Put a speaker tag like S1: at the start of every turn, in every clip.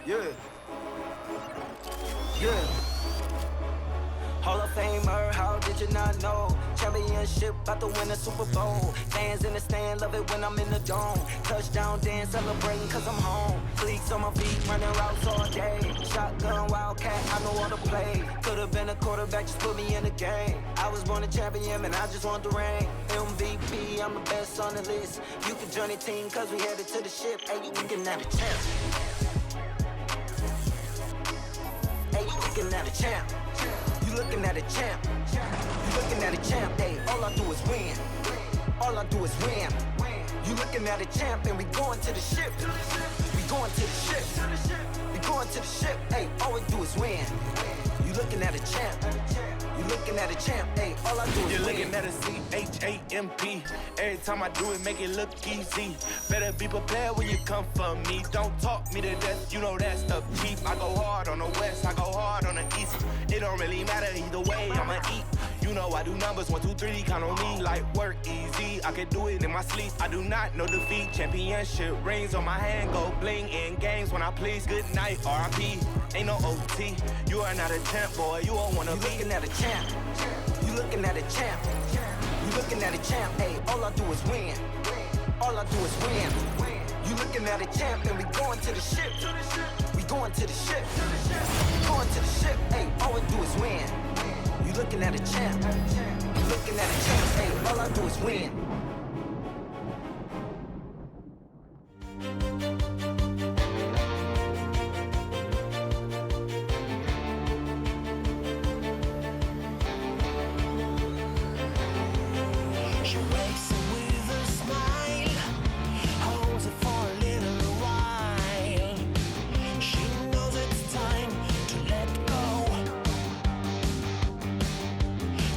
S1: Yeah. Yeah. Hall of Famer, how did you not know? Championship, about to win a Super Bowl. Fans in the stand, love it when I'm in the dome. Touchdown dance, celebrating cause I'm home. Fleeks on my feet, running routes all day. Shotgun, wildcat, I know all the play. Could've been a quarterback, just put me in the game. I was born a champion, and I just want the ring. MVP, I'm the best on the list. You can join the team, cause we headed to the ship. Hey, you looking at a champ. Hey, you looking at a champ. You looking at a champ. You looking at a champ. Hey, all I do is win. All I do is win. You looking at a champ, and we going to the ship. We going to the ship. We going to the ship. Hey, all we do is win. You looking at a champ. You looking at a champ. Hey, all I do is win.
S2: You're looking at a CHAMP. Every time I do it, make it look easy. Better be prepared when you come for me. Don't talk me to death, you know that stuff cheap. I go hard on the west, I go hard on the east. It don't really matter either way, I'ma eat. You know I do numbers, 1, 2, 3, count on me like work easy. I can do it in my sleep, I do not know defeat. Championship rings on my hand, go bling in games when I please. Good night, RIP, ain't no OT. You are not a champ, boy, you don't wanna be.
S1: You looking at a champ. You looking at a champ. You looking at a champ. Hey, all I do is win. All I do is win. You looking at a champ, and we going to the ship. We going to the ship. We going to the ship. Hey, all we do is win. You looking at a champ. You looking at a champ. Hey, all I do is win.
S3: She wakes up with a smile, holds it for a little while. She knows it's time to let go.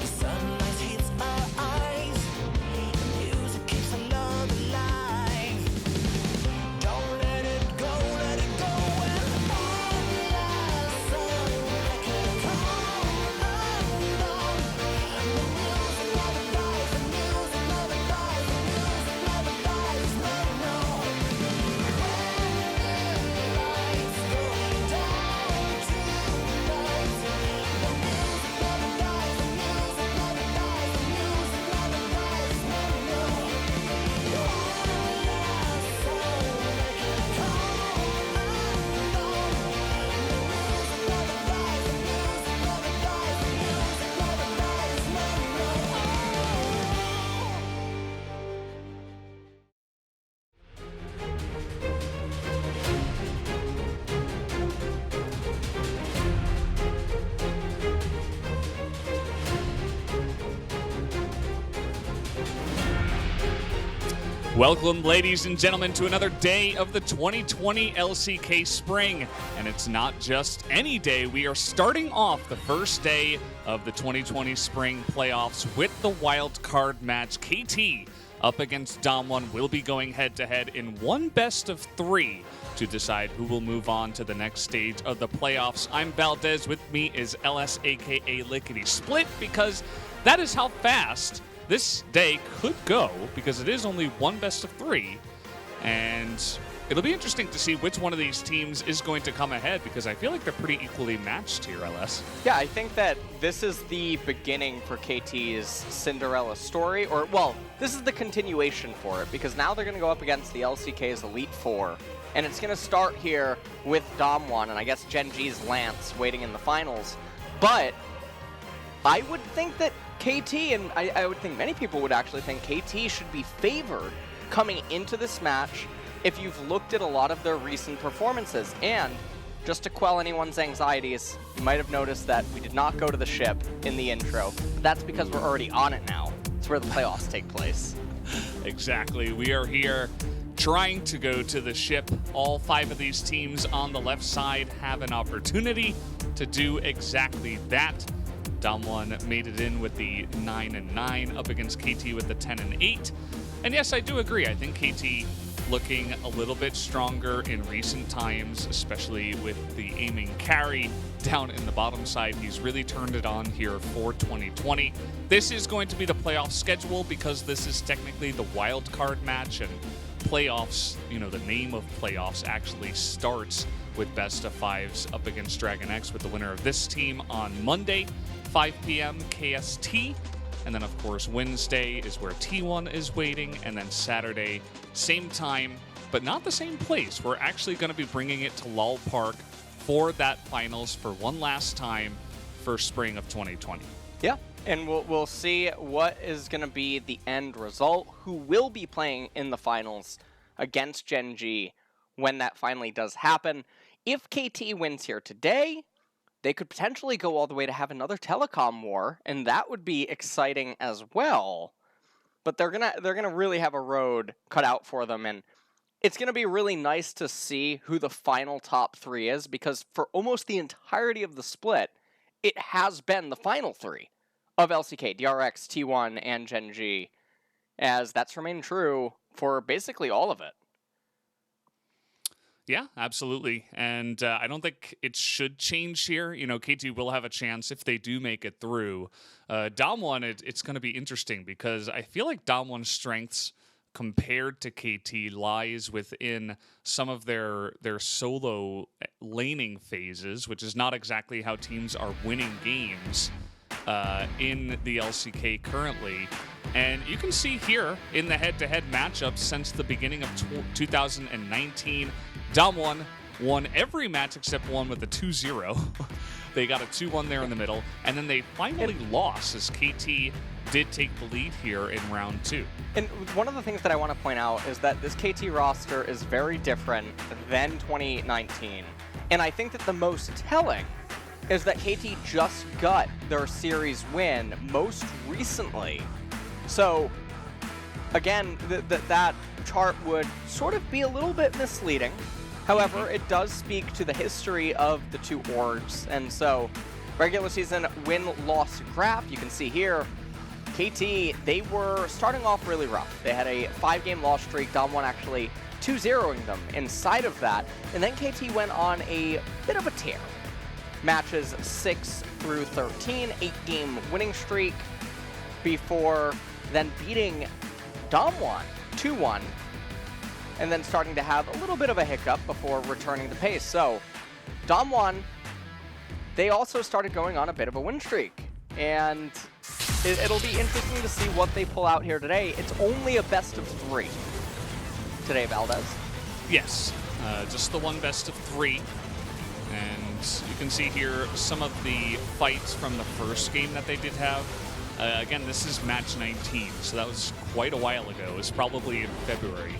S3: The sunlight hits her eyes, the music keeps her love alive. Don't let it go, let it go. And one last song I can call undone. The music never dies, the music never dies, the music never dies, no, no. When the lights go down tonight, the music never dies, the music never dies, the music never dies, no, no. One last song I can call undone. The music never dies, the music never dies, the music never dies, no, no.
S4: Welcome, ladies and gentlemen, to another day of the 2020 LCK Spring. And it's not just any day. We are starting off the first day of the 2020 Spring playoffs with the wild card match. KT up against Damwon will be going head-to-head in one best-of-3 to decide who will move on to the next stage of the playoffs. I'm Valdez. With me is LS, a.k.a. Lickety Split, because that is how fast this day could go, because it is only one best-of-3, and it'll be interesting to see which one of these teams is going to come ahead, because I feel like they're pretty equally matched here, LS.
S5: Yeah, I think that this is the beginning for KT's Cinderella story, or, well, this is the continuation for it, because now they're going to go up against the LCK's Elite Four, and it's going to start here with Damwon, and I guess Gen G's Lance waiting in the finals, but I would think that KT, and I would think many people would actually think KT should be favored coming into this match if you've looked at a lot of their recent performances. And just to quell anyone's anxieties, you might have noticed that we did not go to the ship in the intro. But that's because we're already on it now. It's where the playoffs take place.
S4: Exactly. We are here trying to go to the ship. All 5 of these teams on the left side have an opportunity to do exactly that. Damwon made it in with the 9-9 up against KT with the 10-8. And yes, I do agree. I think KT looking a little bit stronger in recent times, especially with the aiming carry down in the bottom side. He's really turned it on here for 2020. This is going to be the playoff schedule because this is technically the wild card match, and playoffs, you know, the name of playoffs actually starts with best of fives up against Dragon X with the winner of this team on Monday, 5 p.m. KST. And then, of course, Wednesday is where T1 is waiting. And then Saturday, same time, but not the same place. We're actually going to be bringing it to Lal Park for that finals for one last time for spring of 2020.
S5: Yeah, and we'll see what is going to be the end result, who will be playing in the finals against Gen G when that finally does happen. If KT wins here today, they could potentially go all the way to have another telecom war, and that would be exciting as well. But they're gonna really have a road cut out for them, and it's gonna be really nice to see who the final top 3 is, because for almost the entirety of the split, it has been the final 3 of LCK, DRX, T1, and Gen G, as that's remained true for basically all of it.
S4: Yeah, absolutely. And I don't think it should change here. You know, KT will have a chance if they do make it through. Dom1, it's going to be interesting because I feel like Dom1's strengths compared to KT lies within some of their solo laning phases, which is not exactly how teams are winning games in the LCK currently. And you can see here in the head-to-head matchups since the beginning of 2019, Dom1 won every match except one with a 2-0. They got a 2-1 there in the middle, and then they finally lost as KT did take the lead here in round 2.
S5: And one of the things that I want to point out is that this KT roster is very different than 2019. And I think that the most telling is that KT just got their series win most recently. So, again, that chart would sort of be a little bit misleading. However, it does speak to the history of the two orgs. And so, regular season win-loss graph, you can see here, KT, they were starting off really rough. They had a 5-game loss streak, Dom1 actually 2-0ing them inside of that. And then KT went on a bit of a tear. Matches 6 through 13, 8-game winning streak before then beating Dom1 2-1, and then starting to have a little bit of a hiccup before returning the pace. So, Dom1, they also started going on a bit of a win streak, and it'll be interesting to see what they pull out here today. It's only a best of 3 today, Valdez.
S4: Yes, just the one best of 3. And you can see here some of the fights from the first game that they did have. Again, this is match 19, so that was quite a while ago. It was probably in February.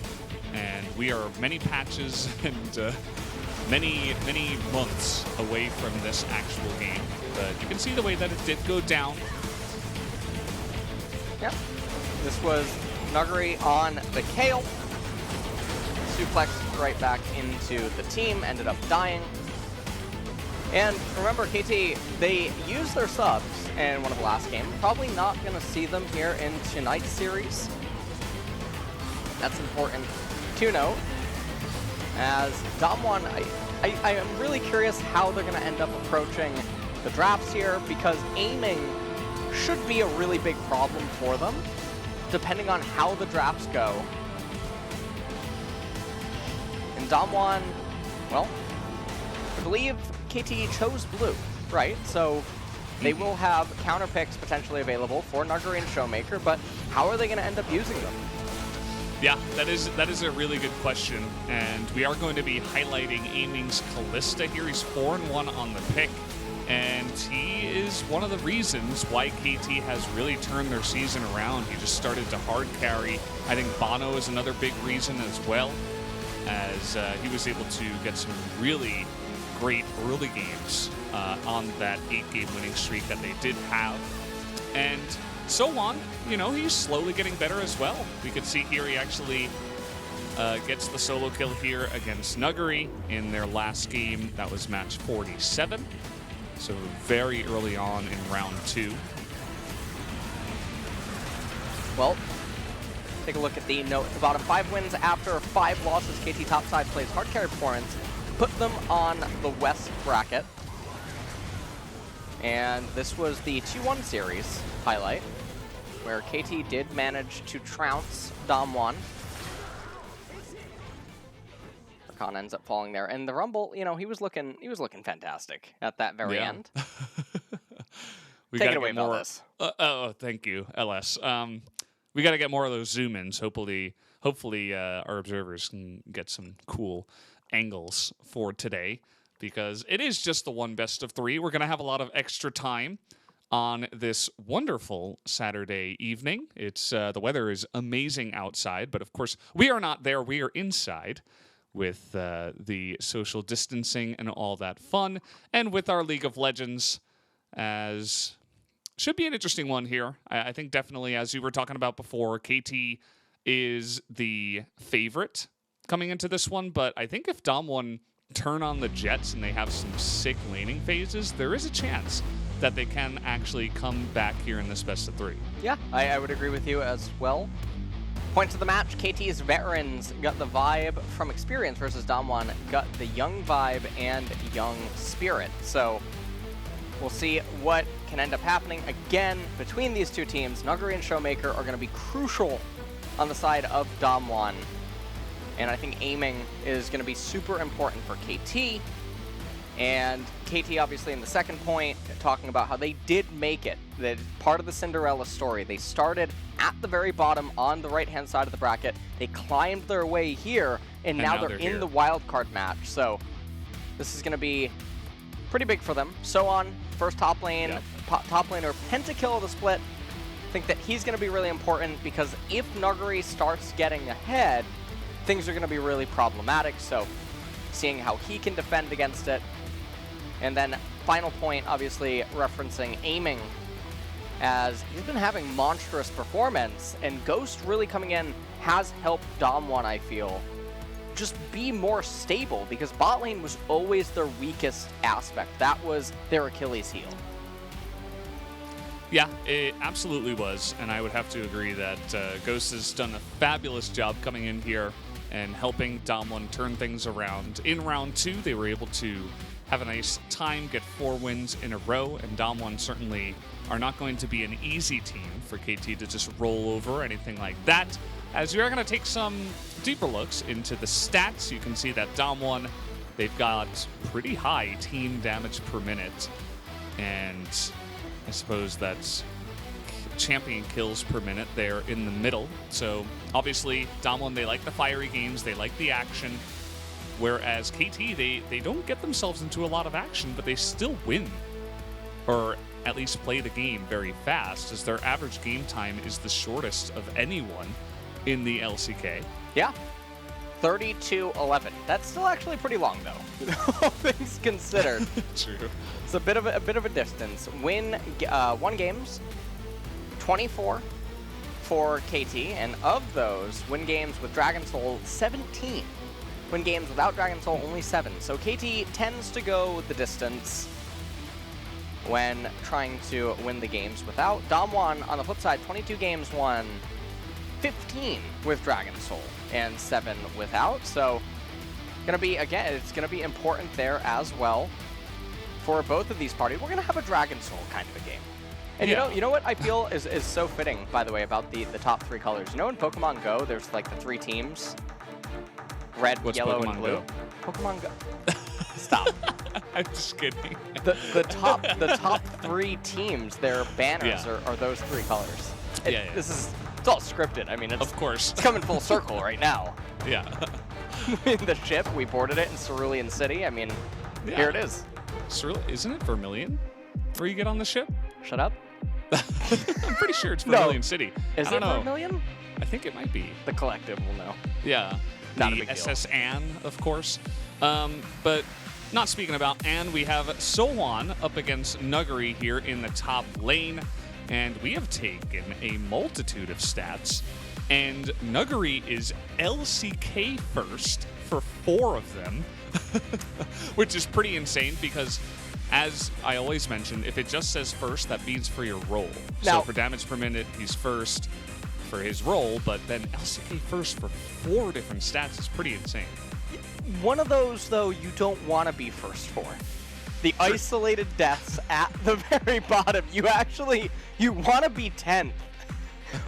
S4: And we are many patches and many months away from this actual game. But you can see the way that it did go down.
S5: Yep. This was Nuguri on the Kale. Suplex right back into the team, ended up dying. And remember, KT, they used their subs in one of the last games. Probably not going to see them here in tonight's series. That's important to note. As Dom1, I am really curious how they're going to end up approaching the drafts here, because aiming should be a really big problem for them, depending on how the drafts go. And Dom1, well, I believe KT chose blue, right? So they will have counter picks potentially available for Nuguri and Showmaker, but how are they going to end up using them?
S4: Yeah, that is a really good question, and we are going to be highlighting Aiming's Callista here. He's 4-1 on the pick, and he is one of the reasons why KT has really turned their season around. He just started to hard carry. I think Bono is another big reason as well, as he was able to get some really great early games on that 8-game winning streak that they did have. And so on, you know, he's slowly getting better as well. We could see here he actually gets the solo kill here against Nuguri in their last game. That was match 47. So very early on in round 2.
S5: Well, take a look at the note at the bottom. 5 wins after 5 losses. KT topside plays hard carry performance. Put them on the West bracket. And this was the 2-1 series highlight, where KT did manage to trounce Dom1. Archon ends up falling there. And the Rumble, you know, he was looking fantastic at that very end. Take it away, Valdez.
S4: Oh, thank you, LS. We got to get more of those zoom ins. Hopefully, our observers can get some cool angles for today, because it is just the one best of 3. We're going to have a lot of extra time on this wonderful Saturday evening. It's the weather is amazing outside, but of course we are not there. We are inside with the social distancing and all that fun, and with our League of Legends, as should be an interesting one here. I think definitely, as you were talking about before, KT is the favorite coming into this one, but I think if Dom1 turn on the Jets and they have some sick laning phases, there is a chance that they can actually come back here in this best of 3.
S5: Yeah, I would agree with you as well. Points of the match, KT's veterans got the vibe from experience versus Dom1 got the young vibe and young spirit. So we'll see what can end up happening. Again, between these two teams, Nuguri and Showmaker are going to be crucial on the side of Dom1. And I think aiming is going to be super important for KT. And KT, obviously, in the second point, talking about how they did make it. That part of the Cinderella story. They started at the very bottom on the right-hand side of the bracket. They climbed their way here, and now they're in the wild card match. So this is going to be pretty big for them. So on first top lane, top laner Pentakill of the split. I think that he's going to be really important, because if Nuguri starts getting ahead, things are going to be really problematic. So seeing how he can defend against it. And then final point, obviously referencing aiming, as he's been having monstrous performance, and Ghost really coming in has helped Dom1, I feel, just be more stable, because bot lane was always their weakest aspect. That was their Achilles heel.
S4: Yeah, it absolutely was, and I would have to agree that Ghost has done a fabulous job coming in here and helping Dom1 turn things around. In round 2, they were able to have a nice time, get 4 wins in a row, and Dom1 certainly are not going to be an easy team for KT to just roll over or anything like that. As we are going to take some deeper looks into the stats, you can see that Dom1, they've got pretty high team damage per minute, and I suppose that's champion kills per minute there in the middle. So obviously Dom1, they like the fiery games, they like the action, whereas KT, they don't get themselves into a lot of action, but they still win, or at least play the game very fast, as their average game time is the shortest of anyone in the LCK.
S5: Yeah, 32-11. That's still actually pretty long, though, all things considered.
S4: True.
S5: It's a bit of a distance. Win 1 games, 24 for KT, and of those, win games with Dragon Soul, 17. Win games without Dragon Soul, only 7. So KT tends to go the distance when trying to win the games without. Dom1, on the flip side, 22 games won, 15 with Dragon Soul, and 7 without. So gonna be, again, it's gonna be important there as well for both of these parties. We're gonna have a Dragon Soul kind of a game. And you know what I feel is so fitting, by the way, about the top 3 colors. You know in Pokemon Go, there's like the 3 teams? Red, yellow,
S4: Pokemon
S5: and blue.
S4: Go?
S5: Pokemon Go. Stop.
S4: I'm just kidding.
S5: The top 3 teams, their banners are those 3 colors. It's all scripted. I mean,
S4: Of course.
S5: it's coming full circle right now.
S4: Yeah.
S5: The ship, we boarded it in Cerulean City. I mean, here it is.
S4: Isn't it Vermilion where you get on the ship?
S5: Shut up.
S4: I'm pretty sure it's Vermilion City.
S5: Is
S4: I don't
S5: it
S4: know.
S5: Vermilion?
S4: I think it might be.
S5: The collective will know.
S4: Yeah.
S5: Not a
S4: the
S5: big deal.
S4: SS Anne, of course. But not speaking about Anne, we have Sohwan up against Nuguri here in the top lane. And we have taken a multitude of stats. And Nuguri is LCK first for 4 of them, which is pretty insane because, as I always mention, if it just says first, that means for your role.
S5: Now,
S4: so for damage per minute, he's first for his role, but then LCK first for 4 different stats is pretty insane.
S5: One of those, though, you don't want to be first for. The isolated deaths at the very bottom. You want to be 10th.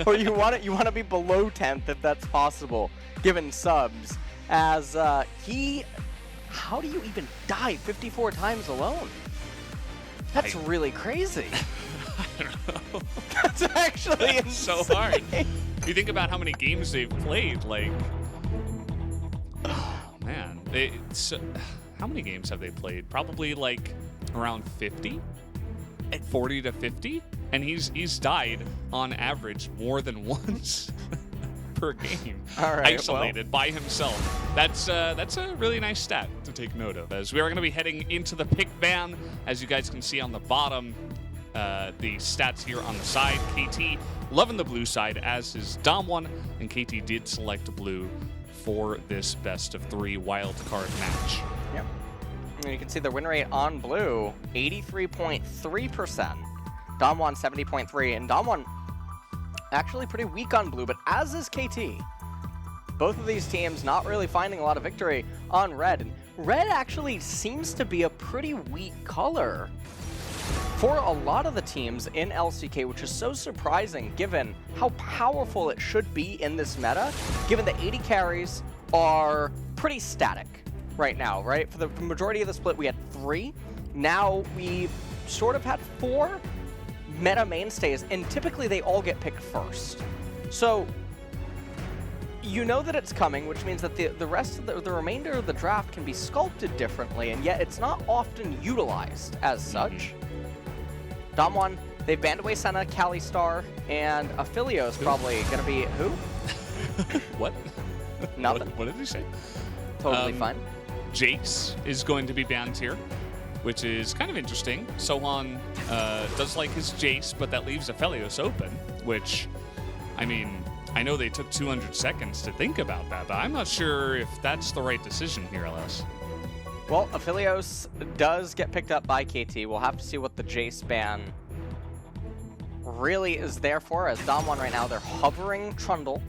S5: Or you want to be below 10th if that's possible, given subs. as how do you even die 54 times alone? That's really crazy.
S4: I don't know.
S5: That's actually
S4: It's so hard. You think about how many games they've played, like, oh man, how many games have they played? Probably like around 50, 40 to 50, and he's died on average more than once per game,
S5: All right,
S4: isolated by himself. That's a really nice stat to take note of, as we are going to be heading into the pick ban. As you guys can see on the bottom, the stats here on the side. KT loving the blue side, as is Dom1, and KT did select blue for this best of 3 wildcard match.
S5: Yep. And you can see the win rate on blue, 83.3%. Dom1, 70.3%, and Dom1 actually pretty weak on blue, but as is KT. Both of these teams not really finding a lot of victory on red. And red actually seems to be a pretty weak color for a lot of the teams in LCK, which is so surprising given how powerful it should be in this meta, given the 80 carries are pretty static right now, right? For the majority of the split, we had 3. Now we sort of had 4 meta mainstays, and typically they all get picked first. So you know that it's coming, which means that the rest of the remainder of the draft can be sculpted differently, and yet it's not often utilized as such. Dom1, they've banned away Senna, Kalistar, and Aphilio's probably going to be who?
S4: What?
S5: Nothing.
S4: What did he say?
S5: Totally fine.
S4: Jace is going to be banned here, which is kind of interesting. Sohan does like his Jace, but that leaves Aphelios open, which, I mean, I know they took 200 seconds to think about that, but I'm not sure if that's the right decision here, LS.
S5: Well, Aphelios does get picked up by KT. We'll have to see what the Jace ban really is there for, as Dom1 right now, they're hovering Trundle.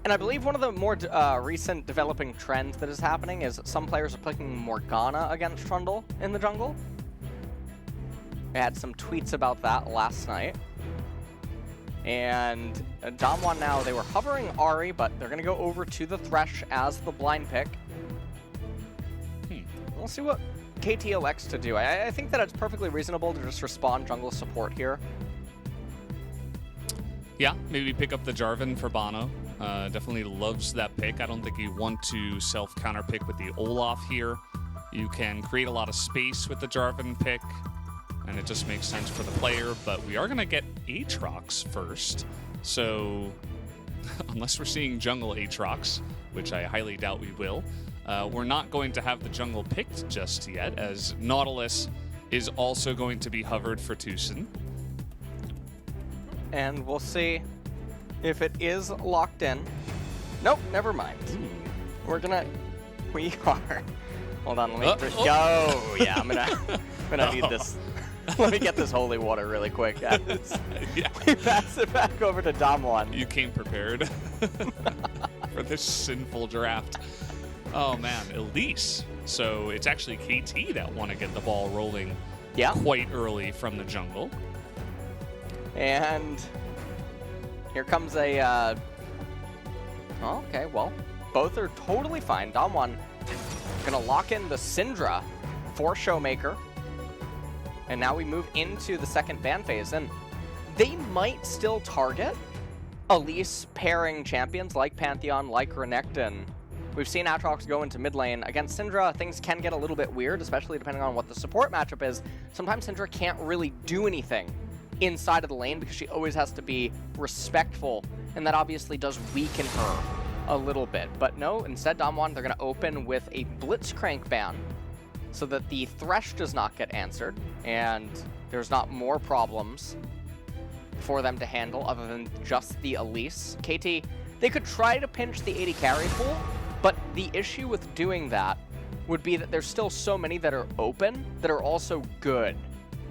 S5: And I believe one of the more recent developing trends that is happening is some players are picking Morgana against Trundle in the jungle. I had some tweets about that last night. And Dom1 now, they were hovering Ahri, but they're going to go over to the Thresh as the blind pick. We'll see what KT elects to do. I think that it's perfectly reasonable to just respawn jungle support here.
S4: Yeah, maybe pick up the Jarvan for Bono. Definitely loves that pick. I don't think you want to self-counter pick with the Olaf here. You can create a lot of space with the Jarvan pick, and it just makes sense for the player, but we are going to get Aatrox first. So, unless we're seeing jungle Aatrox, which I highly doubt we will, we're not going to have the jungle picked just yet, as Nautilus is also going to be hovered for Tucson.
S5: And we'll see if it is locked in. Nope, never mind. We are. Hold on, let me go. Yeah, I'm gonna need this. Let me get this holy water really quick. Yeah. We pass it back over to Dom1.
S4: You came prepared for this sinful draft. Oh man, Elise. So it's actually KT that want to get the ball rolling quite early from the jungle.
S5: And here comes a, okay, well, both are totally fine. Dom1 gonna lock in the Syndra for Showmaker. And now we move into the second ban phase. And they might still target Elise pairing champions like Pantheon, like Renekton. We've seen Aatrox go into mid lane. Against Syndra, things can get a little bit weird, especially depending on what the support matchup is. Sometimes Syndra can't really do anything inside of the lane because she always has to be respectful, and that obviously does weaken her a little bit. But no, instead Dom1, they're going to open with a Blitzcrank ban so that the Thresh does not get answered, and there's not more problems for them to handle other than just the Elise. KT, they could try to pinch the 80 carry pool, but the issue with doing that would be that there's still so many that are open that are also good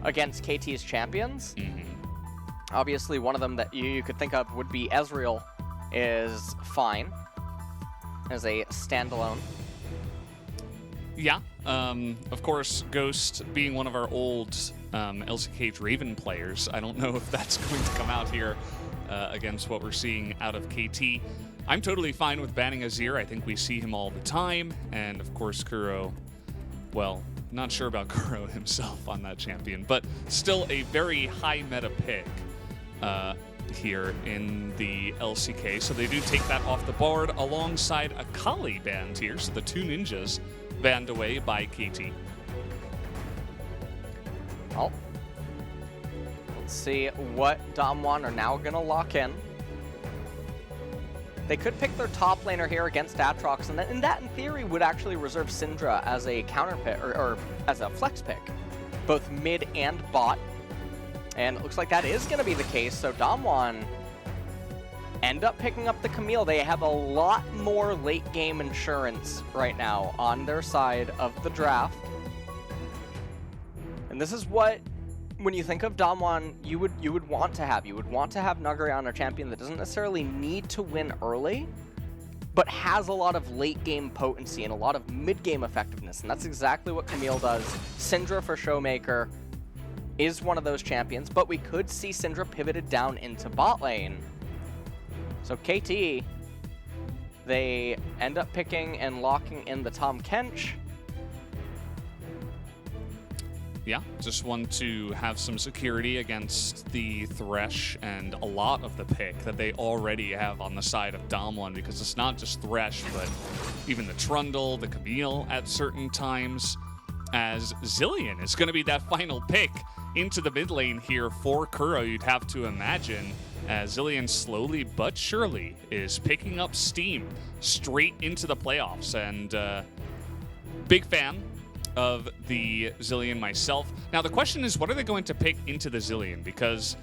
S5: against KT's champions. Obviously, one of them that you could think of would be Ezreal is fine as a standalone.
S4: Yeah, of course, Ghost being one of our old LCK Draven players, I don't know if that's going to come out here against what we're seeing out of KT. I'm totally fine with banning Azir. I think we see him all the time. And of course, Kuro, well, not sure about Kuro himself on that champion, but still a very high meta pick here in the LCK. So they do take that off the board alongside a Kali banned here. So the 2 ninjas banned away by KT.
S5: Well, let's see what Damwon are now going to lock in. They could pick their top laner here against Aatrox, and that in theory would actually reserve Syndra as a counter pick, or as a flex pick, both mid and bot. And it looks like that is going to be the case, so Damwon end up picking up the Camille. They have a lot more late game insurance right now on their side of the draft. And this is what, when you think of Damwon, you would want to have. You would want to have Nuguri on a champion that doesn't necessarily need to win early, but has a lot of late game potency and a lot of mid game effectiveness. And that's exactly what Camille does. Syndra for Showmaker is one of those champions, but we could see Syndra pivoted down into bot lane. So KT, they end up picking and locking in the Tahm Kench.
S4: Yeah, just want to have some security against the Thresh and a lot of the pick that they already have on the side of Damwon, because it's not just Thresh, but even the Trundle, the Camille at certain times, as Zilean is going to be that final pick into the mid lane here for Kuro, you'd have to imagine, as Zilean slowly but surely is picking up steam straight into the playoffs. And big fan of the Zilean myself. Now the question is, what are they going to pick into the Zilean? Because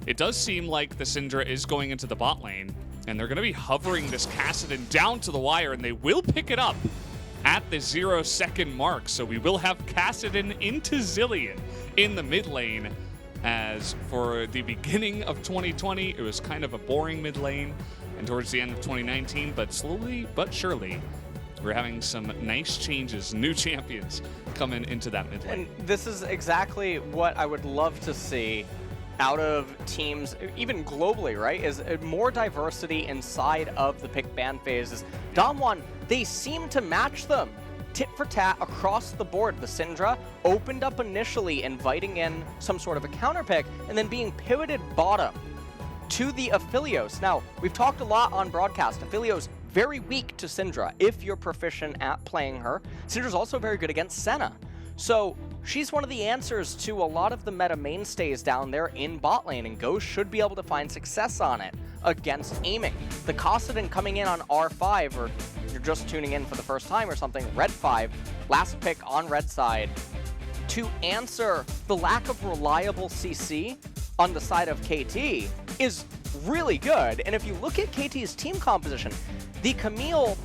S4: it does seem like the Syndra is going into the bot lane, and they're going to be hovering this Kassadin down to the wire, and they will pick it up at the 0-second mark. So we will have Kassadin into Zilean in the mid lane, as for the beginning of 2020, it was kind of a boring mid lane, and towards the end of 2019, but slowly but surely, we're having some nice changes, new champions coming into that mid lane.
S5: And this is exactly what I would love to see out of teams, even globally, right? Is more diversity inside of the pick ban phases. Damwon, they seem to match them tit for tat across the board. The Syndra opened up initially, inviting in some sort of a counter pick, and then being pivoted bottom to the Aphelios. Now, we've talked a lot on broadcast. Aphelios very weak to Syndra if you're proficient at playing her. Syndra's also very good against Senna. So she's one of the answers to a lot of the meta mainstays down there in bot lane, and Ghost should be able to find success on it against aiming. The Kassadin coming in on R5, or you're just tuning in for the first time or something, Red 5, last pick on red side, to answer the lack of reliable CC on the side of KT is really good. And if you look at KT's team composition, the Camille,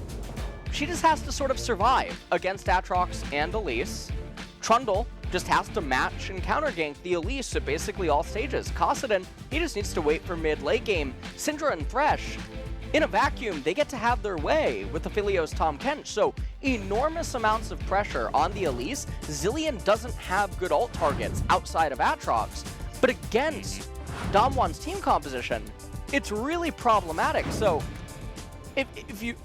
S5: she just has to sort of survive against Aatrox and Elise. Trundle just has to match and counter gank the Elise at basically all stages. Kassadin, he just needs to wait for mid-late game. Syndra and Thresh, in a vacuum, they get to have their way with Aphelios Tahm Kench. So enormous amounts of pressure on the Elise. Zilean doesn't have good ult targets outside of Aatrox, but against Damwon's team composition, it's really problematic. So if you,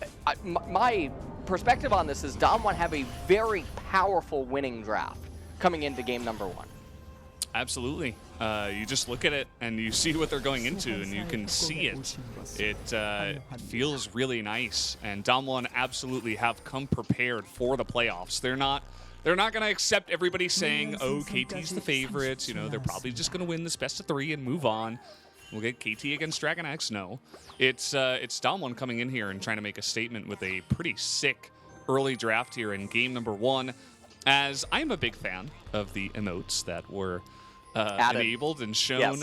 S5: my perspective on this is Damwon have a very powerful winning draft coming into game number 1.
S4: Absolutely. You just look at it and you see what they're going into, and you can see it. It feels really nice, and Damwon absolutely have come prepared for the playoffs. They're not going to accept everybody saying, oh, KT's the favorites. You know, they're probably just going to win this best of 3 and move on. We'll get KT against Dragon X. No, it's Damwon coming in here and trying to make a statement with a pretty sick early draft here in game number 1. As I'm a big fan of the emotes that were enabled and shown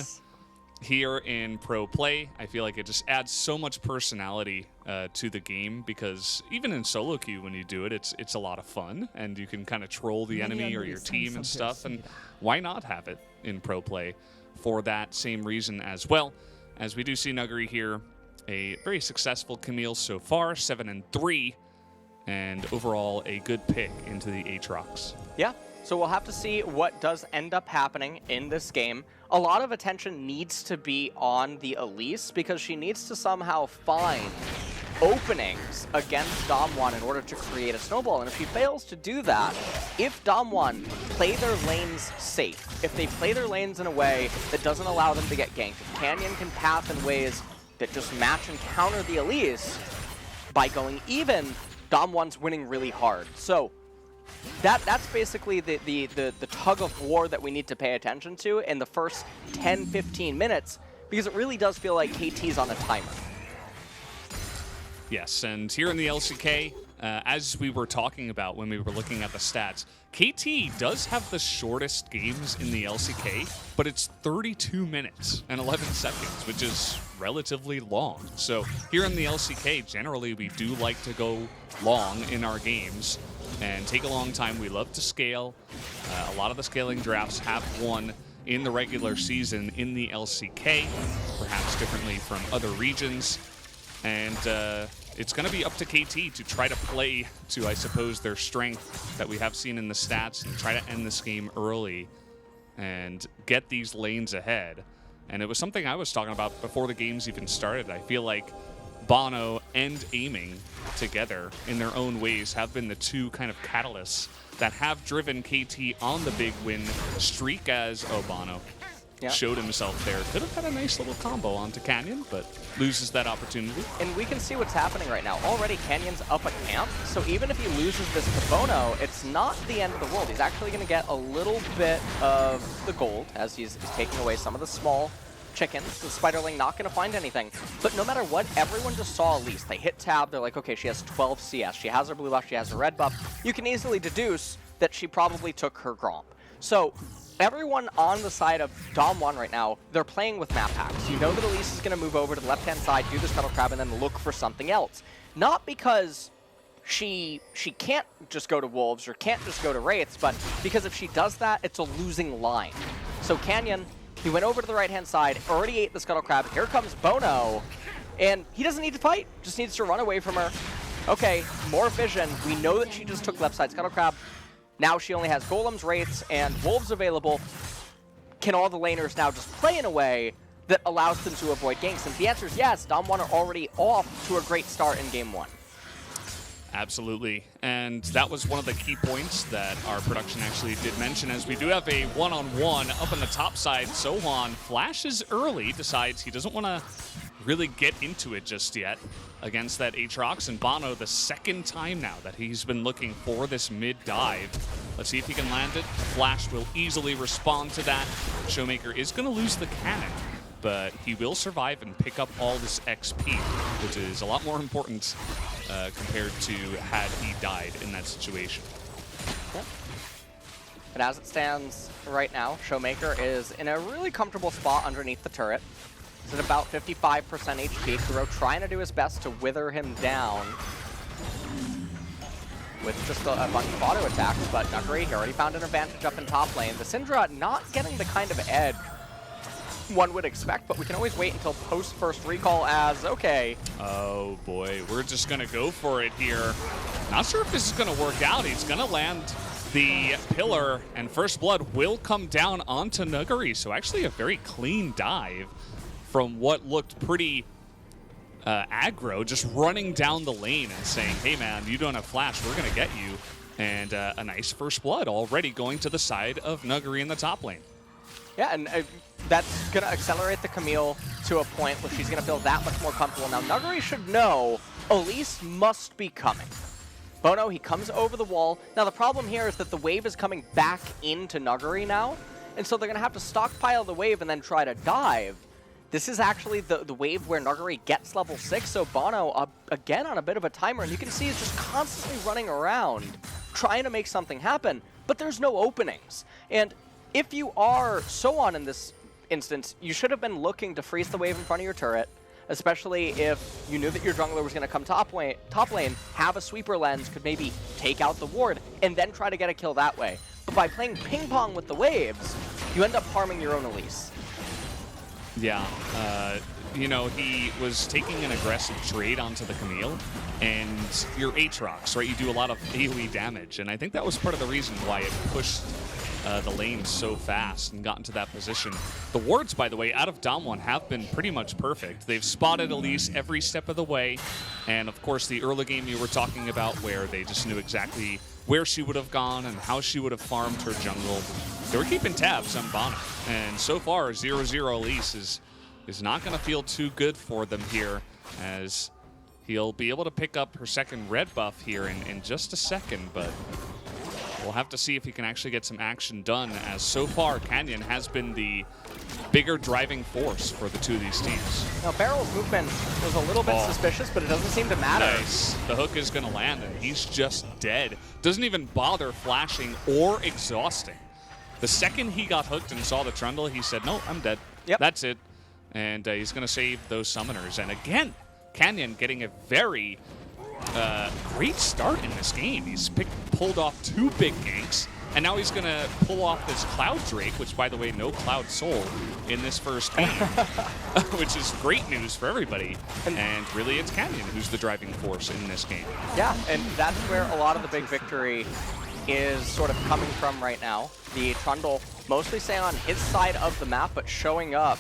S4: here in Pro Play. I feel like it just adds so much personality to the game, because even in solo queue, when you do it, it's a lot of fun, and you can kind of troll the enemy or your team and stuff. And why not have it in Pro Play for that same reason as well? As we do see Nuguri here, a very successful Camille so far, 7-3, and overall a good pick into the Aatrox.
S5: Yeah, so we'll have to see what does end up happening in this game. A lot of attention needs to be on the Elise, because she needs to somehow find openings against Damwon in order to create a snowball. And if she fails to do that, if Damwon play their lanes safe, if they play their lanes in a way that doesn't allow them to get ganked, if Canyon can path in ways that just match and counter the Elise, by going even, Damwon's winning really hard. So that's basically the tug of war that we need to pay attention to in the first 10-15 minutes, because it really does feel like KT's on a timer.
S4: Yes, and here in the LCK, as we were talking about when we were looking at the stats, KT does have the shortest games in the LCK, but it's 32 minutes and 11 seconds, which is relatively long. So here in the LCK, generally we do like to go long in our games and take a long time. We love to scale. A lot of the scaling drafts have won in the regular season in the LCK, perhaps differently from other regions. And it's going to be up to KT to try to play to, I suppose, their strength that we have seen in the stats and try to end this game early and get these lanes ahead. And it was something I was talking about before the games even started. I feel like Bono and Aiming together in their own ways have been the two kind of catalysts that have driven KT on the big win streak, as Bono showed himself there. Could have had a nice little combo onto Canyon, but loses that opportunity.
S5: And we can see what's happening right now. Already Canyon's up a camp, so even if he loses this to Bono, it's not the end of the world. He's actually going to get a little bit of the gold as he's taking away some of the small chickens. The Spiderling not going to find anything. But no matter what, everyone just saw Elise. They hit tab, they're like, okay, she has 12 CS. She has her blue buff, she has her red buff. You can easily deduce that she probably took her Gromp. So everyone on the side of Damwon right now, they're playing with map hacks. You know that Elise is going to move over to the left-hand side, do the Scuttle Crab, and then look for something else. Not because she can't just go to Wolves or can't just go to Wraiths, but because if she does that, it's a losing line. So Canyon, he went over to the right-hand side, already ate the Scuttle Crab. Here comes Bono, and he doesn't need to fight, just needs to run away from her. Okay, more vision. We know that she just took left side Scuttle Crab. Now she only has Golems, Wraiths, and Wolves available. Can all the laners now just play in a way that allows them to avoid ganks? And the answer is yes. Damwon are already off to a great start in Game 1.
S4: Absolutely. And that was one of the key points that our production actually did mention, as we do have a one-on-one up on the top side. Sohan flashes early, decides he doesn't want to really get into it just yet against that Aatrox, and Bono, the second time now that he's been looking for this mid dive. Let's see if he can land it. Flash will easily respond to that. Showmaker is going to lose the cannon, but he will survive and pick up all this XP, which is a lot more important compared to had he died in that situation.
S5: Yeah. But as it stands right now, Showmaker is in a really comfortable spot underneath the turret. He's at about 55% HP. Kuro trying to do his best to wither him down with just a bunch of auto attacks, but Nuggery, he already found an advantage up in top lane. The Syndra not getting the kind of edge one would expect, but we can always wait until post first recall as, okay.
S4: Oh boy, we're just gonna go for it here. Not sure if this is gonna work out. He's gonna land the pillar, and First Blood will come down onto Nuggery. So actually a very clean dive from what looked pretty aggro, just running down the lane and saying, hey man, you don't have flash, we're gonna get you. And a nice First Blood already going to the side of Nuggery in the top lane.
S5: Yeah, and that's going to accelerate the Camille to a point where she's going to feel that much more comfortable. Now, Nuggery should know Elise must be coming. Bono, he comes over the wall. Now, the problem here is that the wave is coming back into Nuggery now, and so they're going to have to stockpile the wave and then try to dive. This is actually the wave where Nuggery gets level 6, so Bono, again, on a bit of a timer, and you can see he's just constantly running around, trying to make something happen, but there's no openings. And if you are Sohan in this instance, you should have been looking to freeze the wave in front of your turret, especially if you knew that your jungler was going to come top lane, have a sweeper lens, could maybe take out the ward, and then try to get a kill that way. But by playing ping pong with the waves, you end up farming your own Elise.
S4: Yeah, you know, he was taking an aggressive trade onto the Camille, and your Aatrox, right? You do a lot of AoE damage, and I think that was part of the reason why it pushed the lane so fast and gotten to that position. The wards, by the way, out of Damwon have been pretty much perfect. They've spotted Elise every step of the way. And of course, the early game you were talking about where they just knew exactly where she would have gone and how she would have farmed her jungle. They were keeping tabs on Bana. And so far, 0-0 Elise is not going to feel too good for them here, as he'll be able to pick up her second red buff here in just a second, but we'll have to see if he can actually get some action done, as so far Canyon has been the bigger driving force for the two of these teams.
S5: Now Barrel's movement was a little bit suspicious, but it doesn't seem to matter.
S4: Nice. The hook is going to land, and he's just dead. Doesn't even bother flashing or exhausting. The second he got hooked and saw the trundle, he said, no, I'm dead.
S5: Yep.
S4: That's it. And he's going to save those summoners. And again, Canyon getting a very great start in this game. He's pulled off 2 big ganks, and now he's going to pull off this Cloud Drake, which, by the way, no Cloud Soul in this first game, which is great news for everybody. And really, it's Canyon who's the driving force in this game.
S5: Yeah, and that's where a lot of the big victory is sort of coming from right now. The Trundle mostly staying on his side of the map, but showing up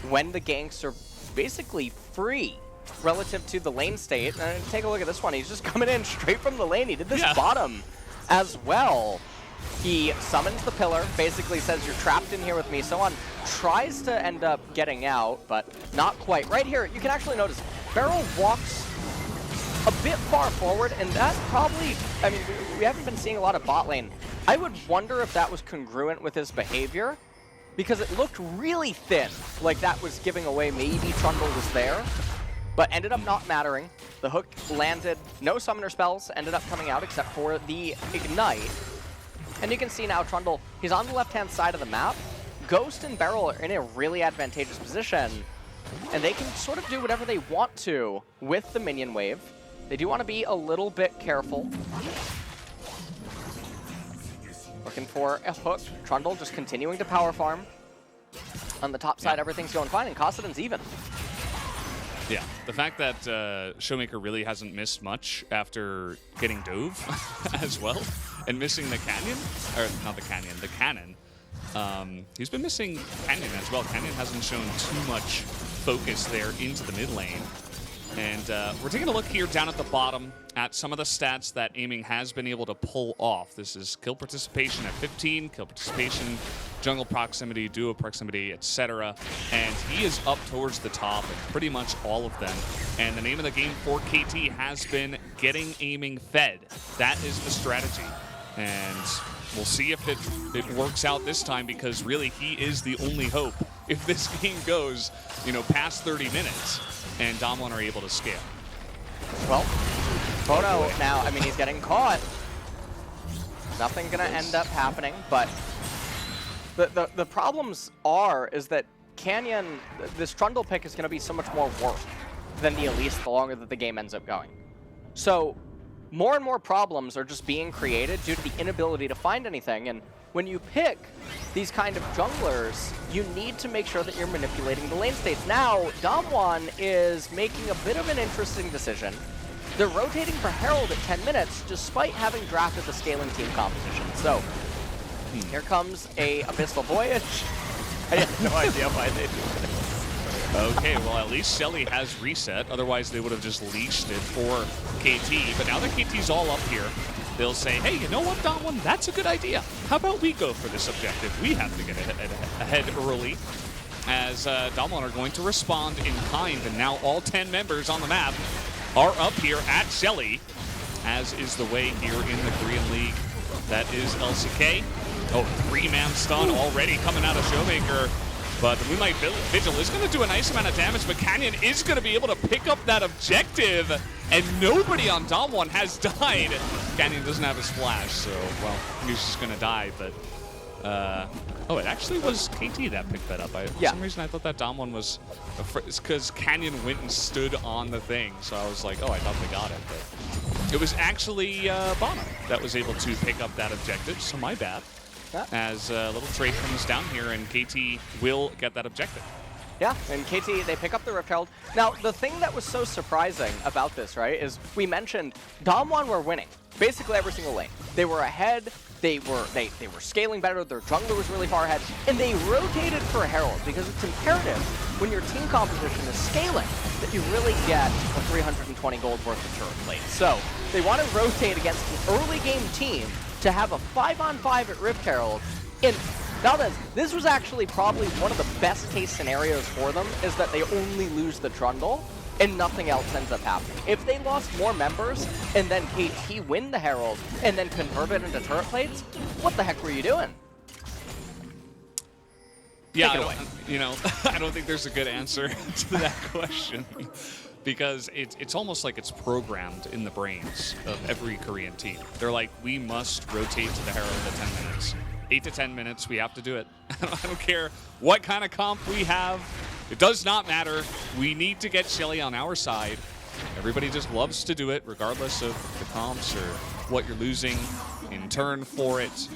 S5: when the ganks are basically free relative to the lane state. And take a look at this one. He's just coming in straight from the lane. He did this bottom as well. He summons the pillar, basically says, you're trapped in here with me. So on, tries to end up getting out, but not quite. Right here, you can actually notice Beryl walks a bit far forward, and that probably, I mean, we haven't been seeing a lot of bot lane. I would wonder if that was congruent with his behavior, because it looked really thin, like that was giving away maybe Trundle was there, but ended up not mattering. The hook landed, no summoner spells ended up coming out except for the Ignite. And you can see now Trundle, he's on the left-hand side of the map. Ghost and Beryl are in a really advantageous position, and they can sort of do whatever they want to with the minion wave. They do want to be a little bit careful. Looking for a hook. Trundle just continuing to power farm. On the top side, everything's going fine, and Kossadin's even.
S4: Yeah, the fact that Showmaker really hasn't missed much after getting Dove as well, and missing the Canyon, or not the Canyon, the Cannon. He's been missing Canyon as well. Canyon hasn't shown too much focus there into the mid lane. And we're taking a look here down at the bottom at some of the stats that Aiming has been able to pull off. This is kill participation at 15, kill participation, jungle proximity, duo proximity, etc. And he is up towards the top in pretty much all of them. And the name of the game for KT has been getting Aiming fed. That is the strategy. And we'll see if it works out this time, because really he is the only hope if this game goes, you know, past 30 minutes and Damwon are able to scale.
S5: Well, Bono now, I mean, he's getting caught. Nothing gonna end up happening, but the problems is that Canyon, this Trundle pick is gonna be so much more work than the Elise the longer that the game ends up going. So more and more problems are just being created due to the inability to find anything, and when you pick these kind of junglers, you need to make sure that you're manipulating the lane states. Now, Damwon is making a bit of an interesting decision. They're rotating for Herald at 10 minutes, despite having drafted the scaling team composition. So, here comes a Abyssal Voyage. I have no idea why they did this.
S4: Okay, well, at least Shelly has reset. Otherwise, they would have just leashed it for KT. But now that KT's all up here, they'll say, hey, you know what, Damwon? That's a good idea. How about we go for this objective? We have to get ahead early, as Damwon are going to respond in kind. And now all 10 members on the map are up here at Shelly, as is the way here in the Korean League. That is LCK. Oh, 3-man stun already coming out of Showmaker. But the Moonlight Vigil is going to do a nice amount of damage, but Canyon is going to be able to pick up that objective, and nobody on Damwon has died. Canyon doesn't have a splash, so, well, he's just going to die, but... oh, it actually was KT that picked that up. For some reason, I thought that Damwon was... It's because Canyon went and stood on the thing, so I was like, oh, I thought they got it, but... It was actually Bana that was able to pick up that objective, so my bad. As a little trade comes down here, and KT will get that objective.
S5: Yeah, and KT, they pick up the Rift Herald. Now, the thing that was so surprising about this, right, is we mentioned Damwon were winning basically every single lane. They were ahead, they were scaling better, their jungler was really far ahead, and they rotated for Herald because it's imperative when your team composition is scaling that you really get a 320 gold worth of turret plates. So, they want to rotate against an early game team to have a 5-on-5 at Rift Herald, and now then, this was actually probably one of the best case scenarios for them, is that they only lose the Trundle and nothing else ends up happening. If they lost more members and then KT win the Herald and then convert it into turret plates, what the heck were you doing?
S4: Yeah, I don't think there's a good answer to that question. Because it's almost like it's programmed in the brains of every Korean team. They're like, we must rotate to the Herald at 10 minutes. 8 to 10 minutes, we have to do it. I don't care what kind of comp we have. It does not matter. We need to get Shelly on our side. Everybody just loves to do it, regardless of the comps or what you're losing in turn for it.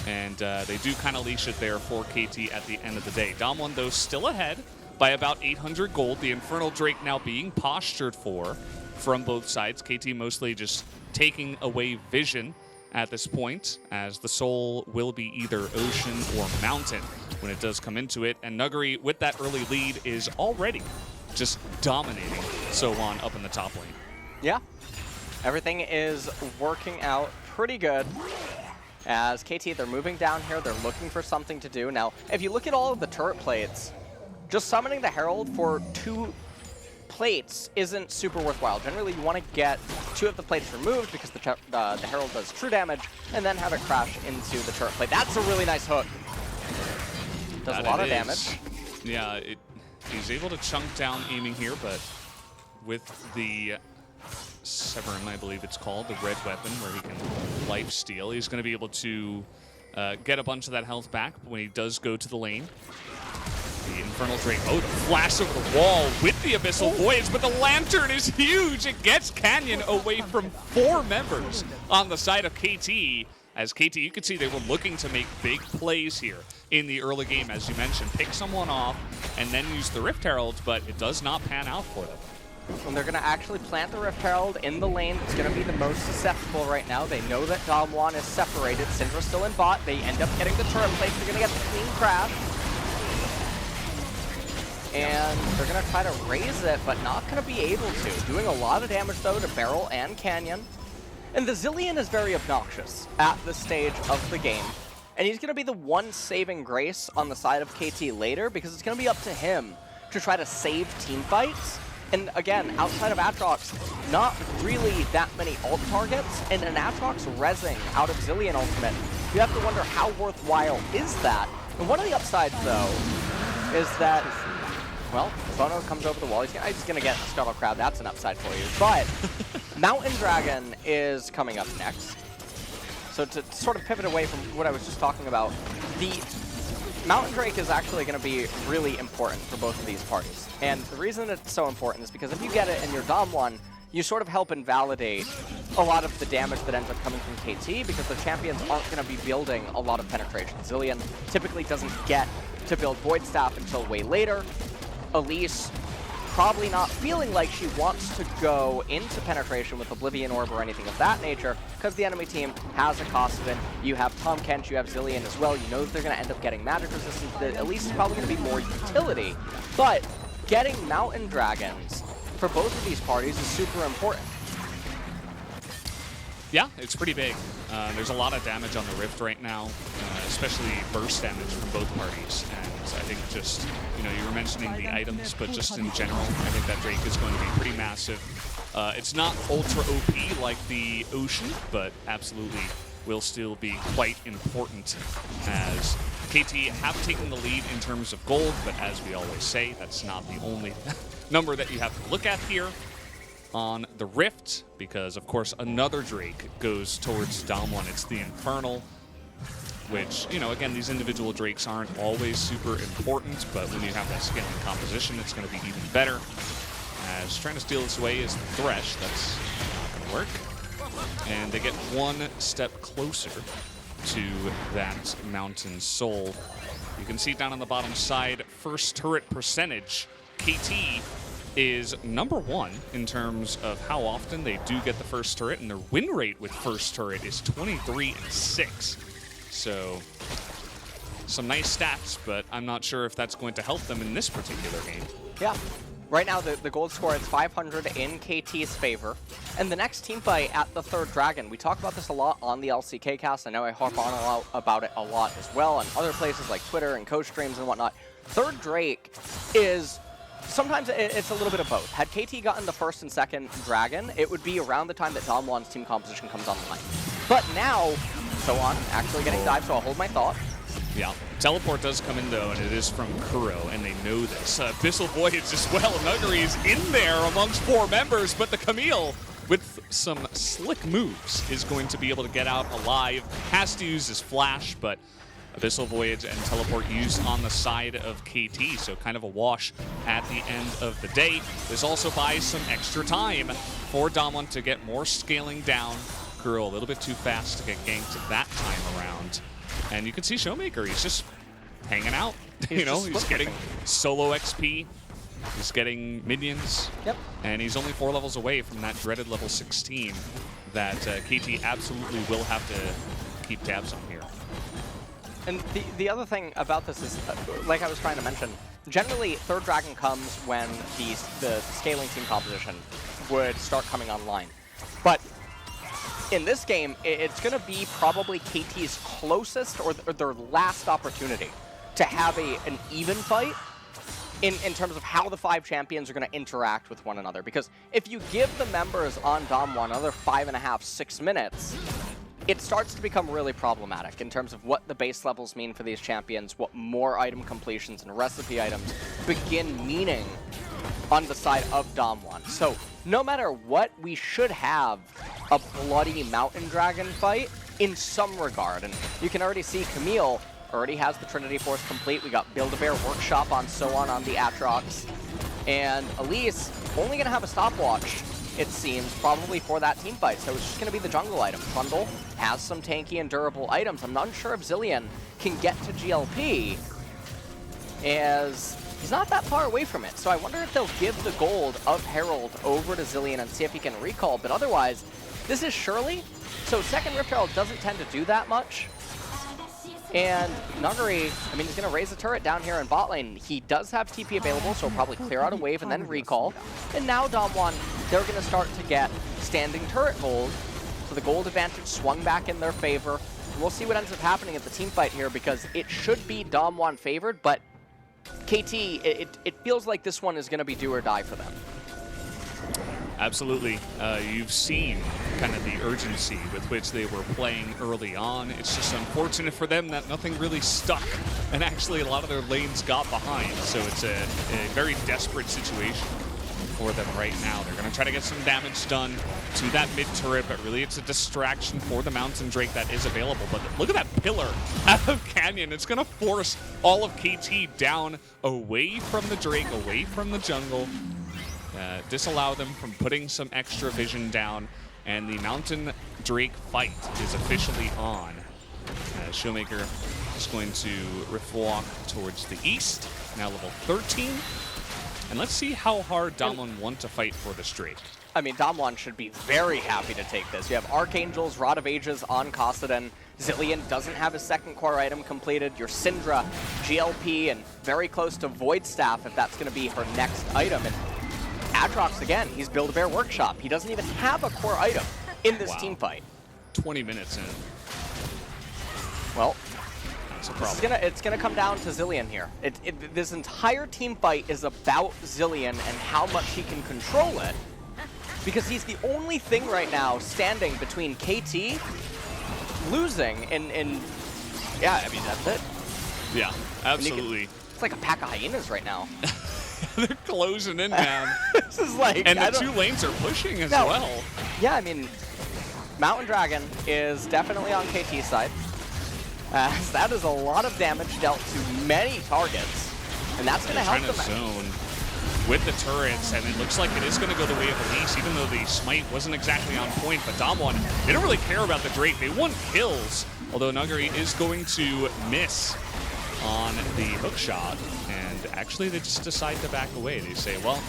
S4: And they do kind of leash it there for KT at the end of the day. Damwon, though, still ahead by about 800 gold. The Infernal Drake now being postured for from both sides. KT mostly just taking away vision at this point, as the Soul will be either Ocean or Mountain when it does come into it. And Nuguri, with that early lead, is already just dominating So1 up in the top lane.
S5: Yeah, everything is working out pretty good. As KT, they're moving down here, they're looking for something to do. Now, if you look at all of the turret plates, just summoning the Herald for 2 plates isn't super worthwhile. Generally, you want to get 2 of the plates removed because the Herald does true damage, and then have it crash into the turret plate. That's a really nice hook. Does a lot of damage.
S4: Yeah, he's able to chunk down aiming here, but with the Severn, I believe it's called, the red weapon, where he can life steal, he's going to be able to get a bunch of that health back when he does go to the lane. The Infernal Drake, the flash over the wall with the Abyssal Voyage, but the Lantern is huge. It gets Canyon away from 4 members on the side of KT. As KT, you can see they were looking to make big plays here in the early game, as you mentioned. Pick someone off and then use the Rift Herald, but it does not pan out for them.
S5: And they're going to actually plant the Rift Herald in the lane that's going to be the most susceptible right now. They know that Damwon is separated. Syndra's still in bot. They end up getting the turret plates. They're going to get the clean crash. And they're going to try to raise it, but not going to be able to. Doing a lot of damage, though, to Beryl and Canyon. And the Zilean is very obnoxious at this stage of the game. And he's going to be the one saving grace on the side of KT later, because it's going to be up to him to try to save team fights. And again, outside of Aatrox, not really that many ult targets, and an Aatrox rezzing out of Zilean ultimate, you have to wonder how worthwhile is that. And one of the upsides, though, is that, well, Bono comes over the wall. He's going to get Scuttle Crab. That's an upside for you. But Mountain Dragon is coming up next. So to sort of pivot away from what I was just talking about, the Mountain Drake is actually going to be really important for both of these parties. And the reason it's so important is because if you get it and you're Damwon, you sort of help invalidate a lot of the damage that ends up coming from KT, because the champions aren't going to be building a lot of penetration. Zilean typically doesn't get to build Void Staff until way later. Elise probably not feeling like she wants to go into penetration with Oblivion Orb or anything of that nature, because the enemy team has a Kosovan. You have Tahm Kench, you have Zilean as well. You know that they're going to end up getting magic resistance. Elise is probably going to be more utility, but getting Mountain Dragons for both of these parties is super important.
S4: Yeah, it's pretty big. There's a lot of damage on the Rift right now, especially burst damage from both parties. And I think just, you were mentioning the items, but just in general, I think that Drake is going to be pretty massive. It's not ultra OP like the Ocean, but absolutely will still be quite important, as KT have taken the lead in terms of gold, but as we always say, that's not the only number that you have to look at here on the Rift, because of course another Drake goes towards Damwon. It's the Infernal, which, again, these individual Drakes aren't always super important, but when you have that scaling composition, it's going to be even better. As trying to steal this away is the Thresh. That's not going to work. And they get one step closer to that Mountain Soul. You can see down on the bottom side, first turret percentage. KT is #1 in terms of how often they do get the first turret, and their win rate with first turret is 23-6. So some nice stats, but I'm not sure if that's going to help them in this particular game.
S5: Yeah. Right now, the gold score is 500 in KT's favor. And the next team fight at the third dragon, we talk about this a lot on the LCK cast. I know I harp on about it a lot as well on other places like Twitter and co-streams and whatnot. Third Drake is, sometimes it's a little bit of both. Had KT gotten the first and second dragon, it would be around the time that Damwon's team composition comes online. But now, so on, actually getting dived, so I'll hold my thought.
S4: Yeah, teleport does come in though, and it is from Kuro, and they know this. Abyssal Voyage as well. Nuggery is in there amongst 4 members, but the Camille, with some slick moves, is going to be able to get out alive. Has to use his flash, but Abyssal Voyage and teleport used on the side of KT, so kind of a wash at the end of the day. This also buys some extra time for Damwon to get more scaling down. Kuro a little bit too fast to get ganked that time around. And you can see Showmaker, he's just hanging out. He's getting solo XP. He's getting minions.
S5: Yep.
S4: And he's only 4 levels away from that dreaded level 16 that KT absolutely will have to keep tabs on here.
S5: And the other thing about this is, like I was trying to mention, generally third dragon comes when the scaling team composition would start coming online. But in this game, it's going to be probably KT's closest or their last opportunity to have an even fight in terms of how the 5 champions are going to interact with one another. Because if you give the members on Damwon another 5.5, 6 minutes, it starts to become really problematic in terms of what the base levels mean for these champions, what more item completions and recipe items begin meaning on the side of Damwon. So no matter what, we should have a bloody Mountain Dragon fight in some regard. And you can already see Camille already has the Trinity Force complete. We got Build-A-Bear Workshop on on the Aatrox. And Elise only going to have a stopwatch, it seems, probably for that team fight. So it's just going to be the jungle item. Trundle has some tanky and durable items. I'm not sure if Zilean can get to GLP, as he's not that far away from it. So I wonder if they'll give the gold of Herald over to Zilean and see if he can recall. But otherwise, this is Shirley. So second Rift Herald doesn't tend to do that much. And Nuggery, I mean, he's going to raise the turret down here in bot lane. He does have TP available, so he'll probably clear out a wave and then recall. And now Damwon, they're going to start to get standing turret gold. So the gold advantage swung back in their favor. And we'll see what ends up happening at the team fight here, because it should be Damwon favored, but KT, it feels like this one is going to be do or die for them.
S4: Absolutely. You've seen kind of the urgency with which they were playing early on. It's just unfortunate for them that nothing really stuck, and actually a lot of their lanes got behind. So it's a very desperate situation for them right now. They're going to try to get some damage done to that mid turret, but really it's a distraction for the Mountain Drake that is available. But look at that pillar out of Canyon. It's going to force all of KT down away from the Drake, away from the jungle. Disallow them from putting some extra vision down, and the Mountain Drake fight is officially on. Showmaker is going to rift walk towards the east, now level 13. And let's see how hard Damwon want to fight for this Drake.
S5: I mean, Damwon should be very happy to take this. You have Archangels, Rod of Ages on Kassadin. Zilean doesn't have his second core item completed. Your Syndra, GLP, and very close to Void Staff if that's going to be her next item. And Aatrox, again, he's Build-A-Bear Workshop. He doesn't even have a core item in this team fight.
S4: 20 minutes in.
S5: Well,
S4: that's a problem.
S5: It's gonna come down to Zilean here. This entire team fight is about Zilean and how much he can control it, because he's the only thing right now standing between KT losing and yeah, I mean, that's it.
S4: Yeah, absolutely.
S5: It's like a pack of hyenas right now.
S4: They're closing in, man.
S5: This is like,
S4: and the 2 lanes are pushing as well.
S5: Yeah, I mean, Mountain Dragon is definitely on KT's side. That is a lot of damage dealt to many targets, and that's going to help them
S4: zone with the turrets, and it looks like it is going to go the way of Elise, even though the smite wasn't exactly on point. But Damwon, they don't really care about the Drake. They want kills Although Nuguri is going to miss on the hook shot, and actually they just decide to back away. They say, well,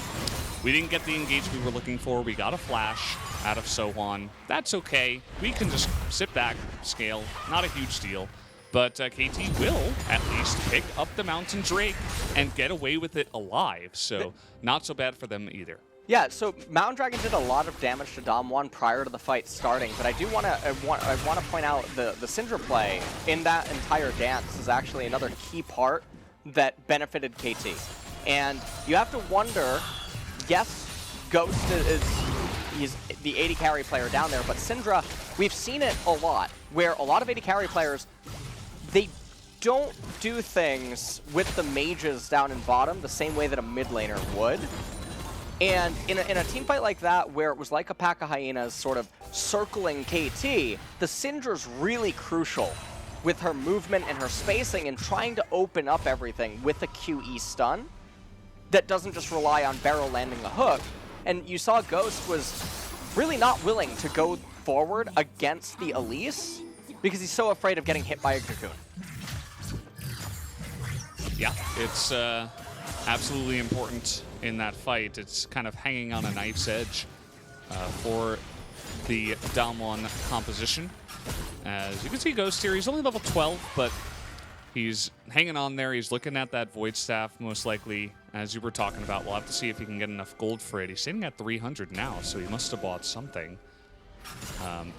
S4: we didn't get the engage we were looking for. We got a flash out of Sohwan. That's okay. We can just sit back, scale. Not a huge deal. But KT will at least pick up the Mountain Drake and get away with it alive. So not so bad for them either.
S5: Yeah, so Mountain Dragon did a lot of damage to Dom1 prior to the fight starting, but I do want to point out the Syndra play in that entire dance is actually another key part that benefited KT. And you have to wonder, yes, Ghost he's the AD carry player down there, but Syndra, we've seen it a lot, where a lot of AD carry players, they don't do things with the mages down in bottom the same way that a mid laner would. And in a team fight like that, where it was like a pack of hyenas sort of circling KT, the Syndra's really crucial with her movement and her spacing and trying to open up everything with a QE stun that doesn't just rely on Barrel landing the hook. And you saw Ghost was really not willing to go forward against the Elise because he's so afraid of getting hit by a Cocoon.
S4: Yeah, it's absolutely important in that fight. It's kind of hanging on a knife's edge for the Dom1 composition. As you can see, Ghost here, he's only level 12, but he's hanging on there. He's looking at that Void Staff, most likely, as you were talking about. We'll have to see if he can get enough gold for it. He's sitting at 300 now, so he must have bought something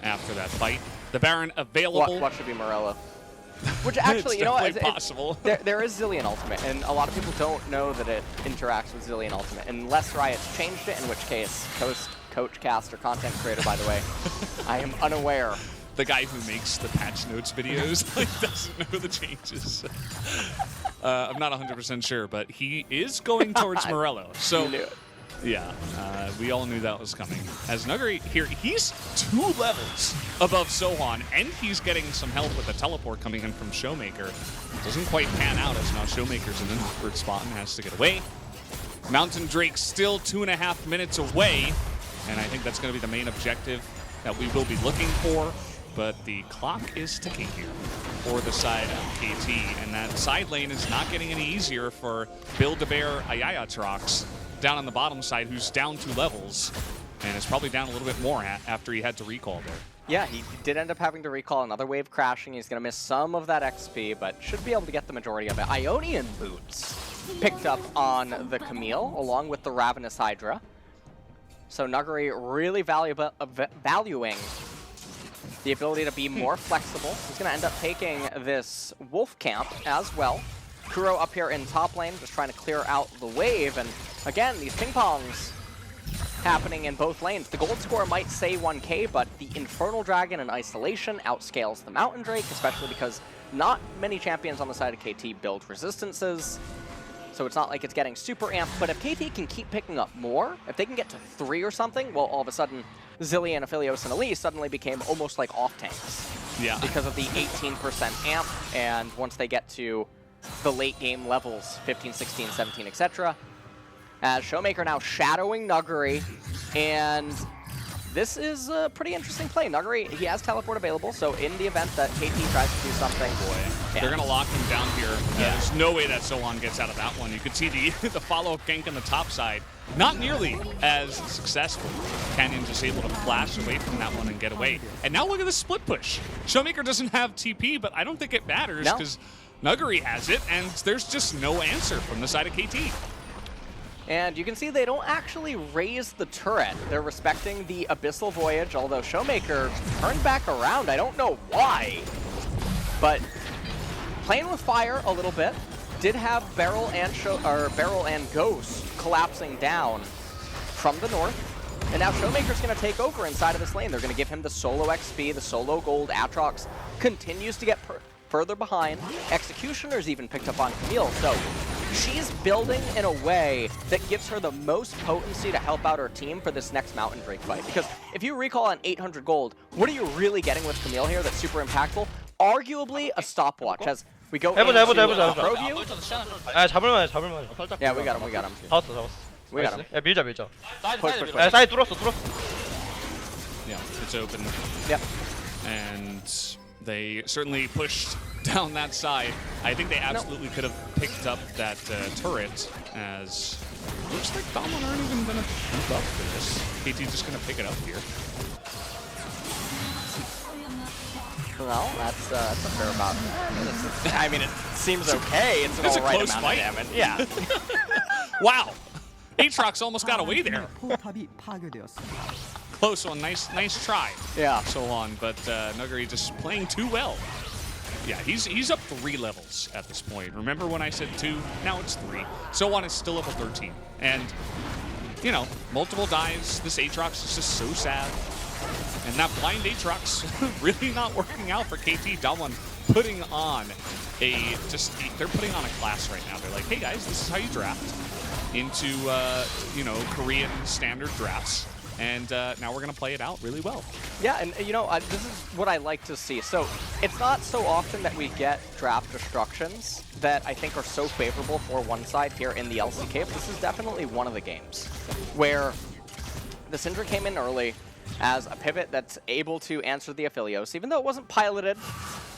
S4: after that fight. The Baron available.
S5: What should be Morello? Which actually, you know what?
S4: Possible.
S5: There is Zilean Ultimate, and a lot of people don't know that it interacts with Zilean Ultimate, unless Riot's changed it, in which case, coach, cast, or content creator, by the way, I am unaware.
S4: The guy who makes the patch notes videos doesn't know the changes. I'm not 100% sure, but he is going towards Morello. So,
S5: You knew it.
S4: yeah, we all knew that was coming. As Nuguri here, he's 2 levels above Sohwan, and he's getting some help with the teleport coming in from Showmaker. Doesn't quite pan out as now Showmaker's in an awkward spot and has to get away. Mountain Drake still 2.5 minutes away, and I think that's going to be the main objective that we will be looking for. But the clock is ticking here for the side of KT, and that side lane is not getting any easier for Build-A-Bear Ayayatrox down on the bottom side, who's down 2 levels, and is probably down a little bit more after he had to recall there.
S5: Yeah, he did end up having to recall another wave crashing. He's going to miss some of that XP, but should be able to get the majority of it. Ionian Boots picked up on the Camille, along with the Ravenous Hydra. So Nuguri really valuing the ability to be more flexible. He's going to end up taking this Wolf Camp as well. Kuro up here in top lane, just trying to clear out the wave. And again, these ping-pongs happening in both lanes. The gold score might say 1k, but the Infernal Dragon in isolation outscales the Mountain Drake, especially because not many champions on the side of KT build resistances. So it's not like it's getting super amped, but if KT can keep picking up more, if they can get to 3 or something, well, all of a sudden, Zilean, Aphelios, and Elise suddenly became almost like off-tanks.
S4: Yeah.
S5: Because of the 18% amp, and once they get to the late game levels, 15, 16, 17, etc. As Showmaker now shadowing Nuguri, and this is a pretty interesting play. Nuguri, he has teleport available, so in the event that KT tries to do something,
S4: Boy, they're going to lock him down here. There's no way that Sohwan gets out of that one. You could see the follow-up gank on the top side. Not nearly as successful. Canyon just able to flash away from that one and get away. And now look at the split push. Showmaker doesn't have TP, but I don't think it matters because Nuguri has it, and there's just no answer from the side of KT.
S5: And you can see they don't actually raise the turret. They're respecting the Abyssal Voyage, although Showmaker turned back around. I don't know why. But playing with fire a little bit. Did have Barrel and Ghost collapsing down from the north. And now Showmaker's going to take over inside of this lane. They're going to give him the solo XP, the solo gold. Atrox continues to get further behind. Executioner's even picked up on Camille. So she's building in a way that gives her the most potency to help out her team for this next Mountain Drake fight. Because if you recall on 800 gold, what are you really getting with Camille here that's super impactful? Arguably a stopwatch. As we go into pro view.
S6: 잡을만해.
S5: Yeah, we got him.
S6: 잡았어.
S5: We got him.
S6: 야, 밀자.
S5: Push.
S6: 야, 사이드 뚫었어.
S4: Yeah, it's open.
S5: Yep.
S4: And They certainly pushed down that side. I think they absolutely could have picked up that turret, as looks like Domlin aren't even going to move up for this. KT just going to pick it up here.
S5: Well, that's a fair amount. I mean, it seems okay. It's an
S4: It's a
S5: alright
S4: close
S5: amount
S4: fight.
S5: of damage. Yeah.
S4: Wow! Aatrox almost got away there. Close one, nice try.
S5: Yeah.
S4: So on, but Nuggery just playing too well. Yeah, he's up 3 levels at this point. Remember when I said 2? Now it's 3. So on is still level 13. And, you know, multiple dives. This Aatrox is just so sad. And that blind Aatrox really not working out for KT. Domlin putting on they're putting on a class right now. They're like, hey guys, this is how you draft into, you know, Korean standard drafts. And now we're going to play it out really well.
S5: Yeah, and you know, this is what I like to see. So it's not so often that we get draft destructions that I think are so favorable for one side here in the LCK, but this is definitely one of the games where the Syndra came in early as a pivot that's able to answer the Aphelios, even though it wasn't piloted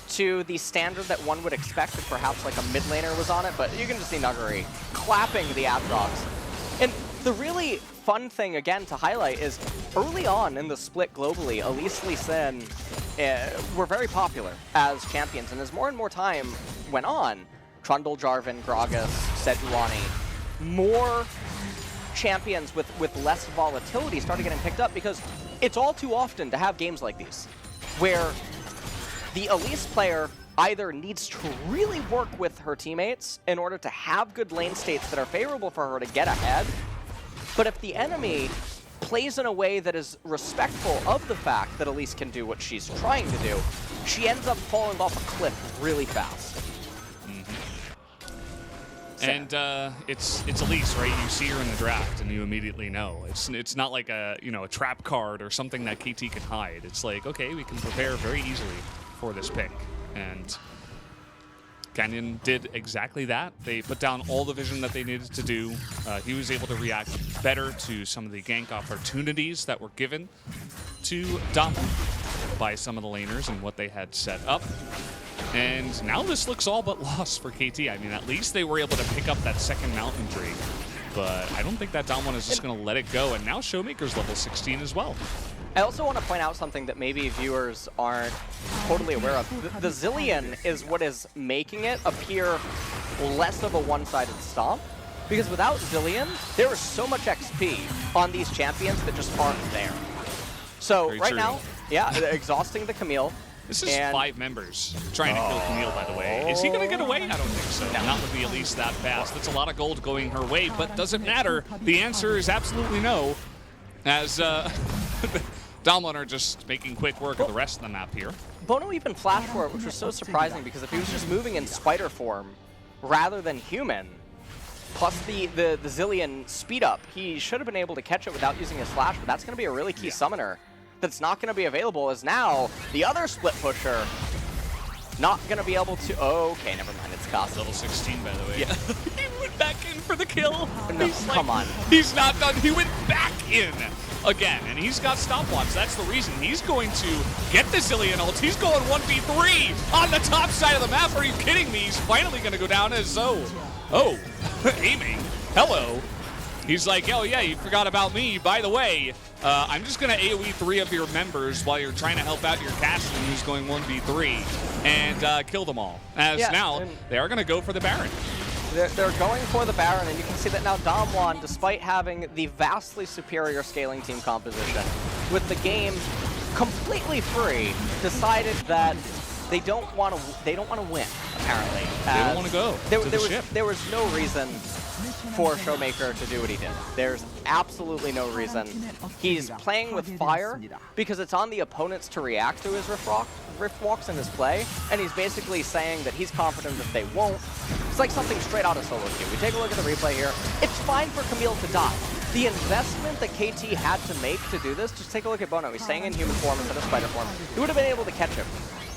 S5: to the standard that one would expect if perhaps like a mid laner was on it, but you can just see Nuggery clapping the Aatrox. And the really fun thing, again, to highlight is early on in the split globally, Elise Lee Sin were very popular as champions, and as more and more time went on, Trundle, Jarvan, Gragas, Sejuani, more champions with less volatility started getting picked up, because it's all too often to have games like these where the Elise player either needs to really work with her teammates in order to have good lane states that are favorable for her to get ahead, but if the enemy plays in a way that is respectful of the fact that Elise can do what she's trying to do, she ends up falling off a cliff really fast.
S4: And it's Elise, right? You see her in the draft, and you immediately know. It's not like a a trap card or something that KT can hide. It's like, okay, we can prepare very easily for this pick. And Canyon did exactly that. They put down all the vision that they needed to do. He was able to react better to some of the gank opportunities that were given to Domlin by some of the laners and what they had set up. And now this looks all but lost for KT. I mean, at least they were able to pick up that second mount intrigue. But I don't think that Domlin is just going to let it go. And now Showmaker's level 16 as well.
S5: I also want to point out something that maybe viewers aren't totally aware of. The Zilean is what is making it appear less of a one-sided stomp. Because without Zilean, there is so much XP on these champions that just aren't there. So
S4: Very
S5: right
S4: true.
S5: now, yeah, exhausting the Camille.
S4: This is 5 members trying to kill Camille, by the way. Is he going to get away? I don't think so.
S5: No.
S4: Not with the Elise that fast. That's a lot of gold going her way, but doesn't matter. The answer is absolutely no, as Domlin are just making quick work of the rest of the map here.
S5: Bono even flashed for it, which was so surprising, because if he was just moving in spider form rather than human, plus the Zilean speed up, he should have been able to catch it without using his flash, but that's going to be a really key summoner that's not going to be available, as now the other split pusher not going to be able to... Oh, okay, never mind, it's Costa.
S4: Level 16, by the way.
S5: Yeah.
S4: He went back in for the kill.
S5: No,
S4: He's
S5: come on.
S4: He's not done. He went back in again, and he's got stopwatch. That's the reason. He's going to get the Zilean ult. He's going 1v3 on the top side of the map. Are you kidding me? He's finally going to go down as Zoe. Oh, aiming. Hello. He's like, oh yeah, you forgot about me. By the way, I'm just going to AoE 3 of your members while you're trying to help out your Cassian who's going 1v3 and kill them all. As now, they are going to go for the Baron.
S5: They're going for the Baron, and you can see that now Damwon, despite having the vastly superior scaling team composition, with the game completely free, decided that they don't want to win. Apparently,
S4: They don't want to go.
S5: There was no reason for Showmaker to do what he did. There's absolutely no reason. He's playing with fire because it's on the opponents to react to his rift walks in his play, and he's basically saying that he's confident that they won't. It's like something straight out of solo queue. We take a look at the replay here. It's fine for Camille to die. The investment that KT had to make to do this, just take a look at Bono. He's staying in human form instead of spider form. He would have been able to catch him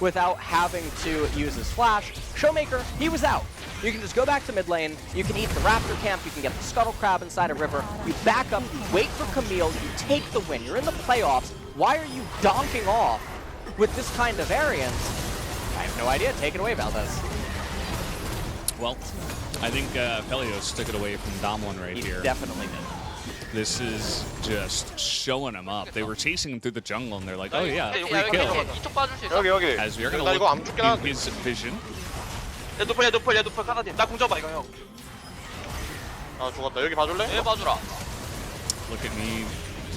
S5: without having to use his flash. Showmaker, he was out. You can just go back to mid lane, you can eat the Raptor Camp, you can get the Scuttle Crab inside a river, you back up, you wait for Camille, you take the win, you're in the playoffs. Why are you donking off with this kind of variance no idea. Take it away, Valdez.
S4: Well, I think Felios took it away from Damwon right
S5: He
S4: here.
S5: definitely did.
S4: This is just showing him up. They were chasing him through the jungle, and they're like, oh yeah,
S6: 야,
S4: free
S6: 여기
S4: kill.
S6: 이쪽 봐줄 수 있어?
S7: 여기.
S4: As we are going
S7: 나
S4: to
S7: 이거 안
S4: look
S7: 죽긴
S4: in
S7: 하는데.
S4: his vision.
S6: 얘 노플 카나딘. 나 공잡아 이거 형.
S7: 아 죽었다. 여기 봐줄래?
S6: 얘 봐주라.
S4: Look at me.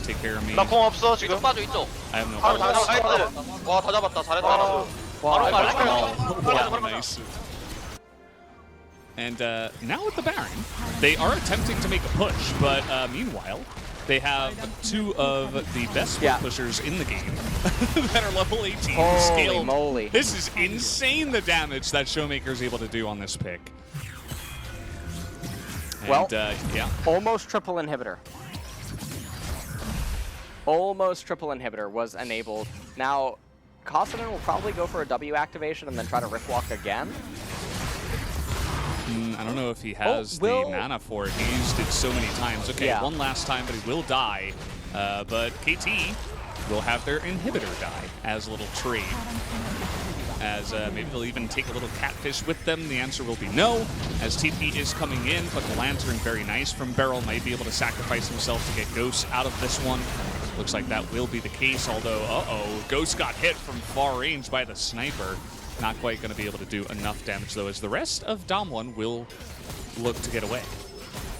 S4: Take care of me.
S7: 나 공 없어 지금.
S6: 이쪽 봐줘 이쪽.
S4: I have no
S7: 바로 다
S4: problem.
S7: 잡았다. 와다 잡았다. 잘했다.
S6: 바로
S5: 와,
S6: 갈래?
S4: Wow, nice. And now with the Baron, they are attempting to make a push, but meanwhile, they have two of the best split pushers in the game that are level 18
S5: Holy
S4: scaled.
S5: moly.
S4: This is insane, the damage that Showmaker is able to do on this pick. And,
S5: Well,
S4: yeah.
S5: almost triple inhibitor. Almost triple inhibitor was enabled. Now, Kosonen will probably go for a W activation and then try to Rift Walk again.
S4: I don't know if he has the
S5: will-
S4: mana for it. He used it so many times. Okay,
S5: Yeah.
S4: one last time, but he will die. But KT will have their inhibitor die as a little trade. As maybe they'll even take a little catfish with them. The answer will be no, as TP is coming in, but the Lantern, very nice from Beryl, might be able to sacrifice himself to get Ghost out of this one. Looks like that will be the case, although, Ghost got hit from far range by the sniper. Not quite going to be able to do enough damage, though, as the rest of Damwon will look to get away.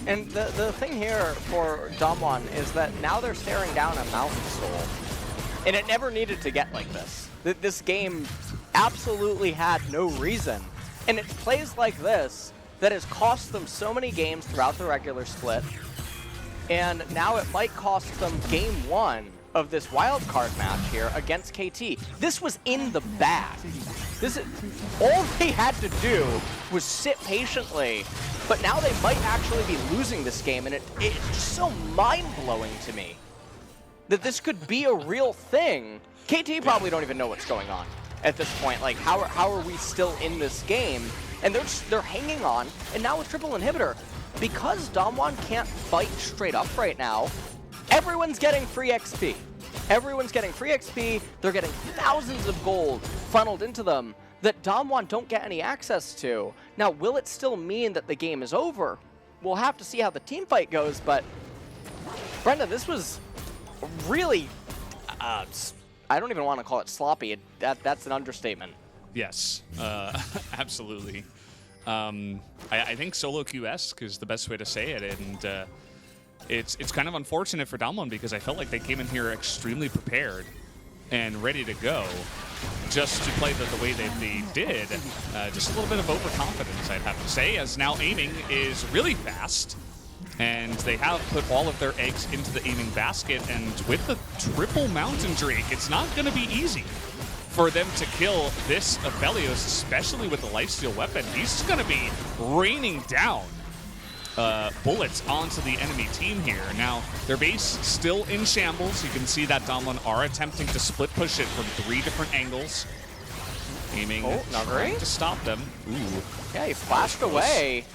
S5: And the thing here for Damwon is that now they're staring down a Mountain Soul. And it never needed to get like this. This game absolutely had no reason. And it's plays like this that has cost them so many games throughout the regular split. And now it might cost them game one of this wildcard match here against KT. This was in the bag. All they had to do was sit patiently, but now they might actually be losing this game, and it's just so mind-blowing to me that this could be a real thing. KT probably don't even know what's going on at this point. Like, how are we still in this game? And they're hanging on, and now with triple inhibitor, because Damwon can't fight straight up right now, everyone's getting free XP. Everyone's getting free XP, they're getting thousands of gold funneled into them that Damwon don't get any access to. Now, will it still mean that the game is over? We'll have to see how the team fight goes, but Brenda, this was really, I don't even want to call it sloppy. That's an understatement.
S4: Yes, absolutely. I think solo QS is the best way to say it, and it's kind of unfortunate for Damwon because I felt like they came in here extremely prepared and ready to go, just to play the way that they did. Just a little bit of overconfidence, I'd have to say, as now aiming is really fast, and they have put all of their eggs into the aiming basket, and with the triple Mountain Drake, it's not going to be easy for them to kill this Aphelios, especially with the lifesteal weapon. He's going to be raining down bullets onto the enemy team here. Now, their base still in shambles. You can see that Damwon are attempting to split push it from 3 different angles. Aiming, trying to stop them. Ooh.
S5: Yeah, he flashed away.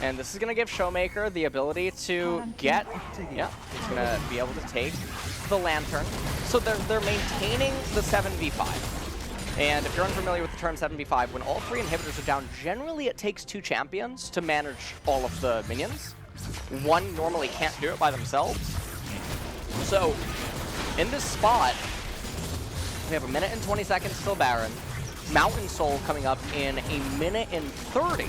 S5: And this is going to give Showmaker the ability to get, he's going to be able to take the Lantern. So they're maintaining the 7v5. And if you're unfamiliar with the term 7v5, when all 3 inhibitors are down, generally it takes 2 champions to manage all of the minions. One normally can't do it by themselves. So, in this spot, we have 1 minute and 20 seconds till Baron. Mountain Soul coming up in 1 minute and 30.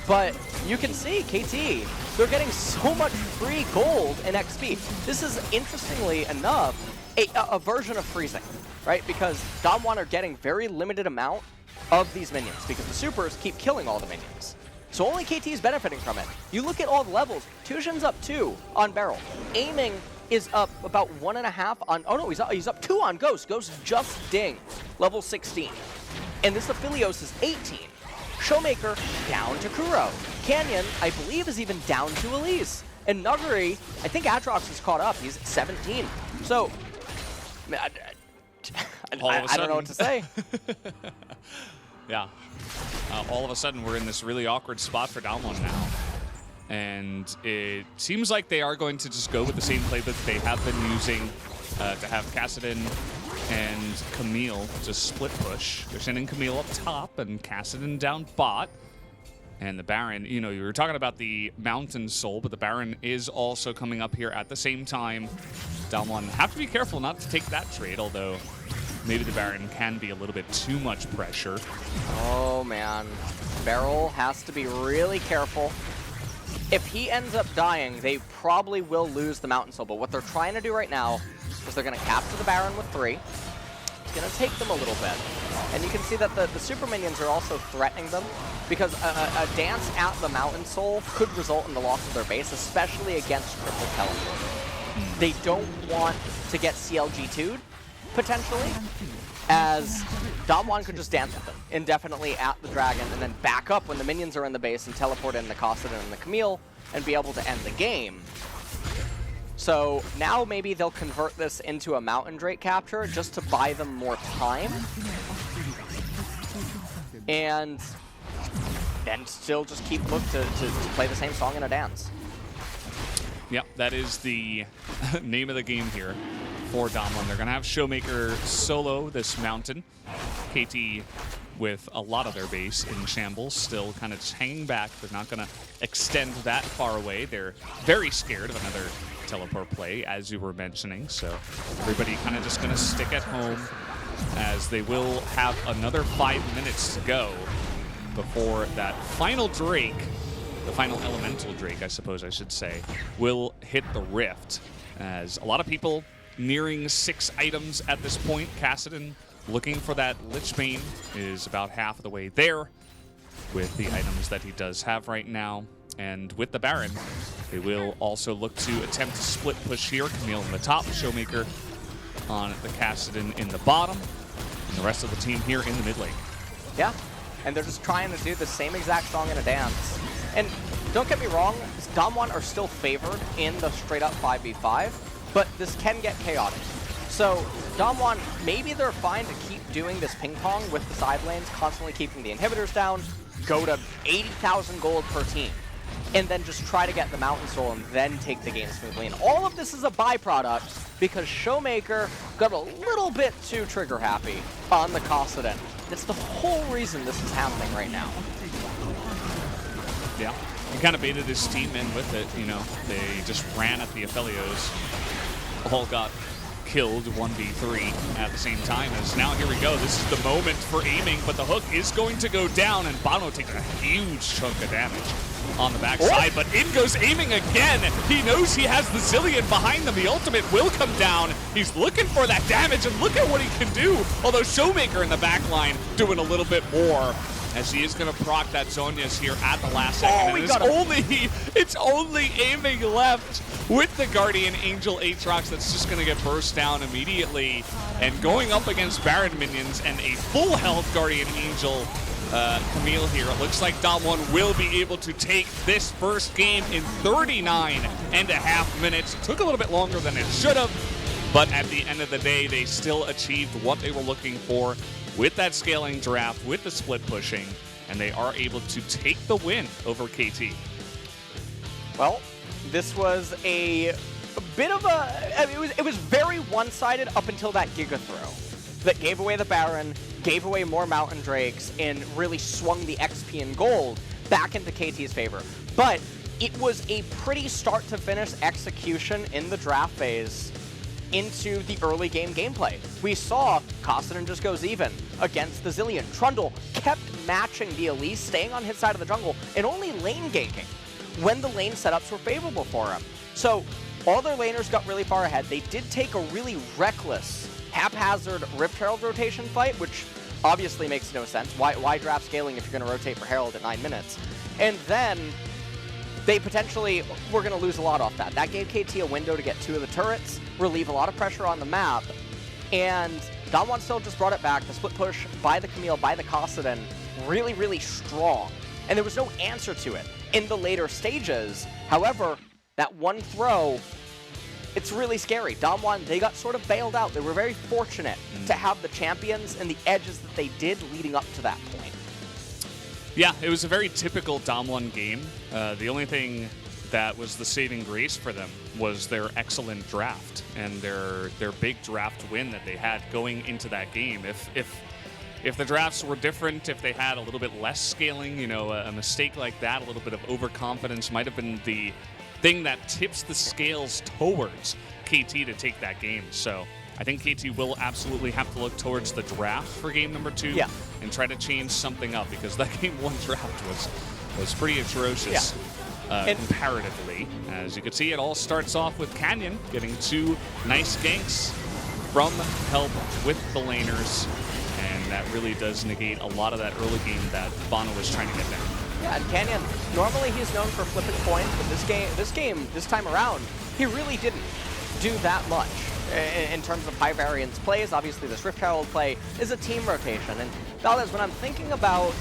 S5: But you can see, KT, they're getting so much free gold and XP. This is, interestingly enough, a version of freezing, right? Because Damwon are getting very limited amount of these minions because the supers keep killing all the minions. So only KT is benefiting from it. You look at all the levels, Tushin's up 2 on Beryl. Aiming is up about 1.5 on, oh no, he's up 2 on Ghost. Ghost just dinged, level 16. And this Aphelios is 18. Showmaker down to Kuro. Canyon, I believe, is even down to Elise. And Nuggery, I think Atrox is caught up. He's at 17. So, I don't know what to say.
S4: Yeah. All of a sudden, we're in this really awkward spot for Damwon now. And it seems like they are going to just go with the same play that they have been using to have Kassadin and Camille just split push. They're sending Camille up top and Kassadin down bot. And the Baron, you know, you were talking about the Mountain Soul, but the Baron is also coming up here at the same time. Damwon have to be careful not to take that trade, although maybe the Baron can be a little bit too much pressure.
S5: Oh, man. Beryl has to be really careful. If he ends up dying, they probably will lose the Mountain Soul, but what they're trying to do right now is they're going to capture the Baron with 3. It's going to take them a little bit. And you can see that the super minions are also threatening them, because a dance at the Mountain Soul could result in the loss of their base, especially against triple teleport. They don't want to get CLG2'd, potentially, as Damwon could just dance with them indefinitely at the Dragon and then back up when the minions are in the base and teleport in the Kassadin and the Camille and be able to end the game. So now maybe they'll convert this into a Mountain Drake capture just to buy them more time. And then still just keep look to play the same song in a dance.
S4: Yep, that is the name of the game here for Damwon. They're going to have Showmaker solo this mountain. KT with a lot of their base in shambles, still kind of hanging back. They're not going to extend that far away. They're very scared of another teleport play, as you were mentioning. So everybody kind of just going to stick at home, as they will have another 5 minutes to go before that final Drake, the final elemental Drake, I suppose I should say, will hit the rift. As a lot of people nearing 6 items at this point. Kassadin looking for that Lich Bane is about half of the way there with the items that he does have right now. And with the Baron, they will also look to attempt to split push here. Camille in the top, Showmaker on the Kassadin in the bottom, and the rest of the team here in the mid lane.
S5: Yeah, and they're just trying to do the same exact song in a dance. And don't get me wrong, Damwon are still favored in the straight-up 5v5, but this can get chaotic. So Damwon, maybe they're fine to keep doing this ping-pong with the side lanes, constantly keeping the inhibitors down, go to 80,000 gold per team, and then just try to get the Mountain Soul and then take the game smoothly. And all of this is a byproduct because Showmaker got a little bit too trigger-happy on the Kassadin. That's the whole reason this is happening right now.
S4: Yeah, he kind of baited his team in with it, you know. They just ran at the Aphelios. All got killed 1v3 at the same time. As now here we go. This is the moment for aiming, but the hook is going to go down, and Bono takes a huge chunk of damage on the backside, but in goes aiming again. He knows he has the Zillion behind them. The ultimate will come down. He's looking for that damage, and look at what he can do. Although Showmaker in the back line doing a little bit more, as he is going to proc that Zhonya's here at the last second. And it's only aiming left with the Guardian Angel Aatrox that's just going to get burst down immediately. And going up against Baron minions and a full health Guardian Angel Camille here. It looks like Damwon will be able to take this first game in 39.5 minutes. It took a little bit longer than it should have, but at the end of the day, they still achieved what they were looking for with that scaling draft, with the split pushing, and they are able to take the win over KT.
S5: Well, this was a bit of it was very one-sided up until that Giga throw that gave away the Baron, gave away more Mountain Drakes, and really swung the XP and gold back into KT's favor. But it was a pretty start-to-finish execution in the draft phase into the early game gameplay. We saw Kassadin just goes even against the Zillion. Trundle kept matching the Elise, staying on his side of the jungle, and only lane ganking when the lane setups were favorable for him. So all their laners got really far ahead. They did take a really reckless, haphazard Rift Herald rotation fight, which obviously makes no sense. Why draft scaling if you're going to rotate for Herald at 9 minutes? And then they potentially were going to lose a lot off that. That gave KT a window to get 2 of the turrets, relieve a lot of pressure on the map, and Damwon still just brought it back. The split push by the Camille, by the Kassadin, really, really strong. And there was no answer to it in the later stages. However, that one throw, it's really scary. Damwon, they got sort of bailed out. They were very fortunate to have the champions and the edges that they did leading up to that point.
S4: Yeah, it was a very typical Damwon game. The only thing that was the saving grace for them, was their excellent draft and their big draft win that they had going into that game. If the drafts were different, if they had a little bit less scaling, you know, a mistake like that, a little bit of overconfidence might have been the thing that tips the scales towards KT to take that game. So I think KT will absolutely have to look towards the draft for game number 2 and try to change something up, because that game 1 draft was pretty atrocious comparatively. As you can see, it all starts off with Canyon getting 2 nice ganks from help with the laners, and that really does negate a lot of that early game that Bono was trying to get down.
S5: Yeah, and Canyon, normally he's known for flipping coins, but this time around, he really didn't do that much in terms of high variance plays. Obviously, the Rift Herald play is a team rotation, and Valdez, when I'm thinking about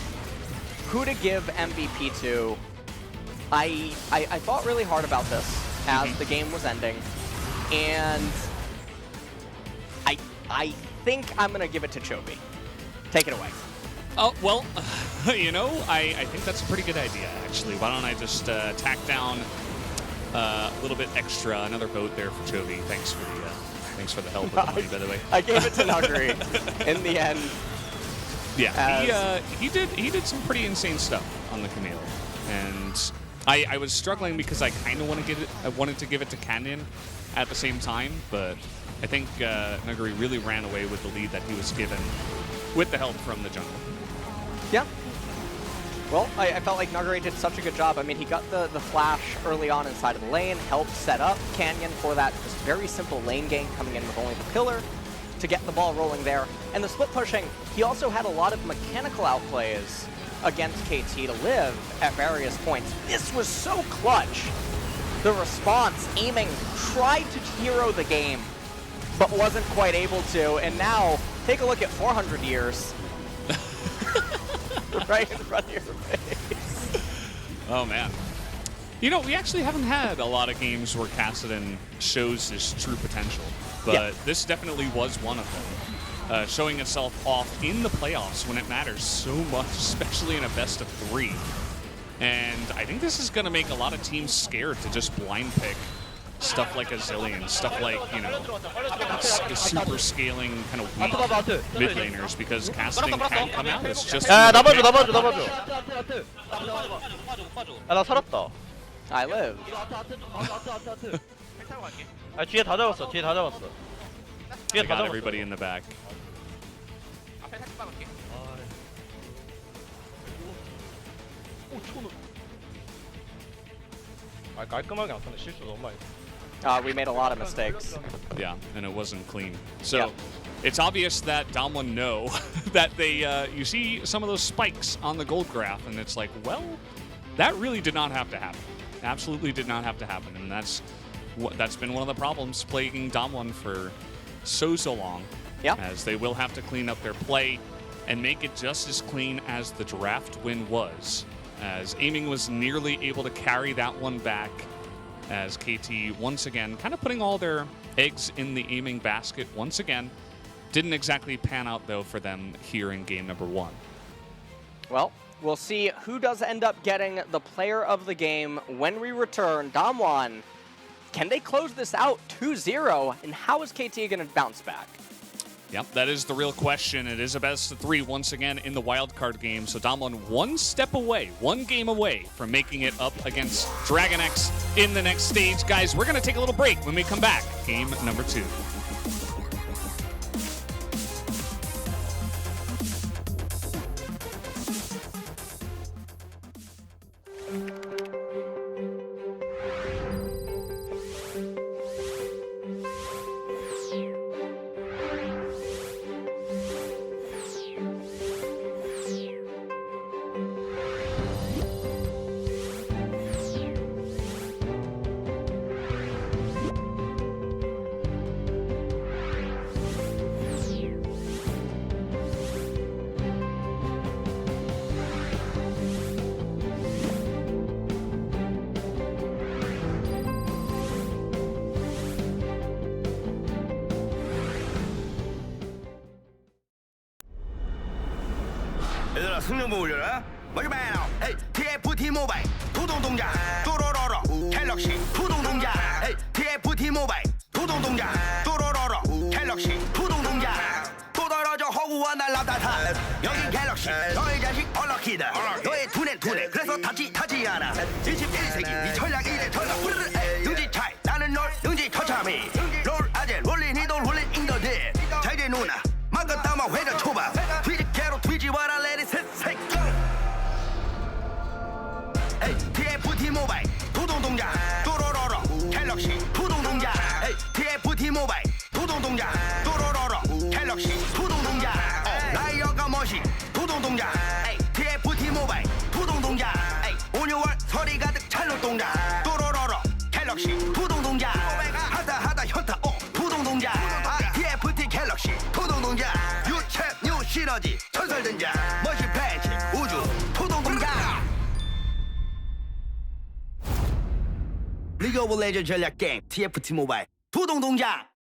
S5: who to give MVP to, I thought really hard about this as the game was ending, and I think I'm gonna give it to Chovy. Take it away.
S4: Oh, well, you know, I think that's a pretty good idea, actually. Why don't I just tack down a little bit extra, another vote there for Chovy. Thanks for the help with the money, by the way.
S5: I gave it to Nuggery in the end.
S4: Yeah, he did some pretty insane stuff on the Camille, and I was struggling because I kind of wanted to give it to Canyon at the same time, but I think Nuggery really ran away with the lead that he was given with the help from the jungle.
S5: Yeah. Well, I felt like Nuggery did such a good job. I mean, he got the flash early on inside of the lane, helped set up Canyon for that just very simple lane gank, coming in with only the pillar to get the ball rolling there. And the split pushing, he also had a lot of mechanical outplays against KT to live at various points. This was so clutch. The response, aiming, tried to hero the game, but wasn't quite able to. And now, take a look at 400 years. Right in front of your face.
S4: Oh, man. You know, we actually haven't had a lot of games where Kassadin shows his true potential, but this definitely was one of them. Showing itself off in the playoffs when it matters so much, especially in a best of 3. And I think this is going to make a lot of teams scared to just blind pick stuff like a Zillion, stuff like, you know, the super scaling kind of weak mid laners, because Kassadin can come out. It's just
S7: 야, 나 봐줘. 아, 나 살았다.
S5: I live.
S7: 아, 뒤에 다 잡았어. 뒤에 다 잡았어.
S4: I got everybody in the back.
S7: 아, 깔끔하게 안 썼네. 실수 너무 많이.
S5: We made a lot of mistakes.
S4: Yeah, and it wasn't clean. So it's obvious that Damwon know that they, you see some of those spikes on the gold graph, and it's like, well, that really did not have to happen. Absolutely did not have to happen, and that's been one of the problems plaguing Damwon for so long.
S5: Yeah.
S4: As they will have to clean up their play and make it just as clean as the draft win was, as aiming was nearly able to carry that one back, as KT once again kind of putting all their eggs in the aiming basket once again. Didn't exactly pan out though for them here in game number 1.
S5: Well, we'll see who does end up getting the player of the game when we return. Damwon, can they close this out 2-0, and how is KT going to bounce back?
S4: Yep, that is the real question. It is a best of 3 once again in the wildcard game. So Damwon one step away, one game away from making it up against Dragon X in the next stage. Guys, we're going to take a little break. When we come back, game number 2.
S8: 얘들아 승용보 올려라. 뭐지 매너 헤이 TFT 모바일 도동동작 또로로로 갤럭시 부동동작 헤이 TFT 모바일 도동동작 또로로로 갤럭시 부동동작 또 떨어져 허구와 날라다타 여기 갤럭시 너의 자식 얼럭키다 너의 두뇌 그래서 타지 않아 21세기 네 전략 이제 전략 능지 차이 나는 널 능지 처참히 롤 아재 롤린 이돌 롤린 인더들 자 이제 누나 막아 담아 회전 초밥 뒤집개로 뒤집어라 레디 셋 에이 TFT 모바일 도동동작 또로로로 갤럭시 부동동작 에이 TFT 모바일 도동동작 또로로로 갤럭시 부동동작 라이어가 멋이 도동동작 에이 TFT 모바일 부동동작 에이 온유월 서리 가득 찰롯동작 또로로로 갤럭시 부동동작 하다 현타 부동동작 TFT 갤럭시 부동동작 유체 뉴 시너지 전설등장 멋이 팬치 우주 부동동작 리그 오브 레전드 전략 게임 TFT 모바일 부동동작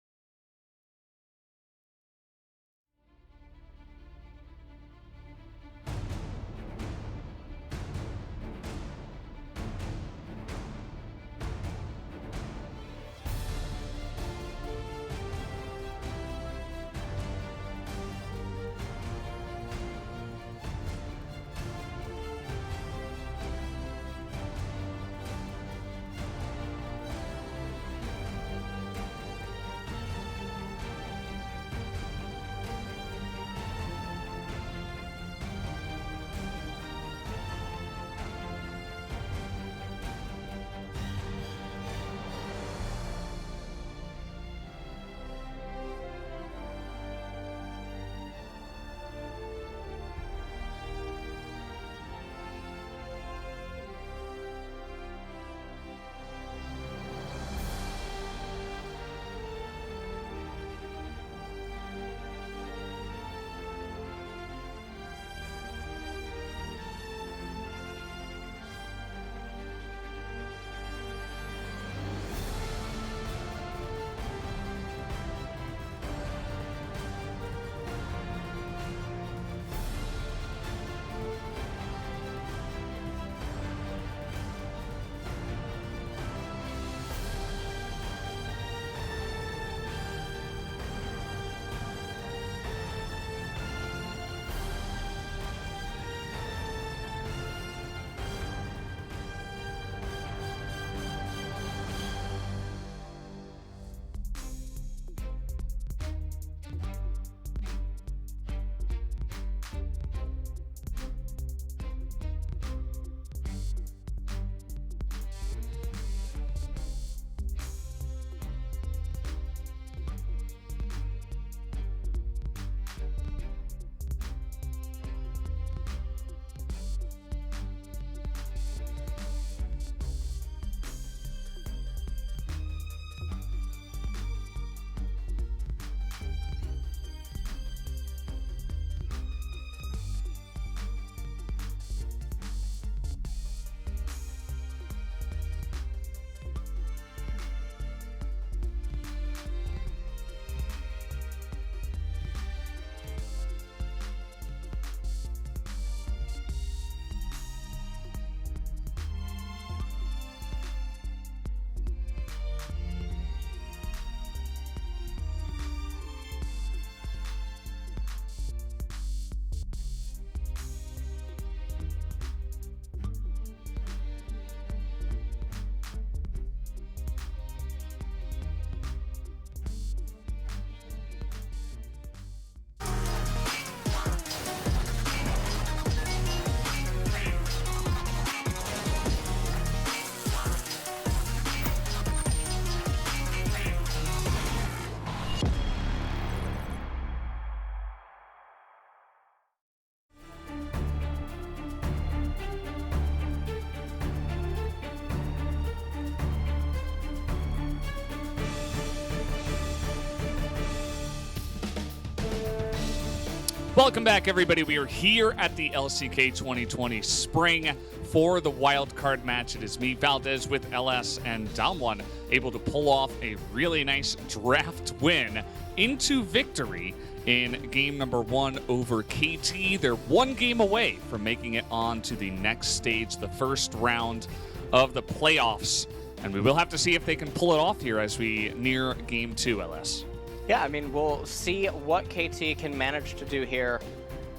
S4: Welcome back, everybody. We are here at the LCK 2020 Spring for the wildcard match. It is me, Valdez, with LS and Damwon, able to pull off a really nice draft win into victory in game number 1 over KT. They're 1 game away from making it on to the next stage, the first round of the playoffs. And we will have to see if they can pull it off here as we near game 2, LS.
S5: Yeah, I mean, we'll see what KT can manage to do here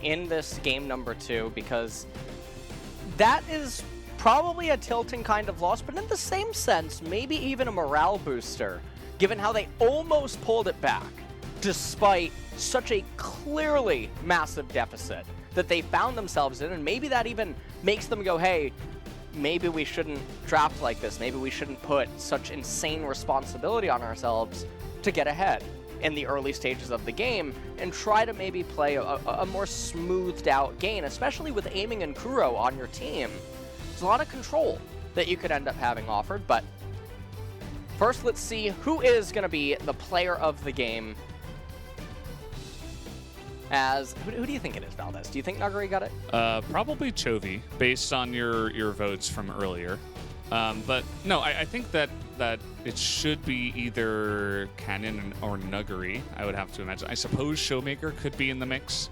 S5: in this game number 2, because that is probably a tilting kind of loss, but in the same sense, maybe even a morale booster, given how they almost pulled it back, despite such a clearly massive deficit that they found themselves in, and maybe that even makes them go, hey, maybe we shouldn't draft like this, maybe we shouldn't put such insane responsibility on ourselves to get ahead in the early stages of the game, and try to maybe play a more smoothed out game, especially with aiming and Kuro on your team. There's a lot of control that you could end up having offered, but first let's see who is going to be the player of the game. As who do you think it is, Valdez? Do you think Nuguri got it?
S4: Probably Chovy, based on your votes from earlier. But no, I think that it should be either Canyon or Nuguri, I would have to imagine. I suppose Showmaker could be in the mix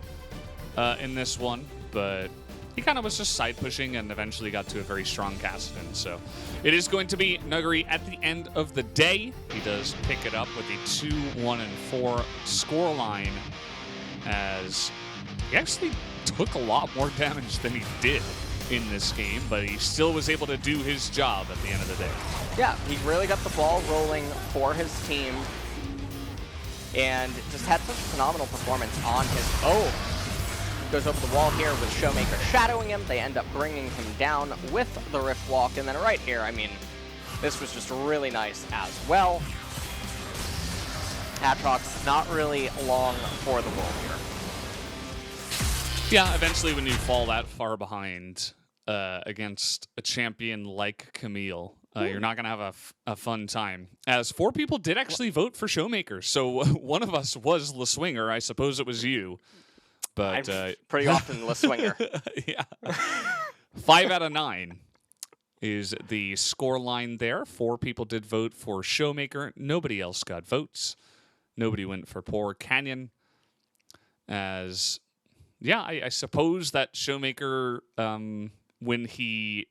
S4: in this one, but he kind of was just side pushing and eventually got to a very strong Kassadin. So it is going to be Nuguri at the end of the day. He does pick it up with a 2-1-4 scoreline, as he actually took a lot more damage than he did in this game, but he still was able to do his job at the end of the day.
S5: Yeah, he really got the ball rolling for his team and just had such a phenomenal performance on his own. Goes over the wall here with Showmaker shadowing him. They end up bringing him down with the Rift Walk, and then right here, I mean, this was just really nice as well. Aatrox not really long for the roll here.
S4: Yeah, eventually when you fall that far behind against a champion like Camille, you're not going to have a fun time. As 4 people did actually vote for Showmaker, so one of us was Le Swinger. I suppose it was you. But
S5: I'm pretty often Le Swinger.
S4: Yeah. 5 out of 9 is the score line there. 4 people did vote for Showmaker. Nobody else got votes. Nobody went for poor Canyon. As, yeah, I suppose that Showmaker, when he,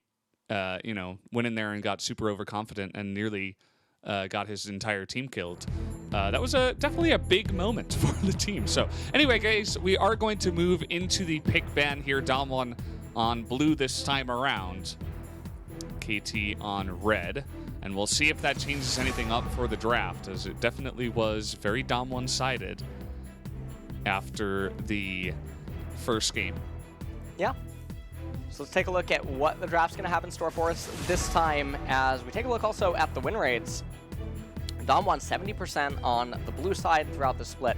S4: went in there and got super overconfident and nearly got his entire team killed, that was definitely a big moment for the team. So anyway, guys, we are going to move into the pick ban here. Damwon on blue this time around. KT on red. And we'll see if that changes anything up for the draft, as it definitely was very Damwon-sided after the first game.
S5: Yeah. So let's take a look at what the draft's going to have in store for us this time, as we take a look also at the win rates. Damwon 70% on the blue side throughout the split,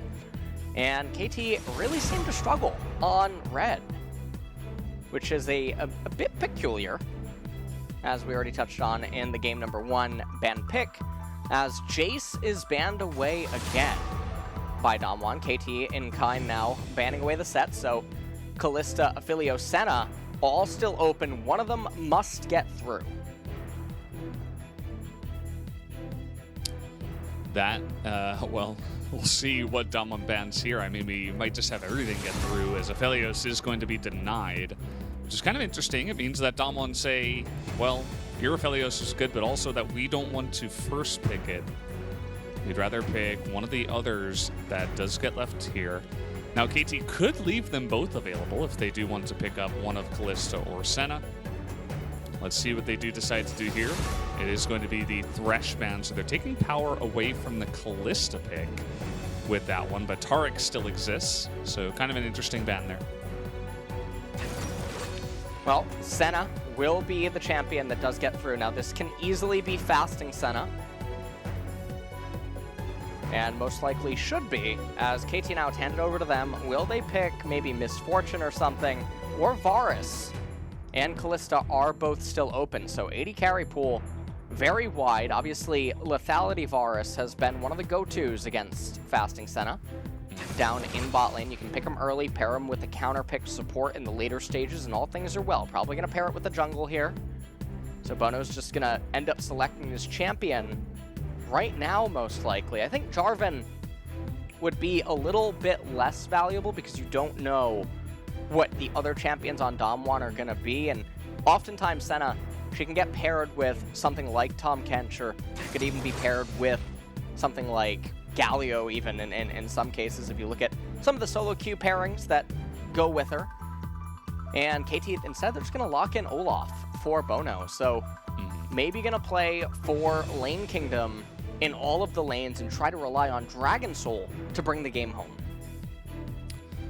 S5: and KT really seemed to struggle on red, which is a bit peculiar, as we already touched on in the game number 1 ban pick, as Jace is banned away again by Damwon. KT in kind now banning away the set, so Kalista, Affilio, Senna all still open. One of them must get through.
S4: That, well, we'll see what Damwon bans here. I mean, we might just have everything get through, as Aphelios is going to be denied, which is kind of interesting. It means that Damwon say, well, your Aphelios is good, but also that we don't want to first pick it. We'd rather pick one of the others that does get left here. Now, KT could leave them both available if they do want to pick up one of Kalista or Senna. Let's see what they do decide to do here. It is going to be the Thresh ban, so they're taking power away from the Kalista pick with that one, but Taric still exists, so kind of an interesting ban there.
S5: Well, Senna will be the champion that does get through. Now, this can easily be fasting Senna, and most likely should be, as KT now handed over to them. Will they pick maybe Misfortune or something, or Varus? And Kalista are both still open, so 80 carry pool, very wide. Obviously, Lethality Varus has been one of the go-tos against fasting Senna. Down in bot lane, you can pick him early, pair him with the counter-picked support in the later stages, and all things are well. Probably going to pair it with the jungle here. So Bono's just going to end up selecting his champion right now, most likely. I think Jarvan would be a little bit less valuable because you don't know what the other champions on Damwon are going to be, and oftentimes Senna, she can get paired with something like Tahm Kench, or could even be paired with something like Galio even in some cases if you look at some of the solo queue pairings that go with her. And KT, instead, they're just going to lock in Olaf for Bono. So maybe going to play for Lane Kingdom in all of the lanes and try to rely on Dragon Soul to bring the game home.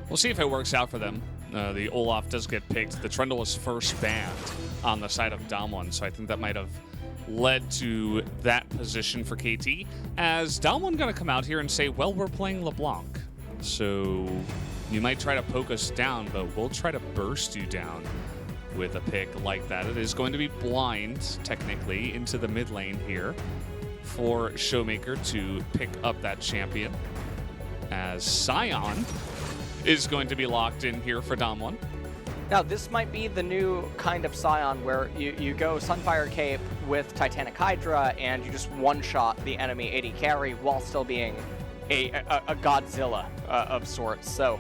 S4: We'll see if it works out for them. The Olaf does get picked. The Trundle was first banned on the side of Damwon, so I think that might have led to that position for KT. As Damwon going to come out here and say, well, we're playing LeBlanc, so you might try to poke us down, but we'll try to burst you down with a pick like that. It is going to be blind, technically, into the mid lane here for Showmaker to pick up that champion, as Sion is going to be locked in here for Damwon.
S5: Now, this might be the new kind of Sion where you go Sunfire Cape with Titanic Hydra and you just one-shot the enemy AD carry while still being a Godzilla of sorts. So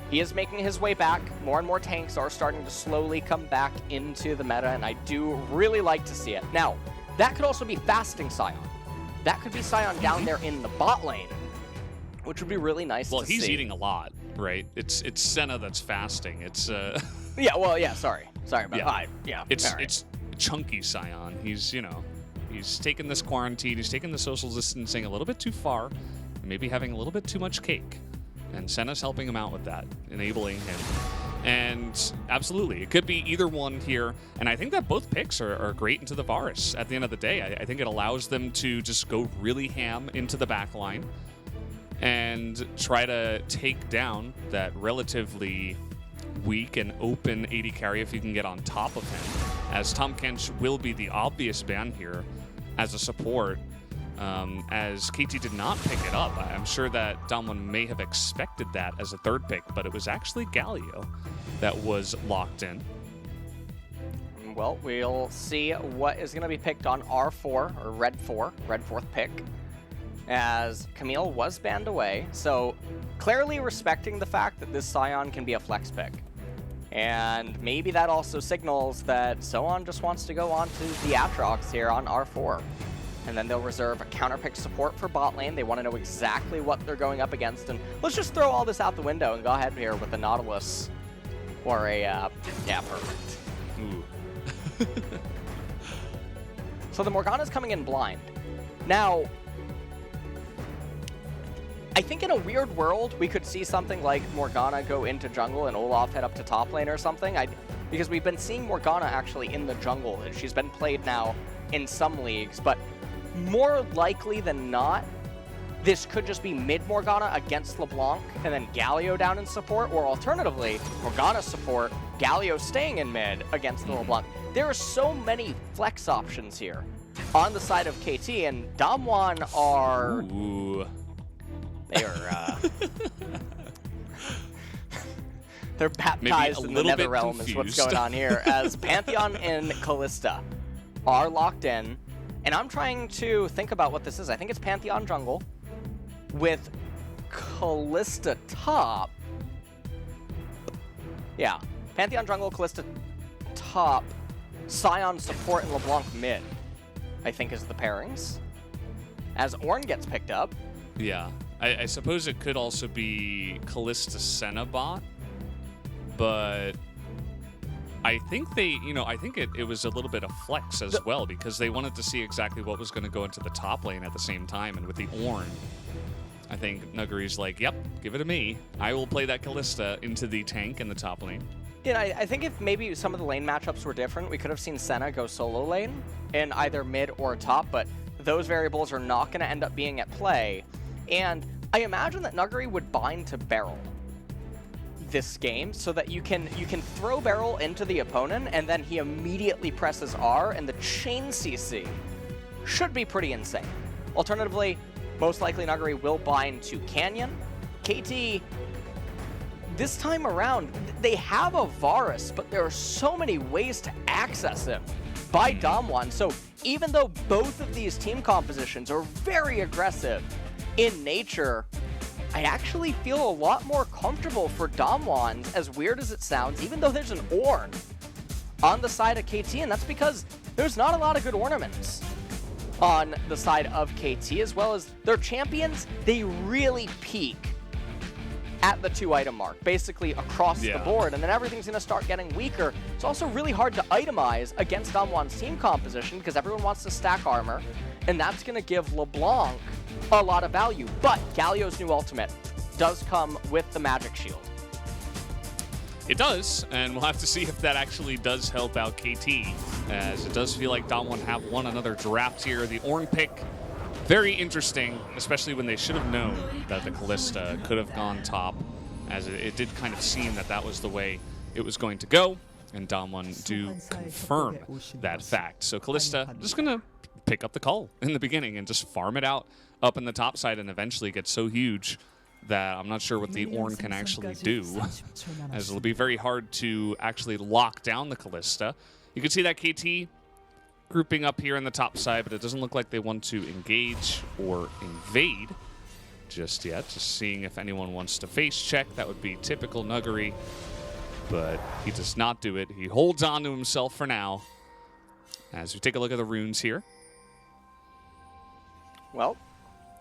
S5: he is making his way back. More and more tanks are starting to slowly come back into the meta, and I do really like to see it. Now, that could also be fasting Sion. That could be Sion down there in the bot lane, which would be really nice to see.
S4: Well, he's eating a lot, right? It's Senna that's fasting. It's
S5: yeah, well, yeah, sorry about that.
S4: It's chunky Sion. He's, you know, he's taking this quarantine, he's taking the social distancing a little bit too far, and maybe having a little bit too much cake. And Senna's helping him out with that, enabling him. And absolutely, it could be either one here. And I think that both picks are great into the Varus at the end of the day. I think it allows them to just go really ham into the back line and try to take down that relatively weak and open AD carry if you can get on top of him, as Tahm Kench will be the obvious ban here as a support, as KT did not pick it up. I'm sure that Damwon may have expected that as a third pick, but it was actually Galio that was locked in.
S5: Well, we'll see what is going to be picked on R4, or Red 4, Red 4th pick, as Camille was banned away, so clearly respecting the fact that this Sion can be a flex pick. And maybe that also signals that Sohan just wants to go on to the Aatrox here on R4. And then they'll reserve a counter pick support for bot lane. They want to know exactly what they're going up against. And let's just throw all this out the window and go ahead here with a Nautilus or a, yeah, perfect.
S4: Ooh.
S5: So the Morgana's coming in blind. Now, I think in a weird world, we could see something like Morgana go into jungle and Olaf head up to top lane or something. Because we've been seeing Morgana actually in the jungle, and she's been played now in some leagues, but more likely than not, this could just be mid Morgana against LeBlanc and then Galio down in support, or alternatively, Morgana support, Galio staying in mid against the LeBlanc. There are so many flex options here on the side of KT, and Damwon are...
S4: Ooh.
S5: They're, they're baptized in the nether realm is what's going on here, as Pantheon and Callista are locked in. And I'm trying to think about what this is. I think it's Pantheon jungle with Callista top. Yeah, Pantheon jungle, Callista top, Sion support, and LeBlanc mid, I think is the pairings. As Ornn gets picked up.
S4: Yeah, I suppose it could also be Callista Senna bot, but I think I think it was a little bit of flex as well, because they wanted to see exactly what was going to go into the top lane at the same time. And with the Ornn, I think Nuggery's like, yep, give it to me. I will play that Callista into the tank in the top lane.
S5: Yeah, I think if maybe some of the lane matchups were different, we could have seen Senna go solo lane in either mid or top, but those variables are not going to end up being at play. And I imagine that Nuggery would bind to Beryl this game so that you can throw Beryl into the opponent and then he immediately presses R, and the chain CC should be pretty insane. Alternatively, most likely Nuggery will bind to Canyon. KT, this time around, they have a Varus, but there are so many ways to access him by Damwon. So even though both of these team compositions are very aggressive in nature, I actually feel a lot more comfortable for Damwon, as weird as it sounds, even though there's an Ornn on the side of KT, and that's because there's not a lot of good ornaments on the side of KT, as well as their champions. They really peak at the 2-item mark, basically across the board, and then everything's going to start getting weaker. It's also really hard to itemize against Damwon's team composition because everyone wants to stack armor, and that's going to give LeBlanc a lot of value. But Galio's new ultimate does come with the magic shield.
S4: It does, and we'll have to see if that actually does help out KT, as it does feel like Damwon have won another draft here. The Ornn pick, very interesting, especially when they should have known that the Callista could have gone top, as it did kind of seem that that was the way it was going to go, and Damwon do confirm that fact. So Callista just going to pick up the call in the beginning and just farm it out up in the top side and eventually get so huge that I'm not sure what the Ornn can actually do, as it'll be very hard to actually lock down the Callista. You can see that KT grouping up here in the top side, but it doesn't look like they want to engage or invade just yet. Just seeing if anyone wants to face check. That would be typical Nuggery, but he does not do it. He holds on to himself for now. As we take a look at the runes here.
S5: Well,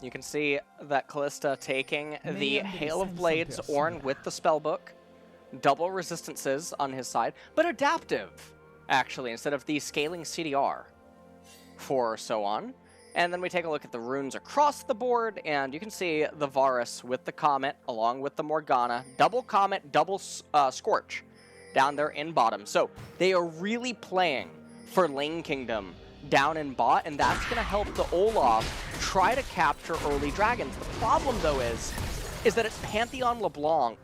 S5: you can see that Callista taking the Hail of Blades Ornn with the spellbook, double resistances on his side, but adaptive, actually, instead of the scaling CDR for so on. And then we take a look at the runes across the board, and you can see the Varus with the Comet, along with the Morgana, double Comet, double Scorch down there in bottom. So they are really playing for Lane Kingdom down in bot, and that's going to help the Olaf try to capture early dragons. The problem, though, is that it's Pantheon LeBlanc,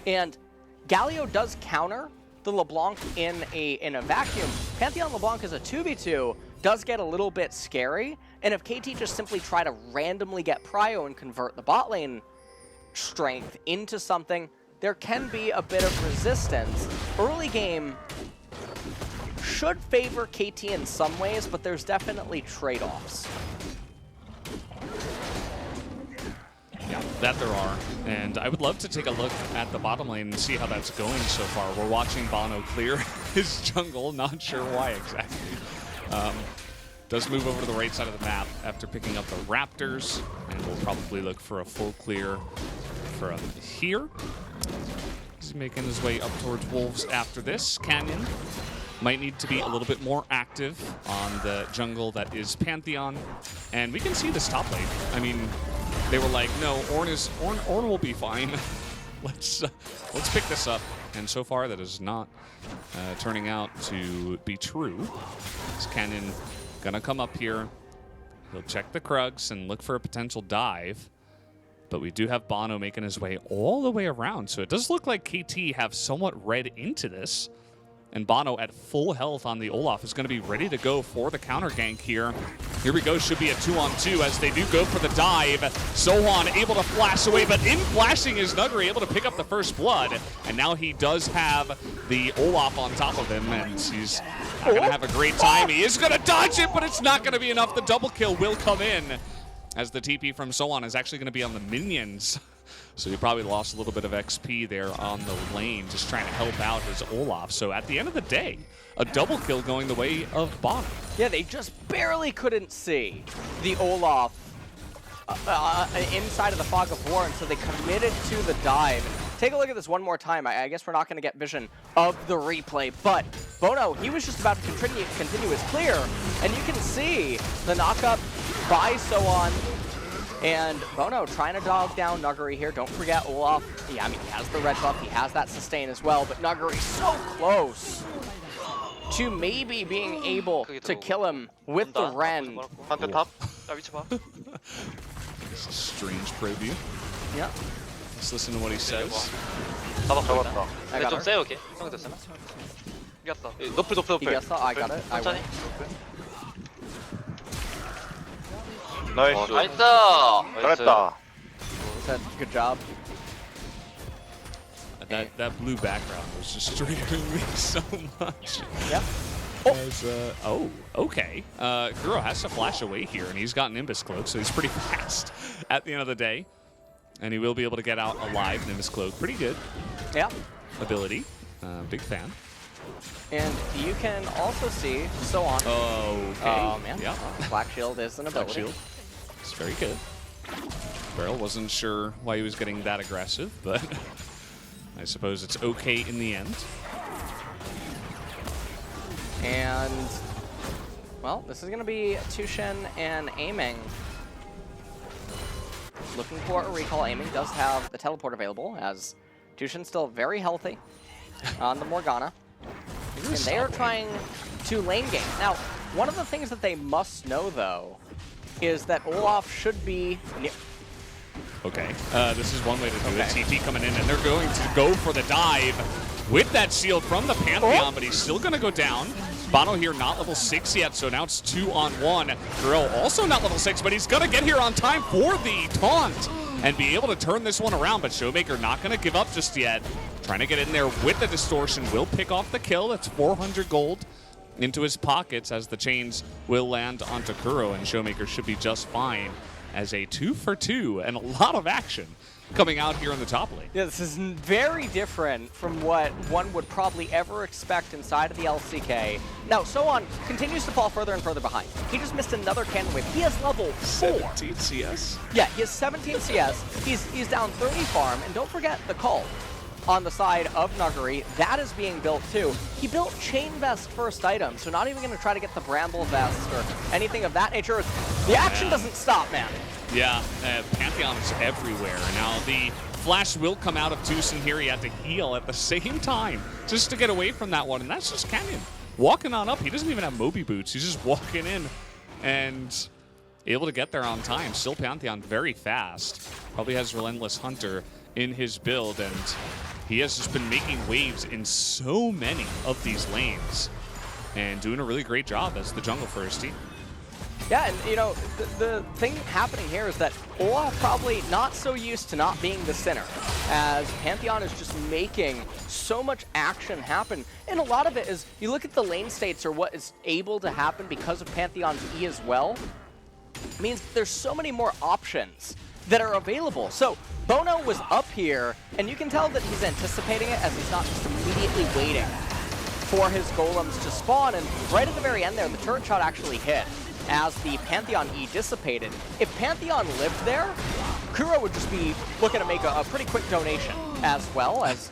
S5: and Galio does counter the LeBlanc in a vacuum. Pantheon LeBlanc is a 2v2, does get a little bit scary, and if KT just simply try to randomly get Prio and convert the bot lane strength into something, there can be a bit of resistance. Early game should favor KT in some ways, but there's definitely trade-offs.
S4: Yeah, that there are. And I would love to take a look at the bottom lane and see how that's going so far. We're watching Bono clear his jungle, not sure why exactly. Does move over to the right side of the map after picking up the Raptors, and we'll probably look for a full clear from here. He's making his way up towards Wolves after this. Canyon might need to be a little bit more active on the jungle that is Pantheon. And we can see this top lane. I mean, they were like, no, Ornn will be fine. Let's pick this up. And so far, that is not turning out to be true. Is Cannon gonna come up here? He'll check the Krugs and look for a potential dive. But we do have Bono making his way all the way around. So it does look like KT have somewhat read into this. And Bono at full health on the Olaf is going to be ready to go for the counter gank here. Here we go, should be a 2-on-2 as they do go for the dive. Sohan able to flash away, but in flashing is Nuggery able to pick up the first blood. And now he does have the Olaf on top of him, and he's not going to have a great time. He is going to dodge it, but it's not going to be enough. The double kill will come in, as the TP from Sohan is actually going to be on the minions. So he probably lost a little bit of XP there on the lane, just trying to help out his Olaf. So at the end of the day, a double kill going the way of Bono.
S5: Yeah, they just barely couldn't see the Olaf inside of the Fog of War, and so they committed to the dive. Take a look at this one more time. I guess we're not going to get vision of the replay, but Bono, he was just about to continue his clear, and you can see the knockup by Sohan. And Bono trying to dog down Nuggery here. Don't forget Olaf. Yeah, I mean, he has the red buff. He has that sustain as well. But Nuggery so close to maybe being able to kill him with the Ren.
S4: It's a strange preview.
S5: Yeah.
S4: Let's listen to what he says.
S5: I got her.
S6: 오케이. 성공됐어. 이겼어. 노플.
S5: 이겼어. I got it. I won.
S6: 나이스. 나이스.
S7: 잘했다.
S5: Good job.
S4: That blue background was just triggering me so much.
S5: Yep.
S4: As, okay. Kuro has to flash away here, and he's got Nimbus Cloak, so he's pretty fast at the end of the day. And he will be able to get out alive in his cloak. Pretty good
S5: Yeah.
S4: ability. Big fan.
S5: And you can also see so on.
S4: Okay.
S5: Oh man.
S4: Yeah.
S5: Black Shield is an
S4: Black
S5: ability.
S4: Shield. It's very good. Beryl wasn't sure why he was getting that aggressive, but I suppose it's okay in the end.
S5: And, well, this is going to be Tushin and Aiming. Looking for a recall. Aiming does have the teleport available, as Tushin's still very healthy on the Morgana. And they are trying to lane game. Now, one of the things that they must know, though, is that Olaf should be...
S4: Okay, this is one way to do it. TT coming in, and they're going to go for the dive with that shield from the Pantheon, but he's still going to go down. Bono here not level 6 yet, so now it's 2-on-1. Drill also not level 6, but he's going to get here on time for the taunt and be able to turn this one around, but Showmaker not going to give up just yet. Trying to get in there with the distortion, will pick off the kill. That's 400 gold into his pockets as the chains will land onto Kuro, and Showmaker should be just fine as a 2-for-2 and a lot of action coming out here in the top lane.
S5: Yeah, this is very different from what one would probably ever expect inside of the LCK. Now, Sohan continues to fall further and further behind. He just missed another cannon wave. He has level 4.
S4: 17 CS?
S5: Yeah, he has 17 CS. He's down 30 farm, and don't forget the call on the side of Nuguri. That is being built too. He built Chain Vest first item, so not even going to try to get the Bramble Vest or anything of that nature. The action doesn't stop, man.
S4: Yeah, Pantheon is everywhere. Now the flash will come out of Tucson here. He had to heal at the same time just to get away from that one, and that's just Canyon walking on up. He doesn't even have Moby boots. He's just walking in and able to get there on time. Still Pantheon very fast. Probably has Relentless Hunter in his build, and he has just been making waves in so many of these lanes and doing a really great job as the jungle first team.
S5: Yeah, and you know, the thing happening here is that Olaf probably not so used to not being the center, as Pantheon is just making so much action happen. And a lot of it is, you look at the lane states or what is able to happen because of Pantheon's E as well, means there's so many more options that are available. So Bono was up here, and you can tell that he's anticipating it as he's not just immediately waiting for his golems to spawn. And right at the very end there, the turret shot actually hit as the Pantheon E dissipated. If Pantheon lived there, Kuro would just be looking to make a pretty quick donation, as well as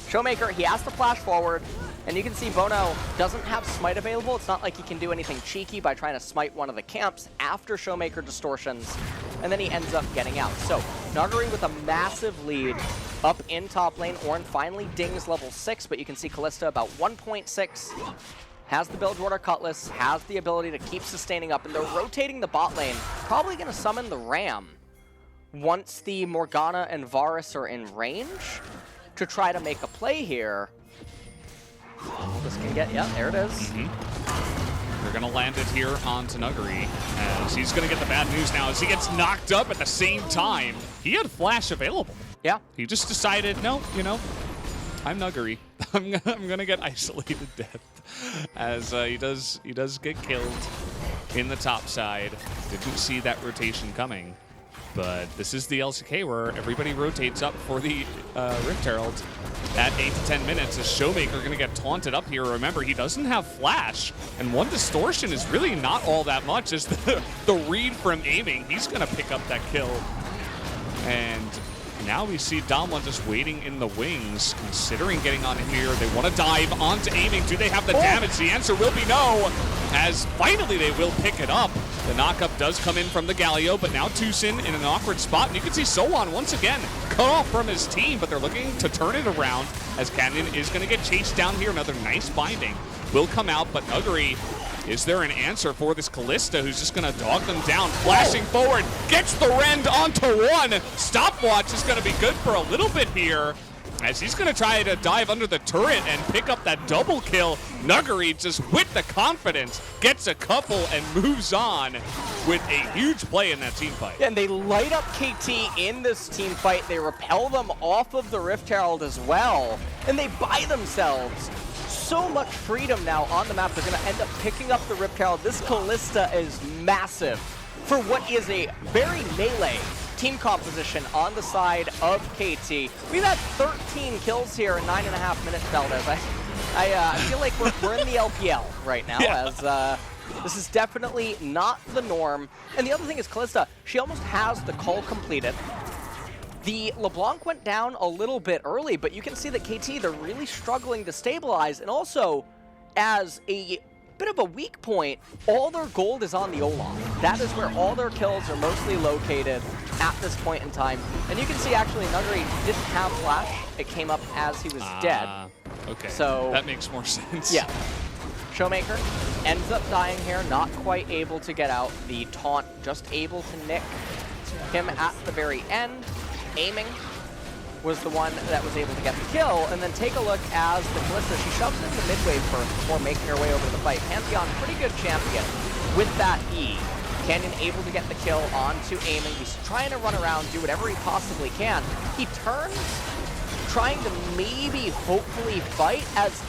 S5: Showmaker. He has to flash forward, and you can see Bono doesn't have Smite available. It's not like he can do anything cheeky by trying to smite one of the camps after Showmaker distortions, and then he ends up getting out. So Nuguri with a massive lead up in top lane. Ornn finally dings level 6, but you can see Kalista about 1.6. Has the Bilgewater Cutlass, has the ability to keep sustaining up, and they're rotating the bot lane. Probably going to summon the Ram once the Morgana and Varus are in range to try to make a play here. This can get, yeah, there it is.
S4: They're going to land it here onto Nuguri, as he's going to get the bad news now as he gets knocked up at the same time. He had Flash available.
S5: Yeah.
S4: He just decided, no, you know, I'm Nuguri. I'm going to get isolated death, as he does get killed in the top side. Didn't see that rotation coming. But this is the LCK where everybody rotates up for the Rift Herald at 8 to 10 minutes. As Showmaker going to get taunted up here. Remember, he doesn't have Flash, and one distortion is really not all that much. As the read from Aiming, he's going to pick up that kill. And now we see Damwon just waiting in the wings, considering getting on here. They want to dive onto Aiming. Do they have the damage? The answer will be no, as finally they will pick it up. The knockup does come in from the Galio, but now Tucson in an awkward spot. And you can see Sohan once again cut off from his team, but they're looking to turn it around as Canyon is going to get chased down here. Another nice binding will come out, but Nuguri, is there an answer for this Kalista who's just going to dog them down? Flashing forward, gets the rend onto one. Stopwatch is going to be good for a little bit here, as he's going to try to dive under the turret and pick up that double kill. Nuguri just with the confidence gets a couple and moves on with a huge play in that team fight.
S5: And they light up KT in this team fight. They repel them off of the Rift Herald as well, and they buy themselves so much freedom now on the map. They're going to end up picking up the Rift Herald. This Kalista is massive for what is a very melee team composition on the side of KT. We've had 13 kills here in 9.5 minutes, Valdez. I feel like we're in the LPL right now, as this is definitely not the norm. And the other thing is Kalista, she almost has the call completed. The LeBlanc went down a little bit early, but you can see that KT, they're really struggling to stabilize. And also, as a bit of a weak point, all their gold is on the Olaf. That is where all their kills are mostly located at this point in time. And you can see actually Nuguri didn't have flash. It came up as he was dead.
S4: Okay,
S5: so
S4: that makes more sense.
S5: Yeah. Showmaker ends up dying here, not quite able to get out. The taunt just able to nick him at the very end. Aiming was the one that was able to get the kill, and then take a look as the Kalista, she shoves into mid wave first before making her way over to the fight. Pantheon, pretty good champion with that E. Canyon able to get the kill onto Aiming. He's trying to run around, do whatever he possibly can. He turns, trying to maybe, hopefully fight, as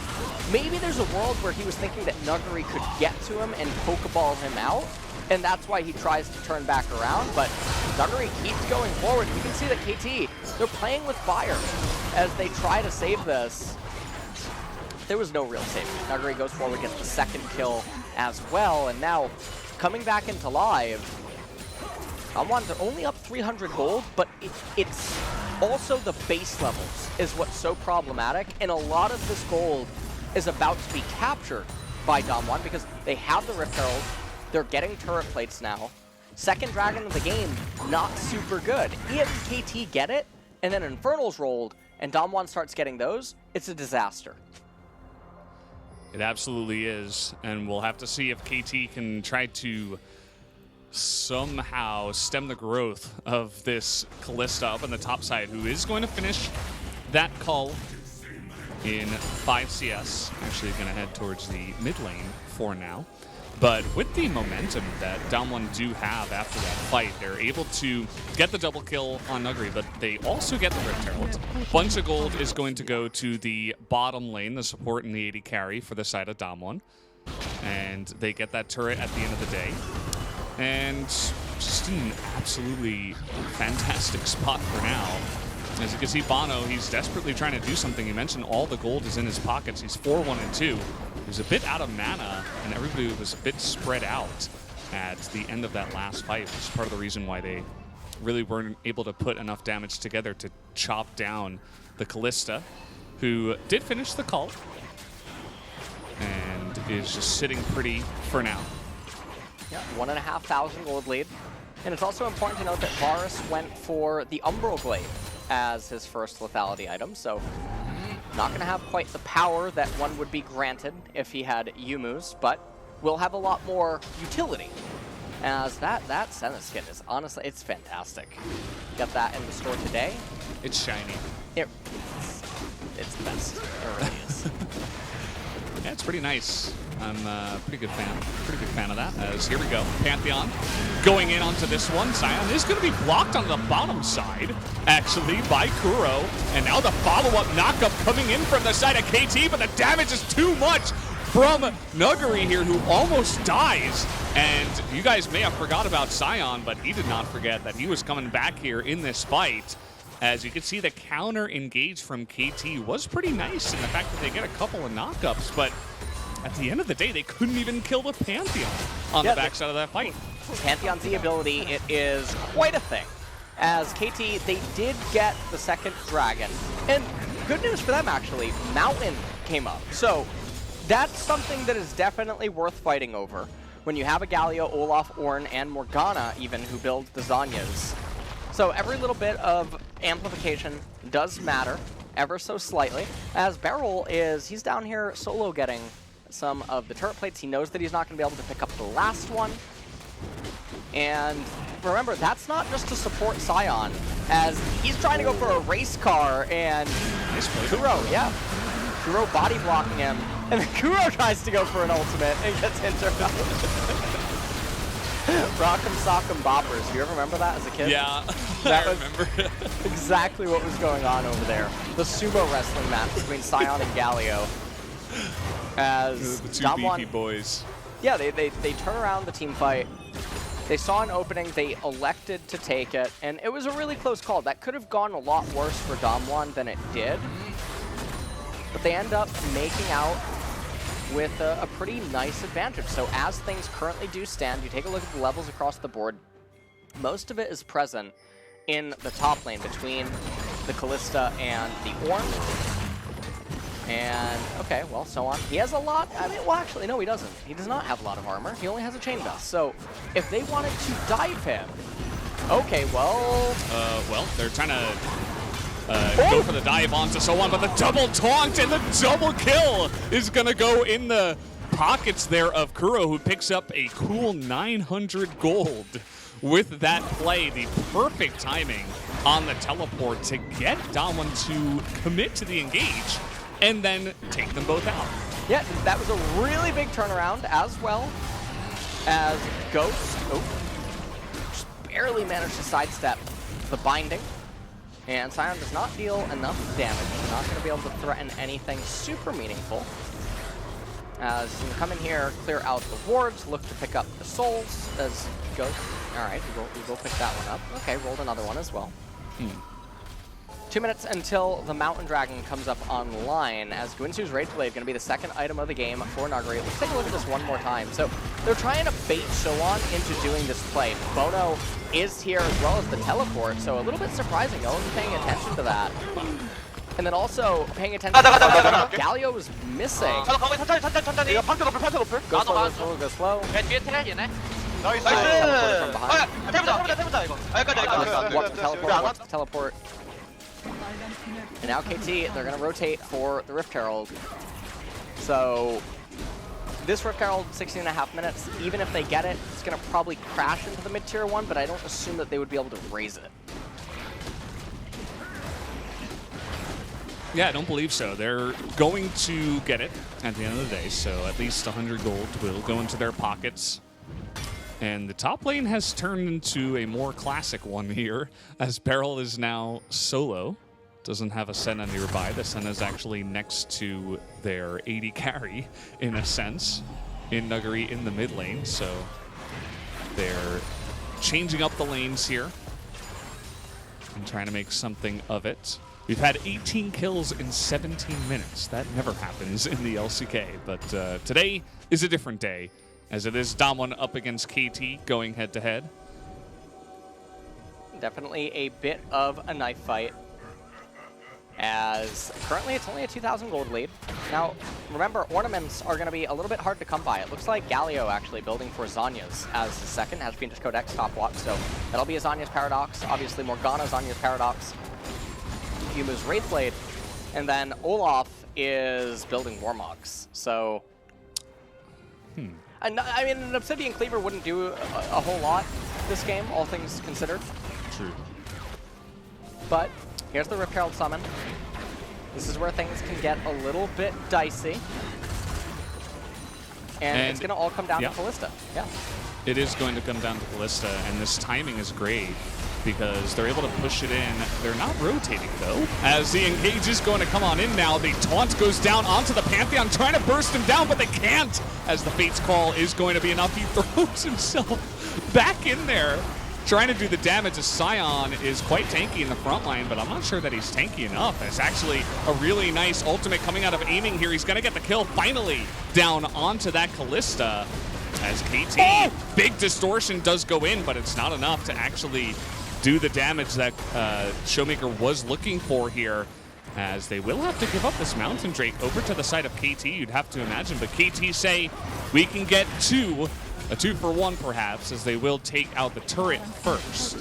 S5: maybe there's a world where he was thinking that Nuguri could get to him and Pokeball him out, and that's why he tries to turn back around, but Nuguri keeps going forward. You can see that KT, they're playing with fire as they try to save this. There was no real saving. Nuguri goes forward, gets the second kill as well, and now coming back into live, they're only up 300 gold, but it's also the base levels is what's so problematic, and a lot of this gold is about to be captured by Damwon because they have the Rift Herald, they're getting turret plates now. Second dragon of the game, not super good. If KT get it, and then Infernal's rolled, and Damwon starts getting those, it's a disaster.
S4: It absolutely is, and we'll have to see if KT can try to somehow stem the growth of this Kalista up on the top side, who is going to finish that cull in 5 CS. Actually going to head towards the mid lane for now. But with the momentum that Damwon do have after that fight, they're able to get the double kill on Nuguri, but they also get the Rift Herald. Bunch of gold is going to go to the bottom lane, the support and the AD carry for the side of Damwon. And they get that turret at the end of the day. And just an absolutely fantastic spot for now. As you can see, Bono, he's desperately trying to do something. He mentioned all the gold is in his pockets. He's 4-1-2. He was a bit out of mana, and everybody was a bit spread out at the end of that last fight, which is part of the reason why they really weren't able to put enough damage together to chop down the Kalista, who did finish the cult and is just sitting pretty for now.
S5: Yeah, 1,500 gold lead. And it's also important to note that Varus went for the Umbral Glaive as his first lethality item, so not going to have quite the power that one would be granted if he had Yumu's, but will have a lot more utility. As that Senna skin is honestly, it's fantastic. Got that in the store today.
S4: It's shiny.
S5: It's the best. It really is.
S4: Yeah, it's pretty nice. I'm a pretty good fan of that. As here we go, Pantheon going in onto this one. Sion is going to be blocked on the bottom side, actually, by Kuro. And now the follow-up knockup coming in from the side of KT, but the damage is too much from Nuguri here, who almost dies. And you guys may have forgot about Sion, but he did not forget that he was coming back here in this fight. As you can see, the counter engage from KT was pretty nice in the fact that they get a couple of knockups, but at the end of the day, they couldn't even kill the Pantheon on the backside of that fight.
S5: Pantheon's the ability, it is quite a thing. As KT, they did get the second dragon. And good news for them, actually, Mountain came up. So that's something that is definitely worth fighting over. When you have a Galio, Olaf, Ornn, and Morgana even, who build the Zanyas. So every little bit of amplification does matter, ever so slightly. As Beryl he's down here solo getting some of the turret plates. He knows that he's not going to be able to pick up the last one. And remember, that's not just to support Sion, as he's trying to go for a race car, and
S4: Nice play.
S5: Kuro body blocking him, and then Kuro tries to go for an ultimate and gets interrupted. Rock'em Sock'em Boppers. Do you ever remember that as a kid?
S4: Yeah,
S5: That
S4: I
S5: was
S4: remember.
S5: exactly what was going on over there. The sumo wrestling match between Sion and Galio. As
S4: The two
S5: Damwon,
S4: beefy boys.
S5: yeah, they turn around the team fight. They saw an opening, they elected to take it, and it was a really close call. That could have gone a lot worse for Damwon than it did, but they end up making out with a pretty nice advantage. So as things currently do stand, you take a look at the levels across the board, most of it is present in the top lane between the Kalista and the Ornn. And, okay, well, so on. He has a lot, I mean, well, actually, no, he doesn't. He does not have a lot of armor. He only has a chain dust. So, if they wanted to dive him, okay, well...
S4: Well, they're trying to go for the dive onto so on, but the double taunt and the double kill is going to go in the pockets there of Kuro, who picks up a cool 900 gold with that play. The perfect timing on the teleport to get Damwon to commit to the engage and then take them both out.
S5: Yeah, that was a really big turnaround, as well as Ghost. Oh, just barely managed to sidestep the binding. And Sion does not deal enough damage. Not going to be able to threaten anything super meaningful. As he's going to come in here, clear out the wards, look to pick up the souls as Ghost. All right, we will pick that one up. Okay, rolled another one as well. 2 minutes until the Mountain Dragon comes up online, as Guinsu's Rage Blade going to be the second item of the game for Nuguri. Let's take a look at this one more time. So they're trying to bait Soan into doing this play. Bono is here as well as the teleport, so a little bit surprising. No one's paying attention to that. And then also paying attention to Galio was missing.
S6: 가고 천천히. 이거 방패 높을.
S5: Go slow, go slow.
S6: 야 뒤에 테라 얘네. 나이스.
S5: From behind.
S6: 태보자 이거. 여기까지.
S5: Watch the teleport, watch the teleport. And now KT, they're going to rotate for the Rift Herald. So this Rift Herald, 16.5 minutes, even if they get it, it's going to probably crash into the mid-tier one, but I don't assume that they would be able to raise it.
S4: Yeah, I don't believe so. They're going to get it at the end of the day, so at least 100 gold will go into their pockets. And the top lane has turned into a more classic one here, as Beryl is now solo. Doesn't have a Senna nearby. The Senna is actually next to their AD carry, in a sense, in Nuguri in the mid lane. So they're changing up the lanes here and trying to make something of it. We've had 18 kills in 17 minutes. That never happens in the LCK, but today is a different day, as it is Damwon up against KT going head-to-head.
S5: Definitely a bit of a knife fight, as currently it's only a 2,000 gold lead. Now, remember, ornaments are going to be a little bit hard to come by. It looks like Galio actually building for Zanya's as the second, has Fiendish Codex top watch, so that'll be a Zanya's Paradox. Obviously, Morgana, Zanya's Paradox. Yumu's Wraith Blade, and then Olaf is building Warmogs. So, I mean, an Obsidian Cleaver wouldn't do a whole lot this game, all things considered.
S4: True.
S5: But here's the Rift Herald summon. This is where things can get a little bit dicey. And it's going to all come down to Kalista. Yeah.
S4: It is going to come down to Kalista, and this timing is great because they're able to push it in. They're not rotating, though. As the engage is going to come on in now, the taunt goes down onto the Pantheon, trying to burst him down, but they can't, as the Fate's Call is going to be enough. He throws himself back in there, trying to do the damage, as Sion is quite tanky in the front line, but I'm not sure that he's tanky enough. It's actually a really nice ultimate coming out of aiming here. He's going to get the kill finally down onto that Kalista, as KT, big distortion does go in, but it's not enough to actually do the damage that Showmaker was looking for here, as they will have to give up this Mountain Drake over to the side of KT, you'd have to imagine, but KT say we can get two, a 2-for-1 perhaps, as they will take out the turret first.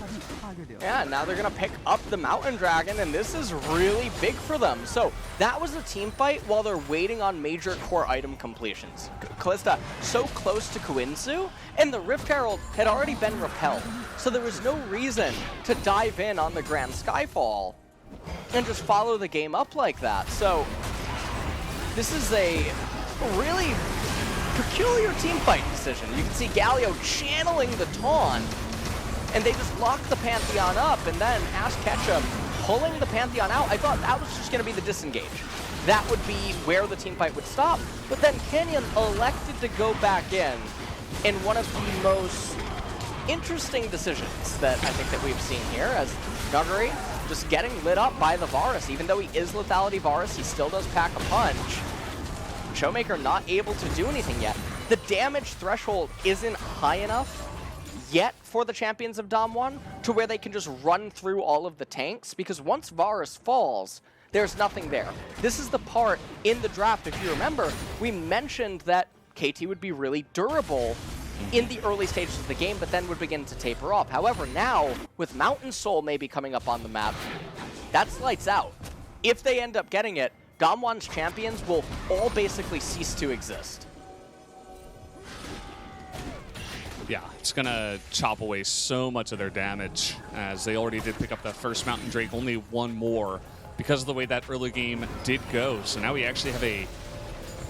S5: Yeah, now they're going to pick up the Mountain Dragon, and this is really big for them. So that was a team fight while they're waiting on major core item completions. Kalista so close to Guinsu, and the Rift Herald had already been repelled. So there was no reason to dive in on the Grand Skyfall and just follow the game up like that. So this is a really peculiar team fight decision. You can see Galio channeling the taunt, and they just lock the Pantheon up, and then Ash Ketchum pulling the Pantheon out. I thought that was just going to be the disengage. That would be where the team fight would stop, but then Kenyon elected to go back in one of the most interesting decisions that I think that we've seen here as Nuggery just getting lit up by the Varus. Even though he is lethality Varus, he still does pack a punch. Showmaker not able to do anything yet. The damage threshold isn't high enough yet for the champions of Dom 1 to where they can just run through all of the tanks, because once Varus falls, there's nothing there. This is the part in the draft, if you remember, we mentioned that KT would be really durable in the early stages of the game, but then would begin to taper off. However, now, with Mountain Soul maybe coming up on the map, that's lights out. If they end up getting it, Dom 1's champions will all basically cease to exist.
S4: Yeah, it's going to chop away so much of their damage, as they already did pick up that first Mountain Drake, only one more, because of the way that early game did go. So now we actually have a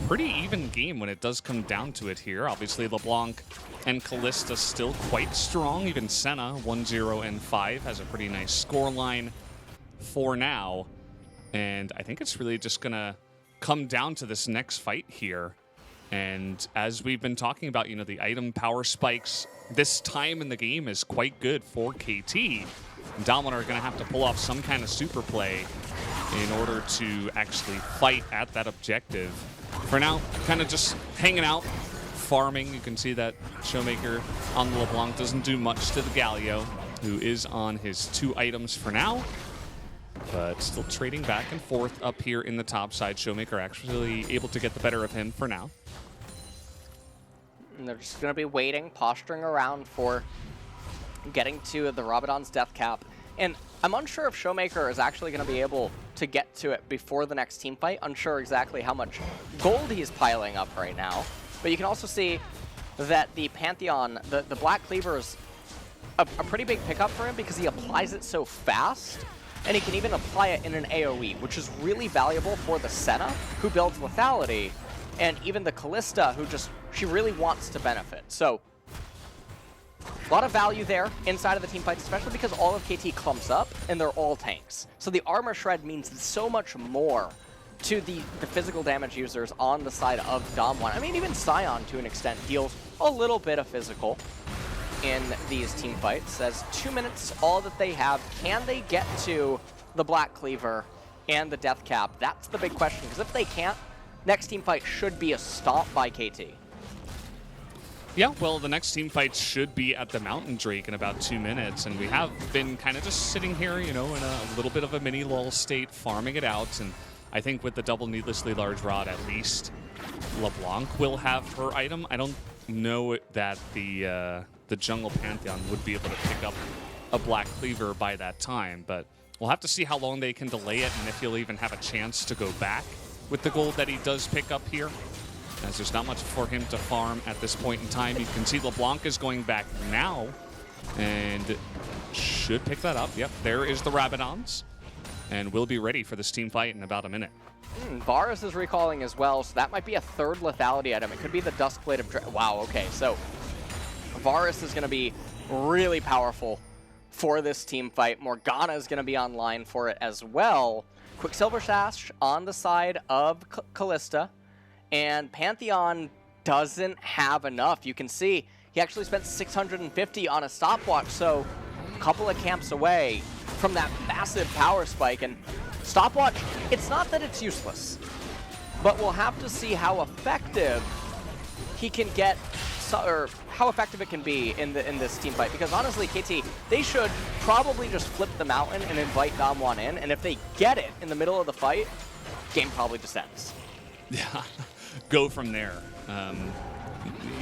S4: pretty even game when it does come down to it here. Obviously, LeBlanc and Kalista still quite strong. Even Senna, 1-0 and 5, has a pretty nice score line for now. And I think it's really just going to come down to this next fight here. And as we've been talking about, you know, the item power spikes this time in the game is quite good for KT. And Dominant are going to have to pull off some kind of super play in order to actually fight at that objective. For now, kind of just hanging out, farming. You can see that Showmaker on the LeBlanc doesn't do much to the Galio, who is on his 2 items for now. But still trading back and forth up here in the top side. Showmaker actually able to get the better of him for now.
S5: And they're just going to be waiting, posturing around for getting to the Rabadon's death cap. And I'm unsure if Showmaker is actually going to be able to get to it before the next team fight. Unsure exactly how much gold he's piling up right now. But you can also see that the Pantheon, the Black Cleaver is a pretty big pickup for him because he applies it so fast. And he can even apply it in an AoE, which is really valuable for the Senna, who builds lethality, and even the Kalista, who just, she really wants to benefit. So, a lot of value there inside of the team fights, especially because all of KT clumps up, and they're all tanks. So the armor shred means so much more to the physical damage users on the side of Dom 1. I mean, even Sion, to an extent, deals a little bit of physical in these team fights, as 2 minutes all that they have. Can they get to the Black Cleaver and the Death Cap? That's the big question, because if they can't, next team fight should be a stomp by KT.
S4: Yeah, well, the next team fight should be at the Mountain Drake in about 2 minutes, and we have been kind of just sitting here, you know, in a little bit of a mini lull state, farming it out, and I think with the double needlessly large rod, at least LeBlanc will have her item. I don't know that the Jungle Pantheon would be able to pick up a Black Cleaver by that time, but we'll have to see how long they can delay it and if he'll even have a chance to go back with the gold that he does pick up here, as there's not much for him to farm at this point in time. You can see LeBlanc is going back now and should pick that up. Yep, there is the Rabadons, and we'll be ready for this team fight in about a minute.
S5: Varus is recalling as well, so that might be a third lethality item. It could be the Duskblade of Wow, okay, so Varus is going to be really powerful for this team fight. Morgana is going to be online for it as well. Quicksilver Sash on the side of Kalista, and Pantheon doesn't have enough. You can see he actually spent 650 on a stopwatch, so a couple of camps away from that massive power spike. And stopwatch, it's not that it's useless, but we'll have to see how effective he can get, or how effective it can be in this team fight. Because honestly, KT, they should probably just flip the mountain and invite Dom 1 in, and if they get it in the middle of the fight, game probably just ends.
S4: Yeah, go from there.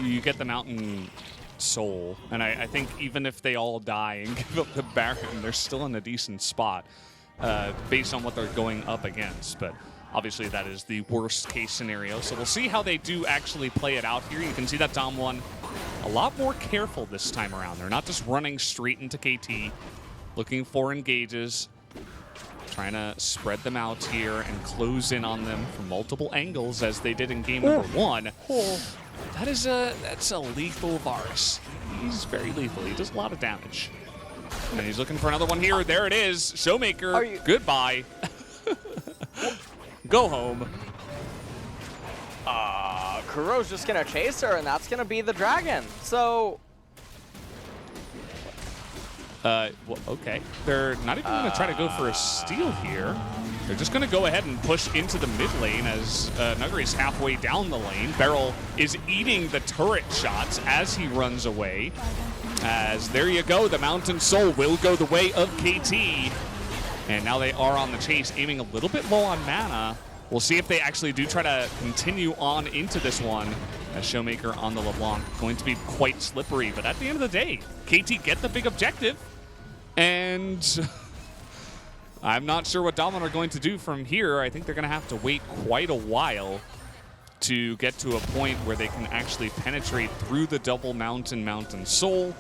S4: You get the Mountain Soul, and I think even if they all die and give up the Baron, they're still in a decent spot based on what they're going up against. But obviously that is the worst case scenario, so we'll see how they do actually play it out here. You can see that Dom 1 a lot more careful this time around. They're not just running straight into KT, looking for engages, trying to spread them out here and close in on them from multiple angles as they did in game number 1. That's a lethal Varus. He's very lethal. He does a lot of damage. And he's looking for another one here. There it is. Showmaker, goodbye. Go home.
S5: Kuro's just going to chase her, and that's going to be the dragon. So
S4: Well, okay. They're not even going to try to go for a steal here. They're just going to go ahead and push into the mid lane as Nuggery's halfway down the lane. Beryl is eating the turret shots as he runs away. As there you go, the Mountain Soul will go the way of KT. And now they are on the chase, aiming a little bit low on mana. We'll see if they actually do try to continue on into this one. As Showmaker on the LeBlanc, going to be quite slippery. But at the end of the day, KT get the big objective. And I'm not sure what Domin are going to do from here. I think they're going to have to wait quite a while to get to a point where they can actually penetrate through the double Mountain Soul.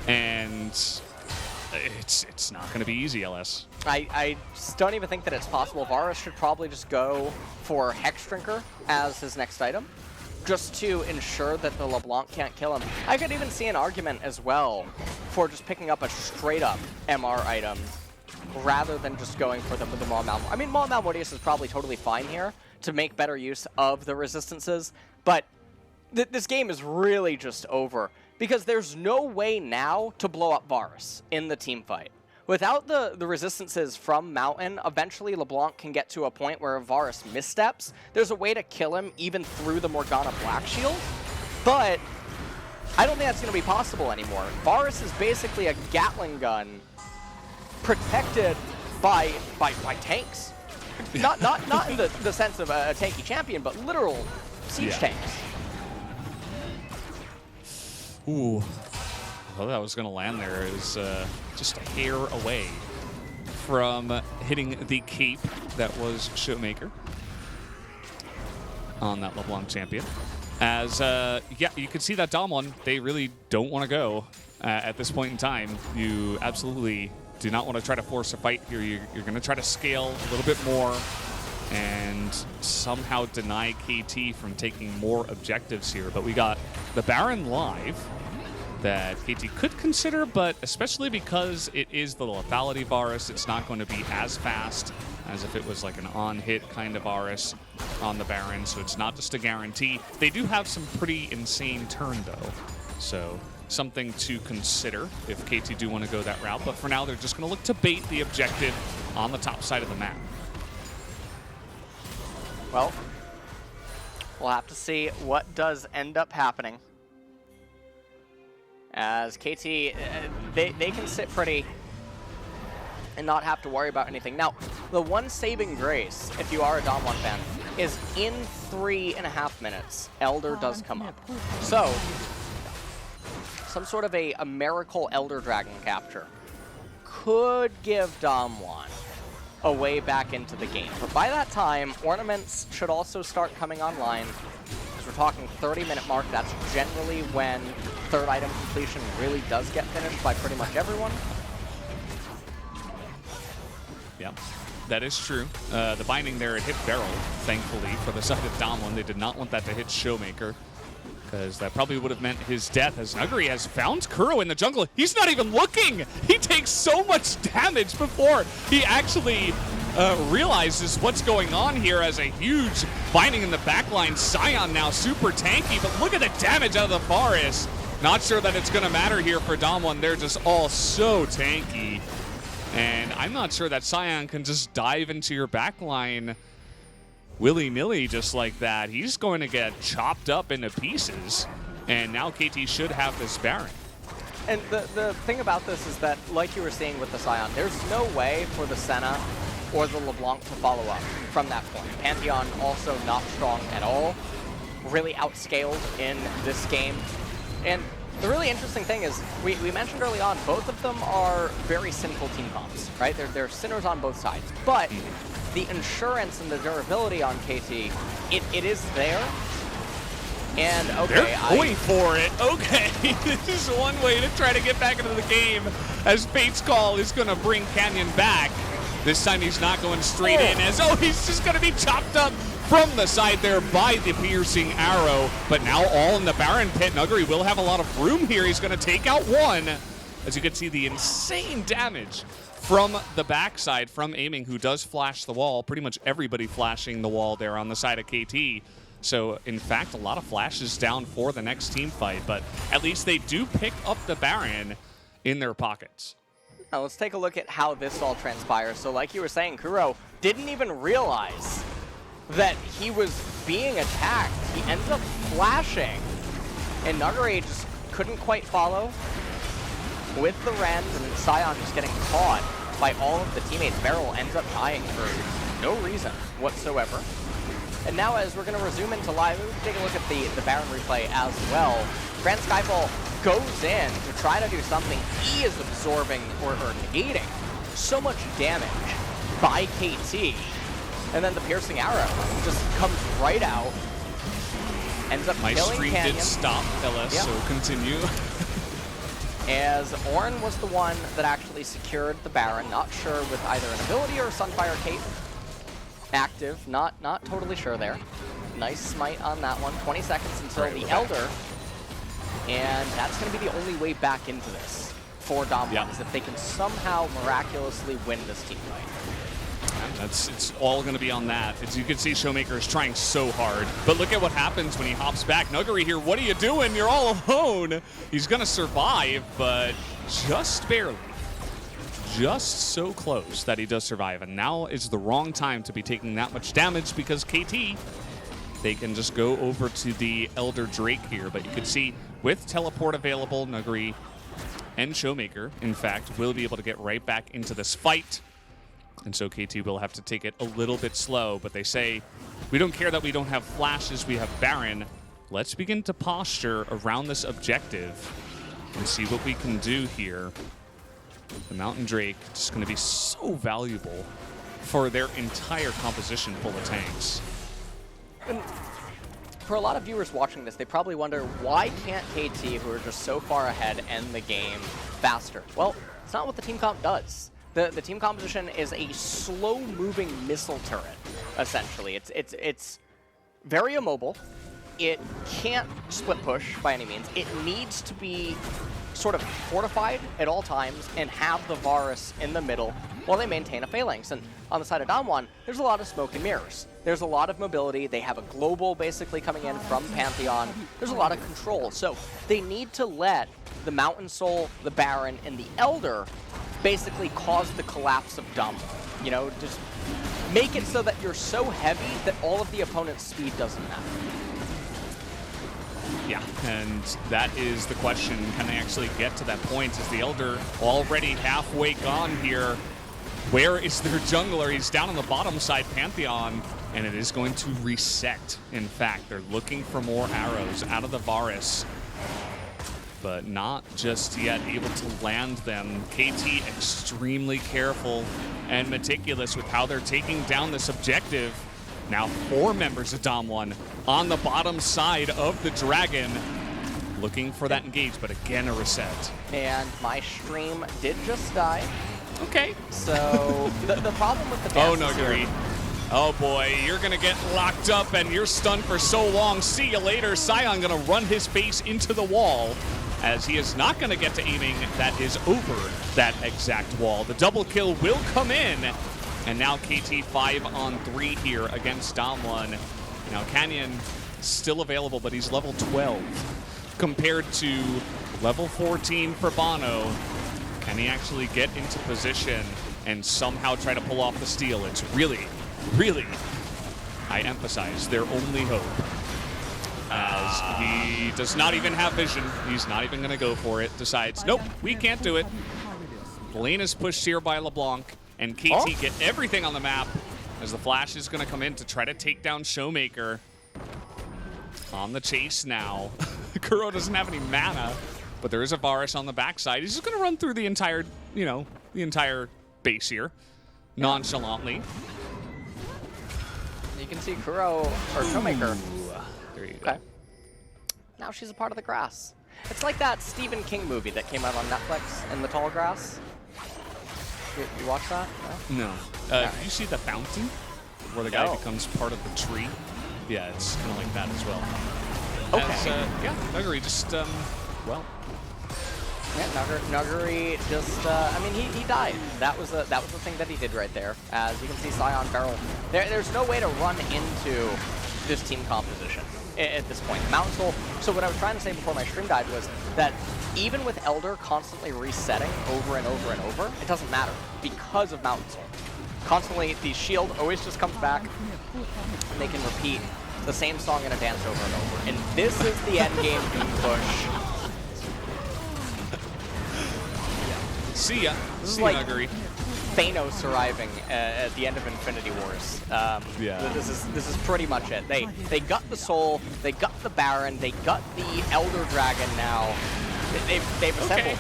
S4: And it's not going to be easy, LS.
S5: I just don't even think that it's possible. Varus should probably just go for Hex Drinker as his next item, just to ensure that the LeBlanc can't kill him. I could even see an argument as well for just picking up a straight-up MR item rather than just going for the Maul Malmortius. I mean, Maul Malmortius is probably totally fine here to make better use of the resistances, but this game is really just over because there's no way now to blow up Varus in the team fight. Without the resistances from Mountain, eventually LeBlanc can get to a point where Varus missteps. There's a way to kill him even through the Morgana Black Shield, but I don't think that's going to be possible anymore. Varus is basically a Gatling gun protected by tanks. Not in the sense of a tanky champion, but literal siege tanks.
S4: Ooh. Well, that was going to land there is just a hair away from hitting the cape that was Showmaker on that LeBlanc champion. As, yeah, you can see that Dom one, they really don't want to go at this point in time. You absolutely do not want to try to force a fight here. You're going to try to scale a little bit more and somehow deny KT from taking more objectives here. But we got the Baron live that KT could consider, but especially because it is the lethality Varus, it's not going to be as fast as if it was like an on-hit kind of Varus on the Baron, so it's not just a guarantee. They do have some pretty insane turn, though, so something to consider if KT do want to go that route, but for now they're just going to look to bait the objective on the top side of the map.
S5: Well, we'll have to see what does end up happening. As KT, they can sit pretty and not have to worry about anything. Now, the one saving grace, if you are a Dom 1 fan, is in 3.5 minutes, Elder does come up. So, some sort of a miracle Elder Dragon capture could give Dom 1 a way back into the game. But by that time, ornaments should also start coming online. We're talking 30-minute mark. That's generally when third item completion really does get finished by pretty much everyone.
S4: Yeah, that is true. The binding there, it hit Beryl, thankfully, for the side of Domlin. They did not want that to hit Showmaker, because that probably would have meant his death, as Nuggery has found Kuro in the jungle. He's not even looking! He takes so much damage before he actually realizes what's going on here, as a huge binding in the backline. Sion now super tanky, but look at the damage out of the forest. Not sure that it's going to matter here for Dom1. They're just all so tanky. And I'm not sure that Sion can just dive into your backline willy-nilly just like that. He's going to get chopped up into pieces. And now KT should have this Baron.
S5: And the thing about this is that, like you were saying with the Sion, there's no way for the Senna or the LeBlanc to follow up from that point. Pantheon also not strong at all, really outscaled in this game. And the really interesting thing is, we mentioned early on, both of them are very sinful team comps, right? They're sinners on both sides. But the insurance and the durability on KT, it is there. And okay,
S4: they're going for it. Okay, this is one way to try to get back into the game, as Fate's Call is going to bring Canyon back. This time he's not going straight in, as he's just going to be chopped up from the side there by the piercing arrow. But now all in the Baron pit. Nuggery will have a lot of room here. He's going to take out one. As you can see, the insane damage from the backside from aiming, who does flash the wall. Pretty much everybody flashing the wall there on the side of KT. So, in fact, a lot of flashes down for the next team fight. But at least they do pick up the Baron in their pockets.
S5: Now let's take a look at how this all transpires. So like you were saying, Kuro didn't even realize that he was being attacked. He ends up flashing, and Nuguri just couldn't quite follow with the Rend, and then Sion just getting caught by all of the teammates. Beryl ends up dying for no reason whatsoever. And now as we're going to resume into live, we'll take a look at the Baron replay as well. Grand Skyfall goes in to try to do something. He is absorbing or negating so much damage by KT. And then the piercing arrow just comes right out. Ends up
S4: My
S5: killing
S4: stream
S5: Canyon.
S4: did stop, LS,
S5: Yep.
S4: so continue.
S5: As Ornn was the one that actually secured the Baron. Not sure with either an ability or a Sunfire Cape. Active, not totally sure there. Nice smite on that one. 20 seconds until the Elder. And that's going to be the only way back into this for Damwon, is if they can somehow miraculously win this team fight.
S4: It's all going to be on that. As you can see, Showmaker is trying so hard. But look at what happens when he hops back. Nuguri here, what are you doing? You're all alone. He's going to survive, but just barely. Just so close that he does survive. And now is the wrong time to be taking that much damage because KT, they can just go over to the Elder Drake here. But you can see with teleport available, Nuguri and Showmaker, in fact, will be able to get right back into this fight. And so KT will have to take it a little bit slow, but they say, we don't care that we don't have flashes, we have Baron. Let's begin to posture around this objective and see what we can do here. The Mountain Drake is going to be so valuable for their entire composition full of tanks.
S5: And for a lot of viewers watching this, they probably wonder, why can't KT, who are just so far ahead, end the game faster? Well, it's not what the team comp does. The team composition is a slow-moving missile turret, essentially. It's very immobile. It can't split push by any means. It needs to be sort of fortified at all times and have the Varus in the middle while they maintain a phalanx. And on the side of Damwon, there's a lot of smoke and mirrors. There's a lot of mobility. They have a global basically coming in from Pantheon. There's a lot of control. So they need to let the Mountain Soul, the Baron, and the Elder basically cause the collapse of Damwon. You know, just make it so that you're so heavy that all of the opponent's speed doesn't matter.
S4: Yeah, and that is the question. Can they actually get to that point? Is the Elder already halfway gone here? Where is their jungler? He's down on the bottom side, Pantheon, and it is going to reset. In fact, they're looking for more arrows out of the Varus, but not just yet able to land them. KT extremely careful and meticulous with how they're taking down this objective. Now 4 members of Damwon on the bottom side of the Dragon, looking for that engage, but again a reset.
S5: And my stream did just die.
S4: Okay.
S5: So the problem with the
S4: Oh,
S5: dances here-
S4: Nuguri. Oh boy, you're gonna get locked up and you're stunned for so long. See you later. Sion gonna run his face into the wall as he is not gonna get to aiming that is over that exact wall. The double kill will come in. And now KT 5-on-3 here against Damwon. Now Canyon still available, but he's level 12 compared to level 14 for Bono. Can he actually get into position and somehow try to pull off the steal? It's really, I emphasize, their only hope. As he does not even have vision. He's not even going to go for it. Decides, nope, we can't do it. Lane is pushed here by LeBlanc. And KT get everything on the map as the flash is going to come in to try to take down Showmaker. On the chase now. Kuro doesn't have any mana, but there is a Varus on the backside. He's just going to run through the entire, the entire base here, nonchalantly.
S5: You can see Kuro, or Showmaker.
S4: There you go.
S5: Okay. Now she's a part of the grass. It's like that Stephen King movie that came out on Netflix, In the Tall Grass. You watch that? No?
S4: No. Did you see The Fountain? Where the guy
S5: No.
S4: becomes part of the tree? Yeah, it's kind of like that as well.
S5: Okay.
S4: As, yeah, Nuguri just, well.
S5: Yeah, Nuguri just, I mean, he died. That was the thing that he did right there. As you can see, Sion Beryl. There's no way to run into this team composition. at this point. Mountain Soul, so what I was trying to say before my stream died was that even with Elder constantly resetting over and over and over, it doesn't matter because of Mountain Soul. Constantly, the shield always just comes back, and they can repeat the same song in a dance over and over. And this is the endgame push.
S4: See ya.
S5: This is
S4: See
S5: like
S4: Nuggery.
S5: Thanos arriving at the end of Infinity Wars.
S4: Yeah.
S5: This is pretty much it. They got the Soul, they got the Baron, they got the Elder Dragon now. They've assembled.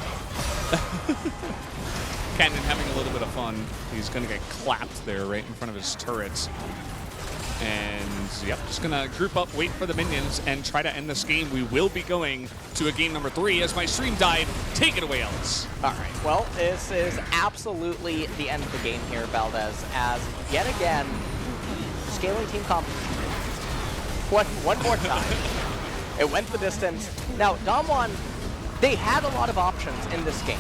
S4: Cannon having a little bit of fun. He's gonna get clapped there right in front of his turrets. And yep, just gonna group up, wait for the minions, and try to end this game. We will be going to a game number 3 as my stream died. Take it away, Ellis.
S5: All right, well, this is absolutely the end of the game here, Valdez, as yet again, scaling team competition. One more time. It went the distance. Now, Damwon, they had a lot of options in this game,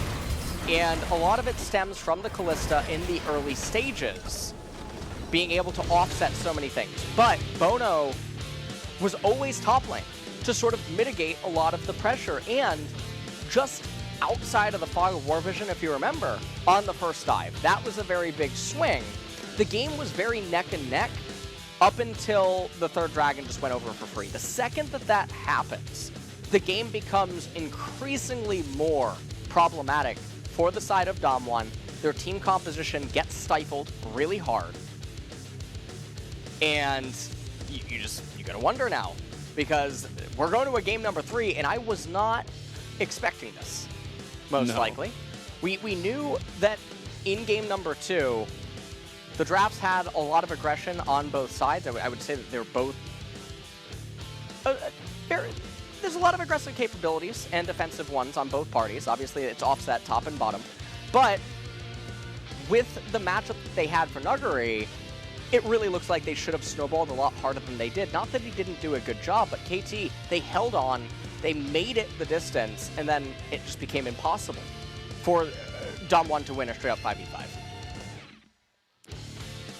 S5: and a lot of it stems from the Callista in the early stages, being able to offset so many things. But Bono was always top lane to sort of mitigate a lot of the pressure, and just outside of the Fog of War Vision, if you remember, on the first dive, that was a very big swing. The game was very neck and neck up until the third dragon just went over for free. The second that that happens, the game becomes increasingly more problematic for the side of Damwon. Their team composition gets stifled really hard. And you gotta wonder now, because we're going to a game number 3, and I was not expecting this, most likely. We knew that in game number 2, the drafts had a lot of aggression on both sides. I would say that they're both... there's a lot of aggressive capabilities and defensive ones on both parties. Obviously, it's offset top and bottom. But with the matchup that they had for Nuggery, it really looks like they should have snowballed a lot harder than they did. Not that he didn't do a good job, but KT, they held on, they made it the distance, and then it just became impossible for Damwon to win a straight-up 5v5.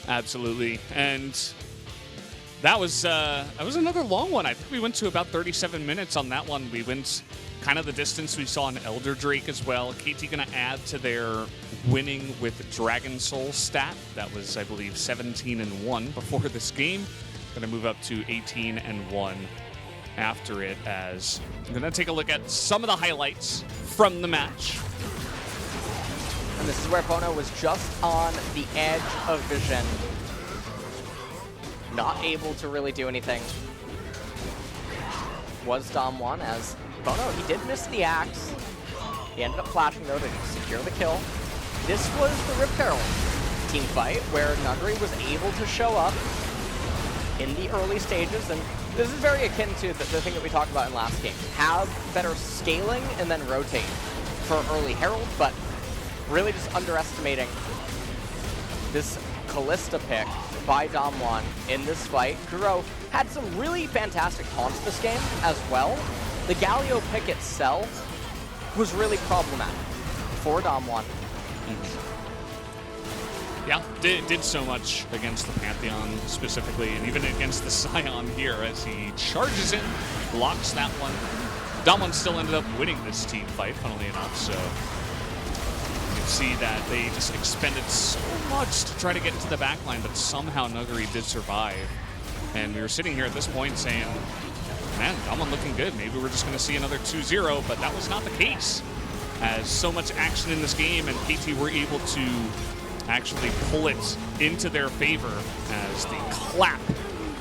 S4: Absolutely, and that was another long one. I think we went to about 37 minutes on that one. We went kind of the distance. We saw an Elder Drake as well. KT gonna add to their winning with Dragon Soul stat. That was, I believe, 17-1 before this game. Gonna move up to 18-1 after it, as I'm gonna take a look at some of the highlights from the match.
S5: And this is where Bono was just on the edge of vision. Not able to really do anything. Was Damwon, as Bono, he did miss the axe. He ended up flashing though to secure the kill. This was the Rip Carol team fight where Nuggery was able to show up in the early stages, and this is very akin to the thing that we talked about in last game. Have better scaling and then rotate for early Herald, but really just underestimating this Callista pick by Damwon in this fight. Kuro had some really fantastic taunts this game as well. The Galio pick itself was really problematic for Damwon.
S4: Yeah, did so much against the Pantheon specifically, and even against the Scion here as he charges in, blocks that one. Damwon still ended up winning this team fight, funnily enough, so you can see that they just expended so much to try to get into the backline, but somehow Nuggery did survive. And we were sitting here at this point saying, man, Damwon looking good. Maybe we're just going to see another 2-0, but that was not the case. As so much action in this game, and KT were able to actually pull it into their favor as the clap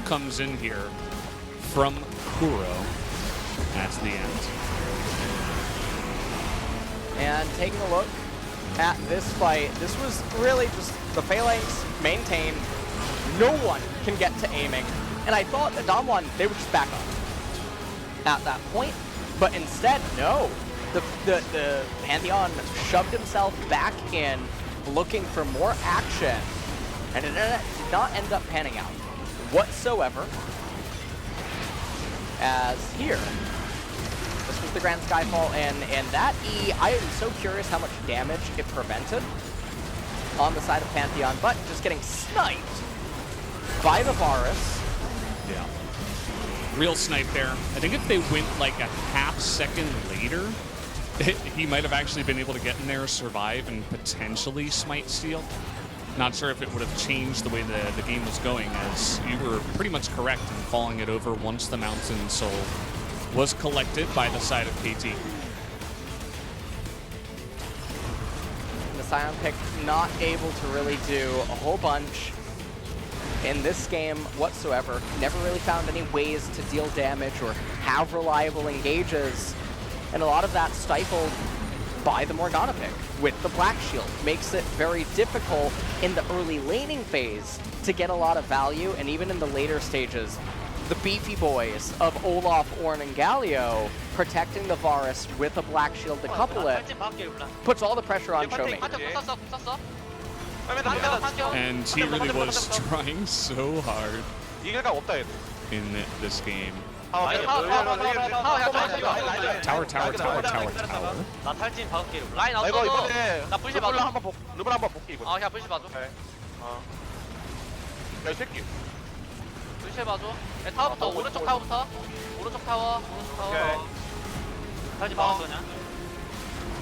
S4: comes in here from Kuro at the end.
S5: And taking a look at this fight, this was really just the phalanx maintained. No one can get to aiming. And I thought that Damwon, they would just back up at that point, but instead, no. The Pantheon shoved himself back in, looking for more action, and it did not end up panning out whatsoever. As here, this was the Grand Skyfall, and that E, I am so curious how much damage it prevented on the side of Pantheon, but just getting sniped by the Varus.
S4: Yeah. Real snipe there. I think if they went like a half second later, he might have actually been able to get in there, survive, and potentially smite steal. Not sure if it would have changed the way the game was going, as you were pretty much correct in calling it over once the Mountain Soul was collected by the side of KT.
S5: The Scion pick not able to really do a whole bunch in this game whatsoever. Never really found any ways to deal damage or have reliable engages. And a lot of that stifled by the Morgana pick with the Black Shield. Makes it very difficult in the early laning phase to get a lot of value, and even in the later stages, the beefy boys of Olaf, Ornn, and Galio protecting the Varus with a Black Shield to couple it puts all the pressure on Showmate.
S4: And he really was trying so hard in this game. Tower.
S6: 나 탈진 박을게. 라인 없어도 나 불시 봐줘.
S2: 르블 한번 볼게 이거.
S6: 야 불시 봐줘.
S2: 야, 이 새끼.
S6: 불시 봐줘. 타워부터 오른쪽 타워부터. 오른쪽 타워. 탈진 박을 거냐?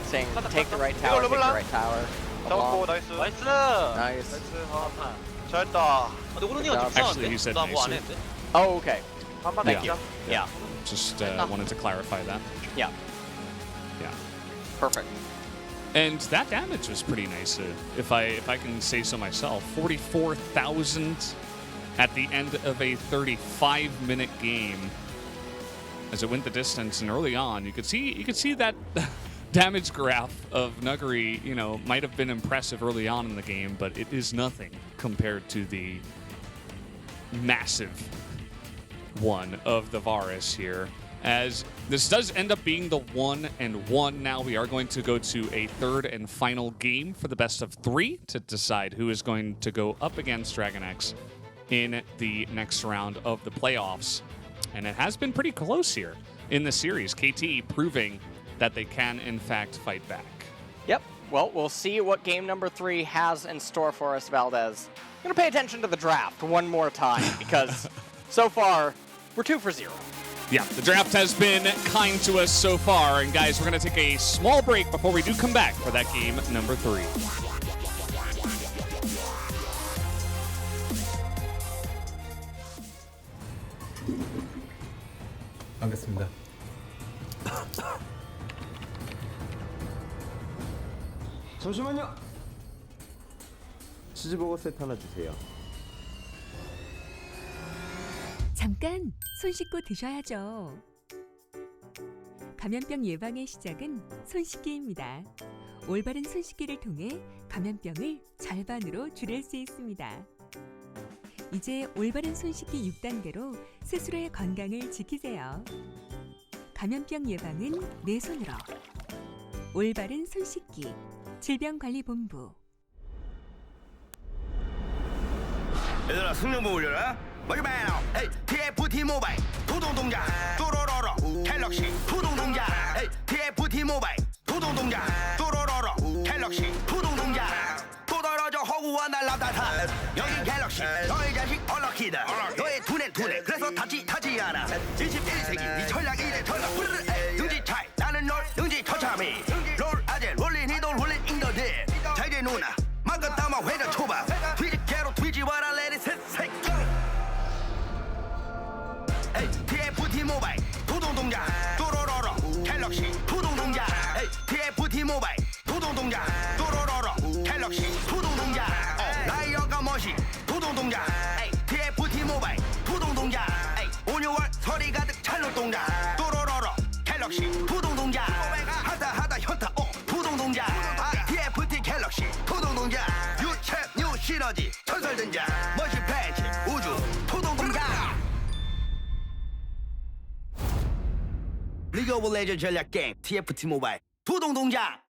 S5: Saying take the right tower, take the right tower.
S2: 잡았고, 나이스.
S6: 나이스.
S5: Nice.
S2: 잘했다.
S6: 근데 오른이가 좀
S4: Actually, he said
S6: 나뭐 안
S4: nice.
S6: 했는데.
S5: Oh, okay.
S2: 한번
S5: Thank you.
S4: Yeah. Just wanted to clarify that.
S5: Yeah.
S4: Yeah.
S5: Perfect.
S4: And that damage was pretty nice, if I can say so myself. 44,000 at the end of a 35-minute game. As it went the distance, and early on, you could see that damage graph of Nuguri, you know, might have been impressive early on in the game, but it is nothing compared to the massive one of the Varus here. As this does end up being the 1-1 now, we are going to go to a third and final game for the best of 3 to decide who is going to go up against Dragon X in the next round of the playoffs. And it has been pretty close here in the series. KT proving that they can, in fact, fight back.
S5: Yep. Well, we'll see what game number 3 has in store for us, Valdez. I'm going to pay attention to the draft one more time, because so far, we're 2 for 0.
S4: Yeah, the draft has been kind to us so far. And guys, we're going to take a small break before we do come back for that game number 3.
S9: 반갑습니다. 잠시만요. 치즈버거 세트 하나 주세요.
S10: 잠깐 손 씻고 드셔야죠. 감염병 예방의 시작은 손 씻기입니다. 올바른 손 씻기를 통해 감염병을 절반으로 줄일 수 있습니다. 이제 올바른 손 씻기 6단계로 스스로의 건강을 지키세요. 감염병 예방은 내 손으로. 올바른 손 씻기. 질병관리본부.
S8: 얘들아 승용보 올려라. 마지막에 에이 TFT 모바일 도동동작 또로로로 갤럭시 푸동동작 에이 TFT 모바일 도동동작 또로로로 갤럭시 푸동동작 또 떨어져 허구와 날라다타 여기 갤럭시 너의 자식 얼럭키드 너의 두뇌 그래서 타지 않아 21세기 네 전략 이래 전략 능지 차이 나는 널 능지 처참히 롤 아재 롤린 이돌 롤린 인더들 잘게 누나 막간 따마 회전 초밥 뒤집개로 뒤집어라 레디 새끼 TFT 모바일 도동동작 또로로로 갤럭시 푸동동작 TFT 모바일 도동동작 또로로로 갤럭시 푸동동작 라이어가 멋이 도동동작 TFT 모바일 푸동동작 5, 6월 설이 가득 찰 노동작 또로로로 갤럭시 푸동동작 하다 현타 푸동동작 TFT 갤럭시 푸동동작 유체 뉴 시너지 전설 등장 멋이 패치 우주 푸동동작 리그 오브 레전드 전략 게임 TFT 모바일 도동동작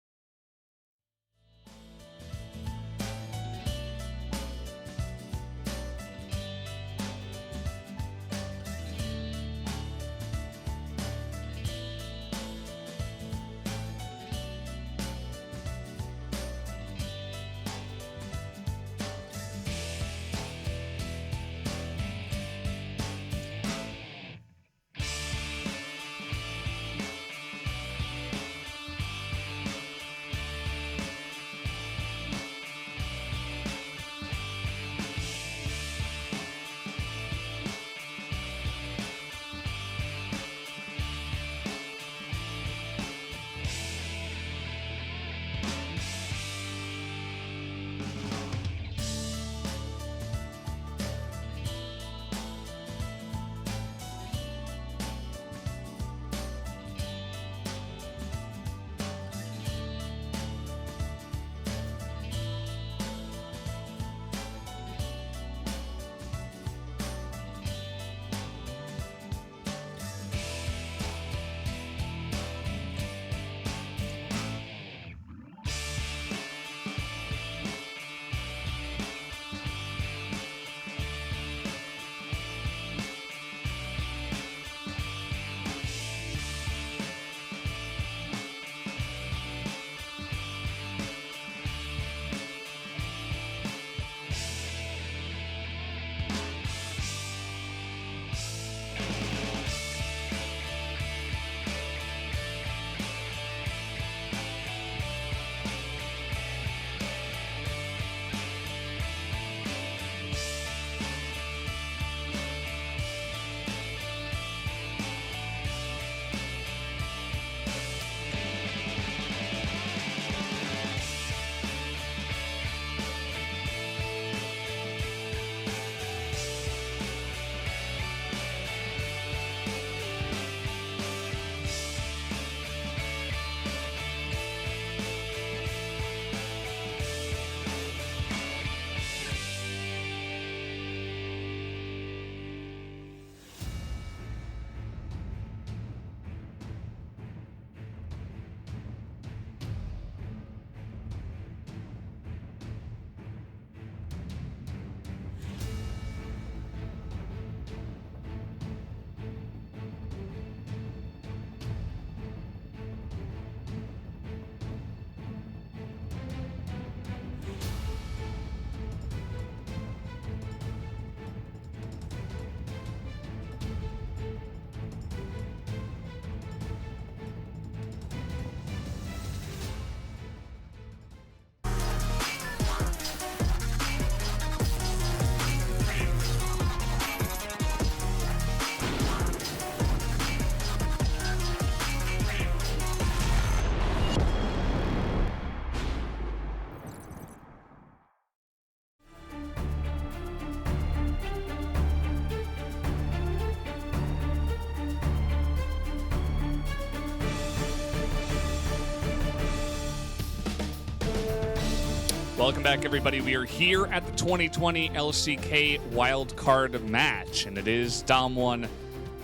S4: Welcome back, everybody. We are here at the 2020 LCK wildcard match, and it is Dom1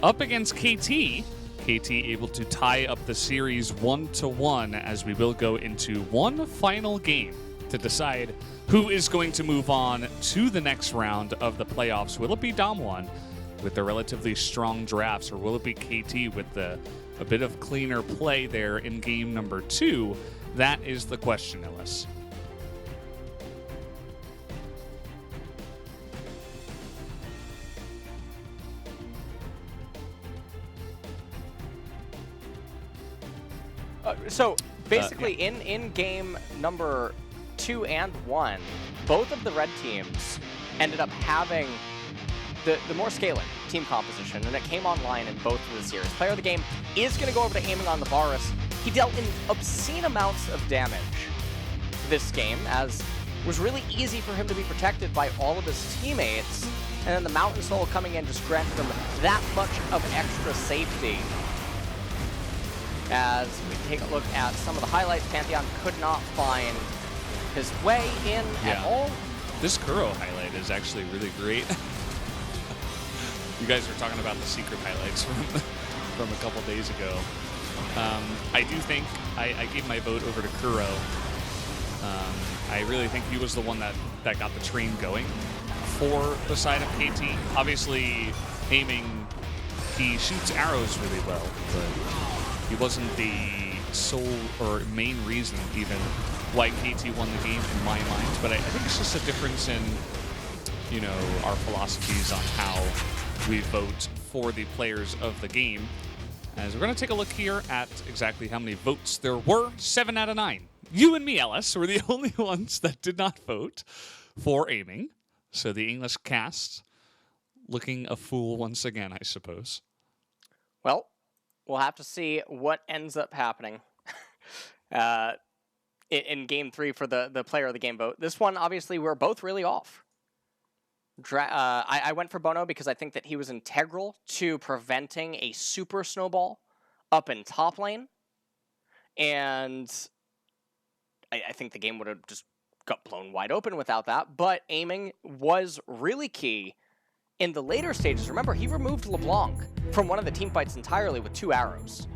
S4: up against KT. KT able to tie up the series 1-1 as we will go into one final game to decide who is going to move on to the next round of the playoffs. Will it be Dom1 with the relatively strong drafts, or will it be KT with a bit of cleaner play there in game number 2? That is the question, Ellis.
S5: So basically, in game number 2 and 1, both of the red teams ended up having the more scaling team composition, and it came online in both of the series. Player of the game is going to go over to aiming on the Varus. He dealt in obscene amounts of damage this game, as it was really easy for him to be protected by all of his teammates, and then the Mountain Soul coming in just granted him that much of extra safety. As we take a look at some of the highlights, Pantheon could not find his way in at all.
S4: This Kuro highlight is actually really great. You guys were talking about the secret highlights from a couple days ago. I do think I gave my vote over to Kuro. I really think he was the one that got the train going for the side of KT. Obviously, aiming, he shoots arrows really well, but he wasn't the sole or main reason even why KT won the game in my mind. But I think it's just a difference in, you know, our philosophies on how we vote for the players of the game. As we're going to take a look here at exactly how many votes there were. 7 out of 9. You and me, Ellis, were the only ones that did not vote for aiming. So the English cast looking a fool once again, I suppose.
S5: Well, we'll have to see what ends up happening in game 3 for the player of the game vote. This one, obviously, we're both really off. I went for Bono because I think that he was integral to preventing a super snowball up in top lane. And I think the game would have just got blown wide open without that. But aiming was really key in the later stages. Remember, he removed LeBlanc from one of the team fights entirely with 2 arrows.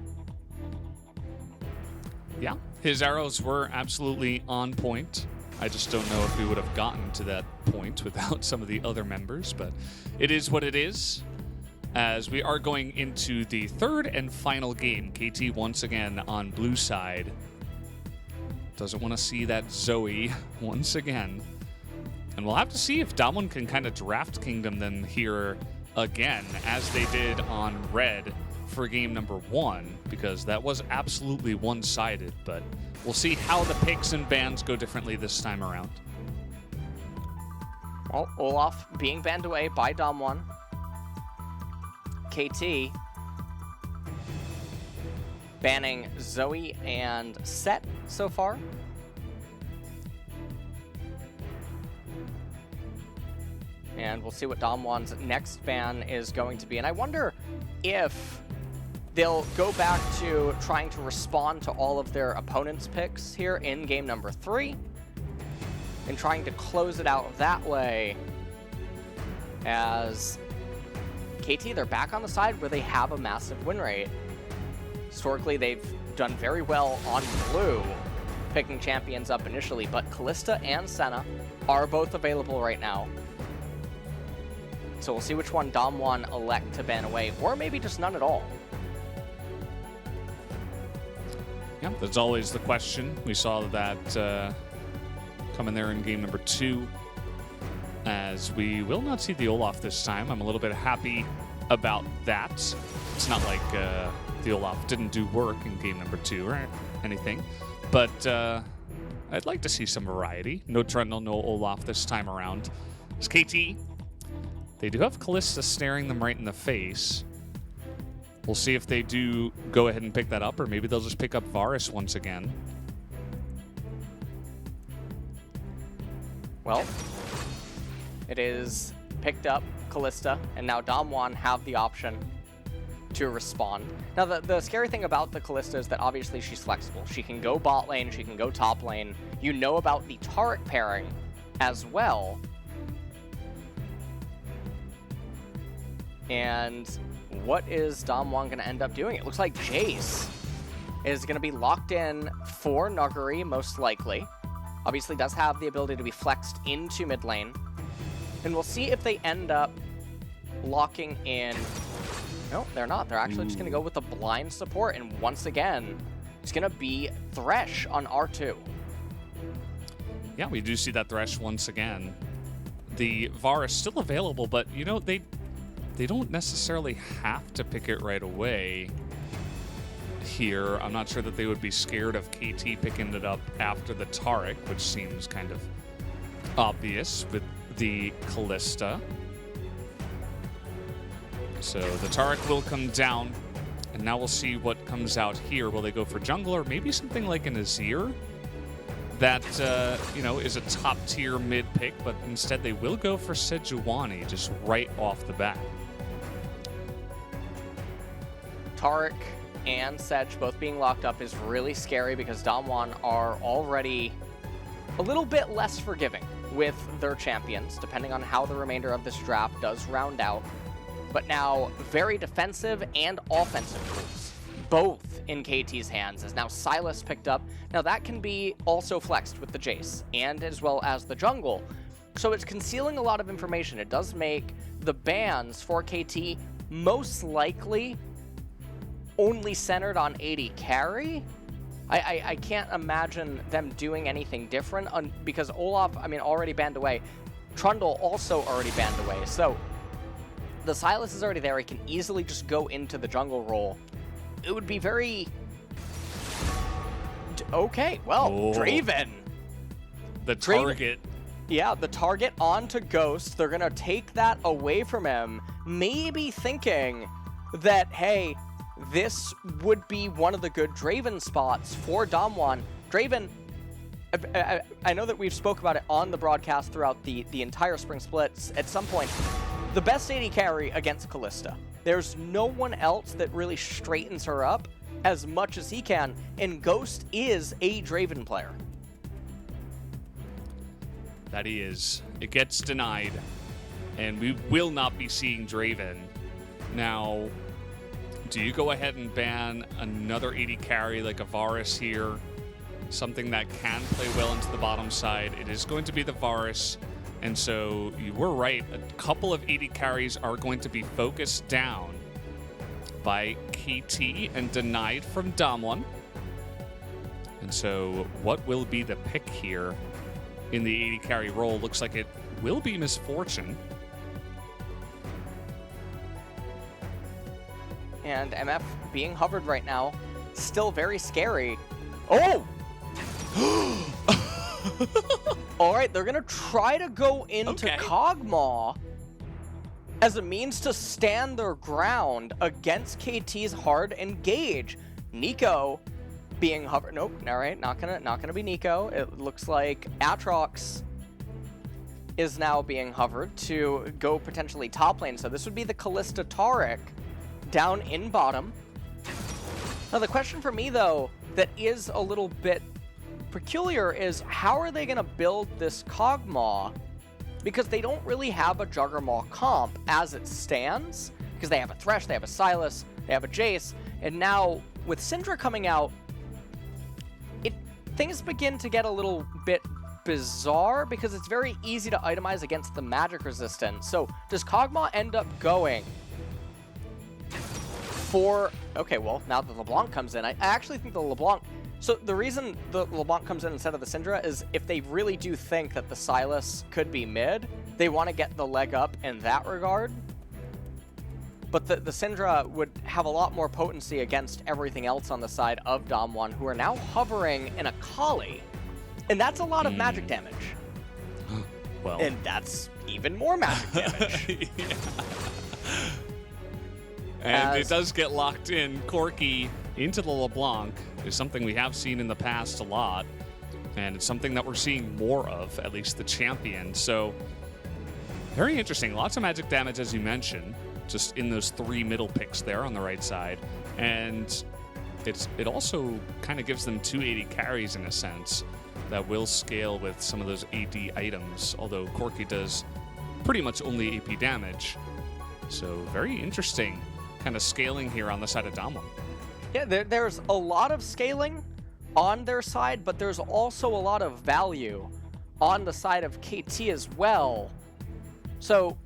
S4: Yeah, his arrows were absolutely on point. I just don't know if we would have gotten to that point without some of the other members, but it is what it is. As we are going into the third and final game, KT once again on blue side. Doesn't want to see that Zoe once again. And we'll have to see if Dom1 can kind of draft Kingdom then here again, as they did on red for game number 1, because that was absolutely one-sided, but we'll see how the picks and bans go differently this time around.
S5: Well, Olaf being banned away by Dom1. KT banning Zoe and Set so far. And we'll see what Dom1's next ban is going to be. And I wonder if they'll go back to trying to respond to all of their opponents' picks here in game number 3 and trying to close it out that way, as KT, they're back on the side where they have a massive win rate. Historically, they've done very well on blue, picking champions up initially, but Kalista and Senna are both available right now. So we'll see which one Dom1 elect to ban away, or maybe just none at all.
S4: Yeah, that's always the question. We saw that coming there in game number 2, as we will not see the Olaf this time. I'm a little bit happy about that. It's not like the Olaf didn't do work in game number 2 or anything, but I'd like to see some variety. No Trundle, no Olaf this time around. It's KT. They do have Kalista staring them right in the face. We'll see if they do go ahead and pick that up, or maybe they'll just pick up Varus once again.
S5: Well, it is picked up Kalista, and now Dom1 have the option to respond. Now, the scary thing about the Kalista is that obviously she's flexible. She can go bot lane, she can go top lane. You know about the Taric pairing as well. And what is Damwon going to end up doing? It looks like Jace is going to be locked in for Nuguri, most likely. Obviously does have the ability to be flexed into mid lane. And we'll see if they end up locking in... No, they're not. They're actually just going to go with the blind support. And once again, it's going to be Thresh on R2.
S4: Yeah, we do see that Thresh once again. The VAR is still available, but, you know, they don't necessarily have to pick it right away here. I'm not sure that they would be scared of KT picking it up after the Taric, which seems kind of obvious with the Kalista. So the Taric will come down, and now we'll see what comes out here. Will they go for jungle, or maybe something like an Azir that, you know, is a top-tier mid pick, but instead they will go for Sejuani just right off the bat.
S5: Taric and Sedge both being locked up is really scary because Damwon are already a little bit less forgiving with their champions, depending on how the remainder of this draft does round out. But now, very defensive and offensive tools, both in KT's hands, as now Sylas picked up. Now that can be also flexed with the Jace, and as well as the jungle. So it's concealing a lot of information. It does make the bans for KT most likely only centered on AD carry. I can't imagine them doing anything different because Olaf, I mean, already banned away. Trundle also already banned away. So the Sylas is already there. He can easily just go into the jungle role. It would be very... Okay, well, Draven.
S4: The target.
S5: Yeah, the target onto Ghost. They're going to take that away from him, maybe thinking that, hey, this would be one of the good Draven spots for Damwon. Draven, I know that we've spoke about it on the broadcast throughout the entire Spring Splits. At some point, the best AD carry against Kalista. There's no one else that really straightens her up as much as he can, and Ghost is a Draven player.
S4: That he is. It gets denied, and we will not be seeing Draven. Now, do you go ahead and ban another AD carry like a Varus here? Something that can play well into the bottom side. It is going to be the Varus, and so you were right. A couple of AD carries are going to be focused down by KT and denied from Damwon. And so what will be the pick here in the AD carry role? Looks like it will be Misfortune.
S5: And MF being hovered right now, still very scary. Oh! All right, they're gonna try to go into Kog'Maw as a means to stand their ground against KT's hard engage. Nico being hovered. Nope, all right, not gonna be Nico. It looks like Aatrox is now being hovered to go potentially top lane. So this would be the Kalista Taric down in bottom. Now the question for me though that is a little bit peculiar is how are they going to build this Kog'Maw, because they don't really have a Juggernaut comp as it stands, because they have a Thresh, they have a Sylas, they have a Jace, and now with Syndra coming out, things begin to get a little bit bizarre because it's very easy to itemize against the magic resistance. So does Kog'Maw end up going for... Okay, well, now that LeBlanc comes in, I actually think the LeBlanc... So the reason the LeBlanc comes in instead of the Syndra is if they really do think that the Sylas could be mid, they want to get the leg up in that regard. But the Syndra would have a lot more potency against everything else on the side of Damwon, who are now hovering in a Kali. And that's a lot of magic damage.
S4: Well.
S5: And that's even more magic damage.
S4: Yeah. And it does get locked in. Corki into the LeBlanc is something we have seen in the past a lot, and it's something that we're seeing more of, at least the champion. So very interesting. Lots of magic damage, as you mentioned. just in those 3 middle picks there on the right side. And it also kind of gives them 280 carries in a sense that will scale with some of those AD items, although Corki does pretty much only AP damage. So very interesting kind of scaling here on the side of Damwon.
S5: Yeah, there's a lot of scaling on their side, but there's also a lot of value on the side of KT as well. So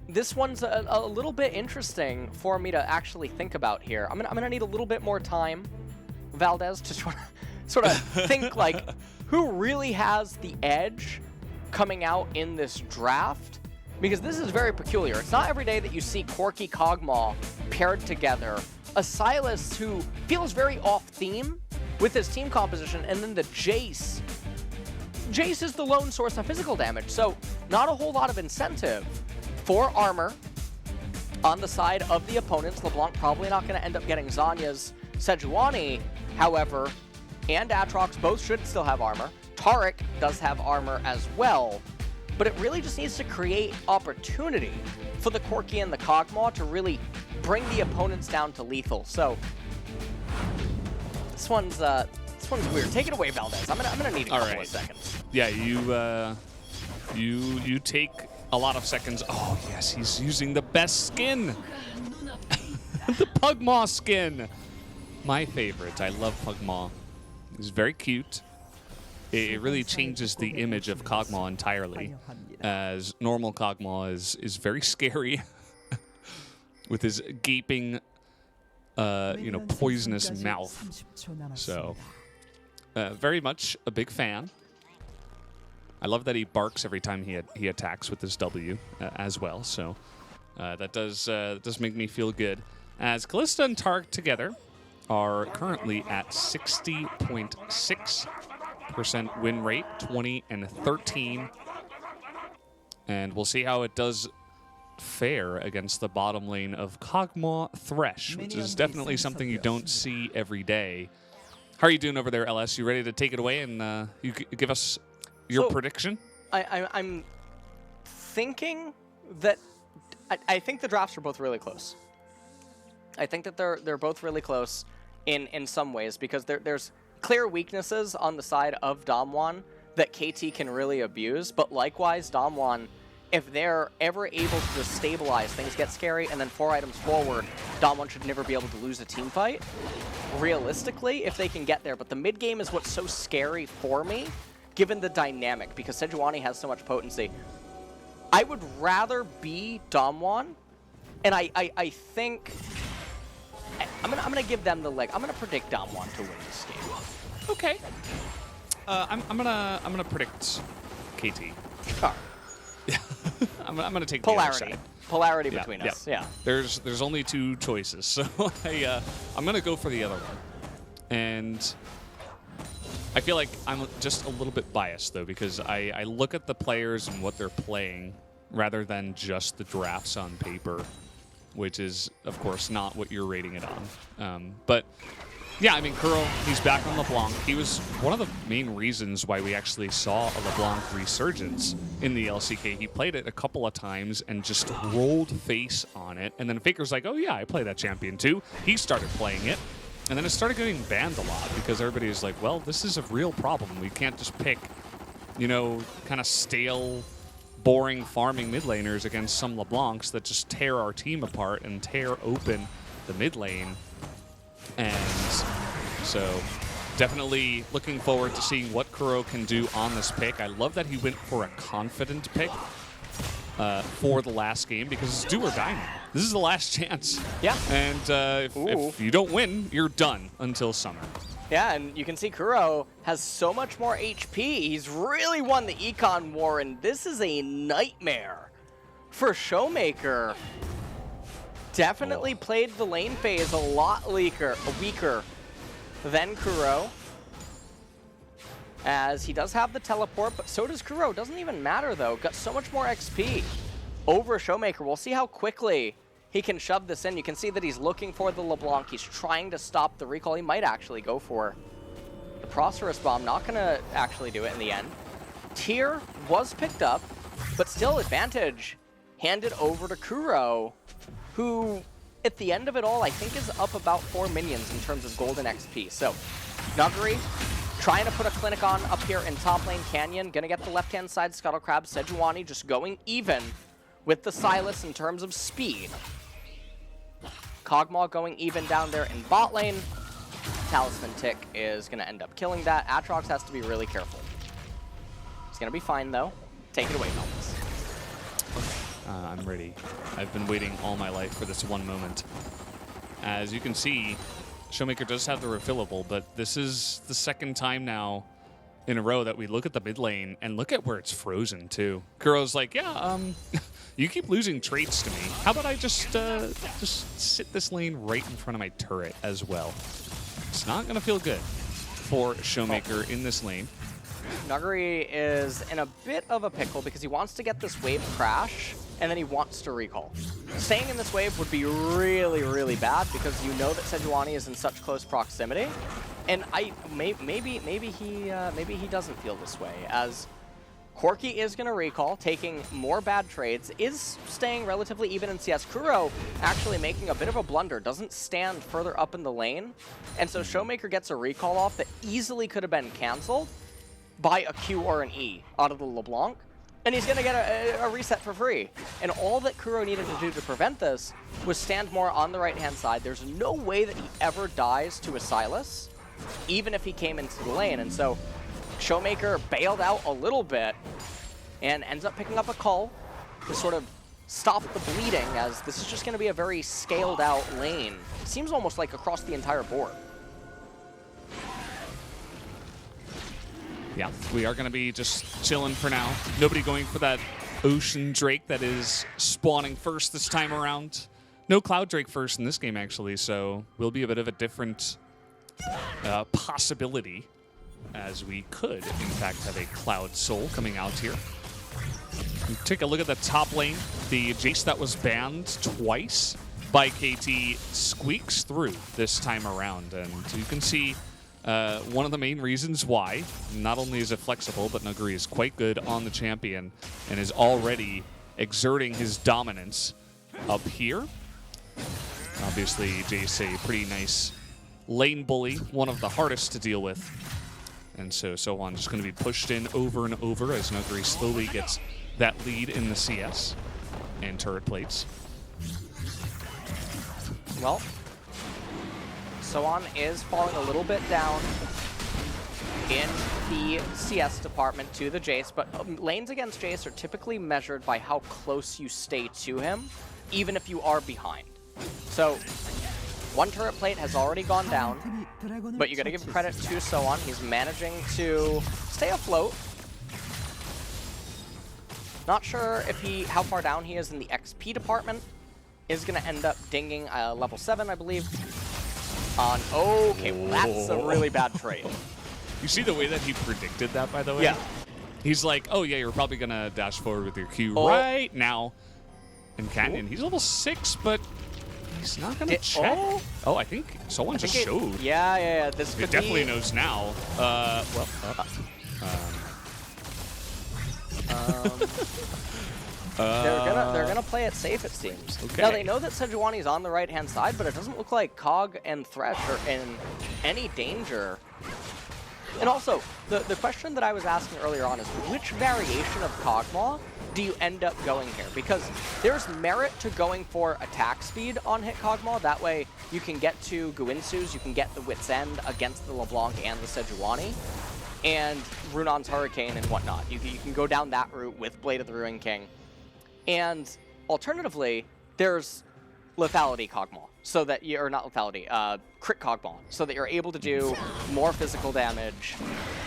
S5: this one's a little bit interesting for me to actually think about here. I'm gonna need a little bit more time, Valdez, to sort of think like who really has the edge coming out in this draft, because this is very peculiar. It's not every day that you see Corki Kog'Maw paired together, a Sylas who feels very off theme with his team composition, and then the Jace. Jace is the lone source of physical damage, so not a whole lot of incentive for armor on the side of the opponents. LeBlanc probably not going to end up getting Zanya's Sejuani, however, and Aatrox both should still have armor. Taric does have armor as well, but it really just needs to create opportunity for the Corki and the Kog'Maw to really bring the opponents down to lethal. So this one's weird. Take it away, Valdez. I'm gonna need a couple of seconds.
S4: Yeah, you take a lot of seconds. Oh yes, he's using the best skin, the Pugmaw skin. My favorite. I love Pugmaw. He's very cute. It really changes the image of Kog'Maw entirely, as normal Kog'Maw is very scary with his gaping, poisonous mouth. So, very much a big fan. I love that he barks every time he attacks with his W as well. So that does make me feel good. As Kalista and Taric together are currently at 60.6% win rate, 20 and 13. And we'll see how it does fare against the bottom lane of Kog'Maw Thresh, which is definitely something you don't see every day. How are you doing over there, LS? You ready to take it away and you give us your prediction?
S5: I'm thinking that I think the drafts are both really close. I think that they're both really close in some ways, because there's clear weaknesses on the side of Damwon that KT can really abuse, but likewise Damwon, if they're ever able to just stabilize, things get scary, and then 4 items forward, Damwon should never be able to lose a team fight, realistically, if they can get there. But the mid game is what's so scary for me, given the dynamic, because Sejuani has so much potency. I would rather be Damwon, and I think I'm gonna give them the leg. I'm gonna predict Damwon to win this game.
S4: Okay. I'm gonna predict KT.
S5: All right.
S4: I'm gonna take
S5: polarity.
S4: The other side.
S5: Polarity between us. Yeah.
S4: There's only 2 choices, so I'm gonna go for the other one. And I feel like I'm just a little bit biased though, because I look at the players and what they're playing rather than just the drafts on paper, which is of course not what you're rating it on. But yeah, I mean, Kuro, he's back on LeBlanc. He was one of the main reasons why we actually saw a LeBlanc resurgence in the LCK. He played it a couple of times and just rolled face on it. And then Faker's like, oh yeah, I play that champion too. He started playing it. And then it started getting banned a lot because everybody was like, well, this is a real problem. We can't just pick, kind of stale, boring farming mid laners against some LeBlancs that just tear our team apart and tear open the mid lane. And so definitely looking forward to seeing what Kuro can do on this pick. I love that he went for a confident pick for the last game, because it's do or die now. This is the last chance. Yeah. And if you don't win, you're done until summer.
S5: Yeah, and you can see Kuro has so much more HP. He's really won the Econ War, and this is a nightmare for Showmaker. Definitely played the lane phase a lot weaker than Kuro, as he does have the teleport, but so does Kuro. Doesn't even matter though. Got so much more XP over Showmaker. We'll see how quickly he can shove this in. You can see that he's looking for the LeBlanc. He's trying to stop the recall. He might actually go for the Prosperous Bomb. Not going to actually do it in the end. Tier was picked up, but still advantage handed over to Kuro. who, at the end of it all, I think is up about 4 minions in terms of golden XP. So, Nuguri trying to put a clinic on up here in top lane. Canyon gonna get the left-hand side Scuttle Crab. Sejuani just going even with the Sylas in terms of speed. Kog'Maw going even down there in bot lane. Talisman Tick is gonna end up killing that. Aatrox has to be really careful. He's gonna be fine though. Take it away, Melvis.
S4: I'm ready. I've been waiting all my life for this one moment. As you can see, Showmaker does have the refillable, but this is the second time now in a row that we look at the mid lane and look at where it's frozen too. Kuro's like, yeah, you keep losing traits to me. How about I just sit this lane right in front of my turret as well? It's not gonna feel good for Showmaker in this lane.
S5: Nuguri is in a bit of a pickle because he wants to get this wave crash, and then he wants to recall. Staying in this wave would be really, really bad because you know that Sejuani is in such close proximity, and maybe he doesn't feel this way, as Corki is going to recall, taking more bad trades, is staying relatively even in CS. Kuro actually making a bit of a blunder, doesn't stand further up in the lane, and so Showmaker gets a recall off that easily could have been cancelled by a Q or an E out of the LeBlanc, and he's going to get a reset for free. And all that Kuro needed to do to prevent this was stand more on the right-hand side. There's no way that he ever dies to a Sylas, even if he came into the lane. And so Showmaker bailed out a little bit and ends up picking up a cull to sort of stop the bleeding, as this is just going to be a very scaled-out lane. It seems almost like across the entire board.
S4: Yeah, we are going to be just chilling for now. Nobody going for that Ocean Drake that is spawning first this time around. No Cloud Drake first in this game, actually, so will be a bit of a different possibility, as we could, in fact, have a Cloud Soul coming out here. And take a look at the top lane. The Jace that was banned twice by KT squeaks through this time around, and you can see one of the main reasons why, not only is it flexible, but Nuguri is quite good on the champion and is already exerting his dominance up here. Obviously, Jace a pretty nice lane bully, one of the hardest to deal with. And so on just going to be pushed in over and over as Nuguri slowly gets that lead in the CS and turret plates.
S5: Well, Soan is falling a little bit down in the CS department to the Jace, but lanes against Jace are typically measured by how close you stay to him, even if you are behind. So, one turret plate has already gone down, but you gotta give credit to Soan. He's managing to stay afloat. Not sure if how far down he is in the XP department. Is gonna end up dinging level 7, I believe. Okay, well, that's a really bad trade.
S4: You see the way that he predicted that, by the way?
S5: Yeah.
S4: He's like, oh yeah, you're probably going to dash forward with your Q right now. And Canyon, he's level 6, but he's not going to check. Oh, I think someone just showed.
S5: Yeah. This could
S4: It definitely knows now.
S5: They're gonna play it safe, it seems.
S4: Okay.
S5: Now they know that Sejuani is on the right-hand side, but it doesn't look like Cog and Thresh are in any danger. And also, the question that I was asking earlier on is, which variation of Kog'Maw do you end up going here? Because there's merit to going for attack speed on hit Kog'Maw. That way you can get to Guinsu's, you can get the Wit's End against the LeBlanc and the Sejuani, and Runon's Hurricane and whatnot. You can go down that route with Blade of the Ruin King. And alternatively, there's lethality Kog'Maw, so that you're not lethality, crit Kog'Maw, so that you're able to do more physical damage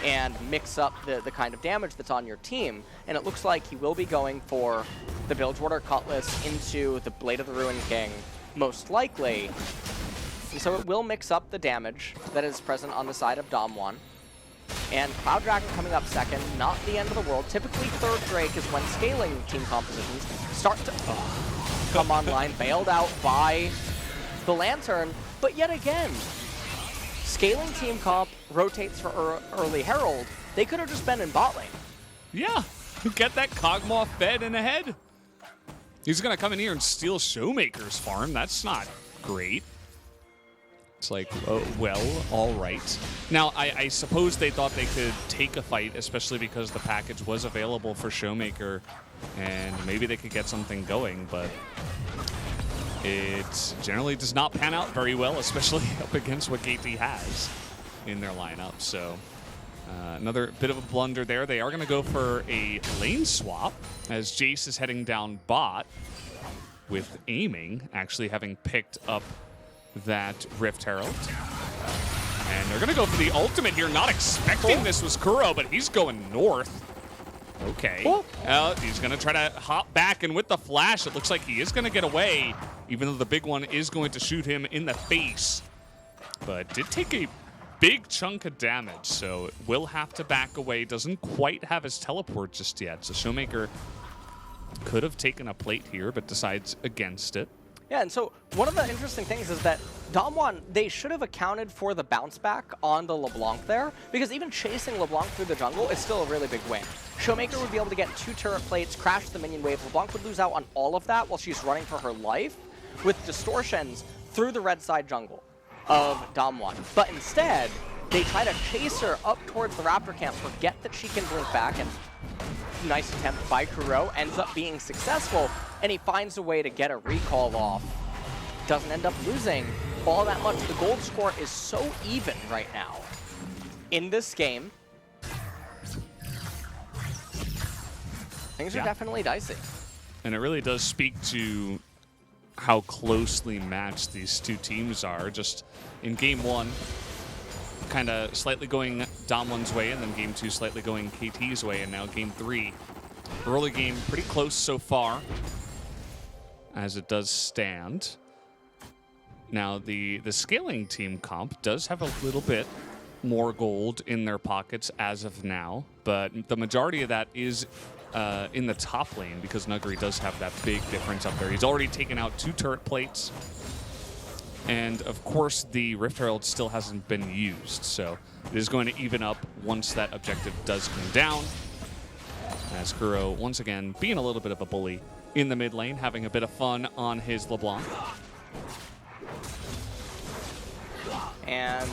S5: and mix up the kind of damage that's on your team. And it looks like he will be going for the Bilgewater Cutlass into the Blade of the Ruin King, most likely. And so it will mix up the damage that is present on the side of Dom1. And Cloud Dragon coming up second, not the end of the world. Typically, third Drake is when scaling team compositions start to come online, bailed out by the Lantern. But yet again, scaling team comp rotates for early Herald. They could have just been in bot lane.
S4: Yeah, get that Kog'Maw fed and ahead. He's going to come in here and steal Showmaker's farm. That's not great. It's like, well, all right. Now, I suppose they thought they could take a fight, especially because the package was available for Showmaker, and maybe they could get something going, but it generally does not pan out very well, especially up against what KT has in their lineup. So another bit of a blunder there. They are going to go for a lane swap as Jace is heading down bot with aiming, actually having picked up that Rift Herald. And they're going to go for the ultimate here. Not expecting this was Kuro, but he's going north. Okay. He's going to try to hop back, and with the flash, it looks like he is going to get away, even though the big one is going to shoot him in the face. But did take a big chunk of damage, so will have to back away. Doesn't quite have his teleport just yet. So Showmaker could have taken a plate here, but decides against it.
S5: Yeah, and so one of the interesting things is that Damwon, they should have accounted for the bounce back on the LeBlanc there, because even chasing LeBlanc through the jungle is still a really big win. Showmaker would be able to get 2 turret plates, crash the minion wave. LeBlanc would lose out on all of that while she's running for her life with distortions through the red side jungle of Damwon. But instead, they try to chase her up towards the Raptor camp, forget that she can blink back, and nice attempt by Kuro, ends up being successful, and he finds a way to get a recall off. Doesn't end up losing all that much. The gold score is so even right now in this game. Things are definitely dicey.
S4: And it really does speak to how closely matched these two teams are. Just in game 1, kind of slightly going Damwon's way, and then game 2 slightly going KT's way, and now game 3. Early game pretty close so far, as it does stand. Now the scaling team comp does have a little bit more gold in their pockets as of now, but the majority of that is in the top lane, because Nuguri does have that big difference up there. He's already taken out 2 turret plates. And of course, the Rift Herald still hasn't been used, so it is going to even up once that objective does come down. As Kuro, once again, being a little bit of a bully in the mid lane, having a bit of fun on his LeBlanc.
S5: And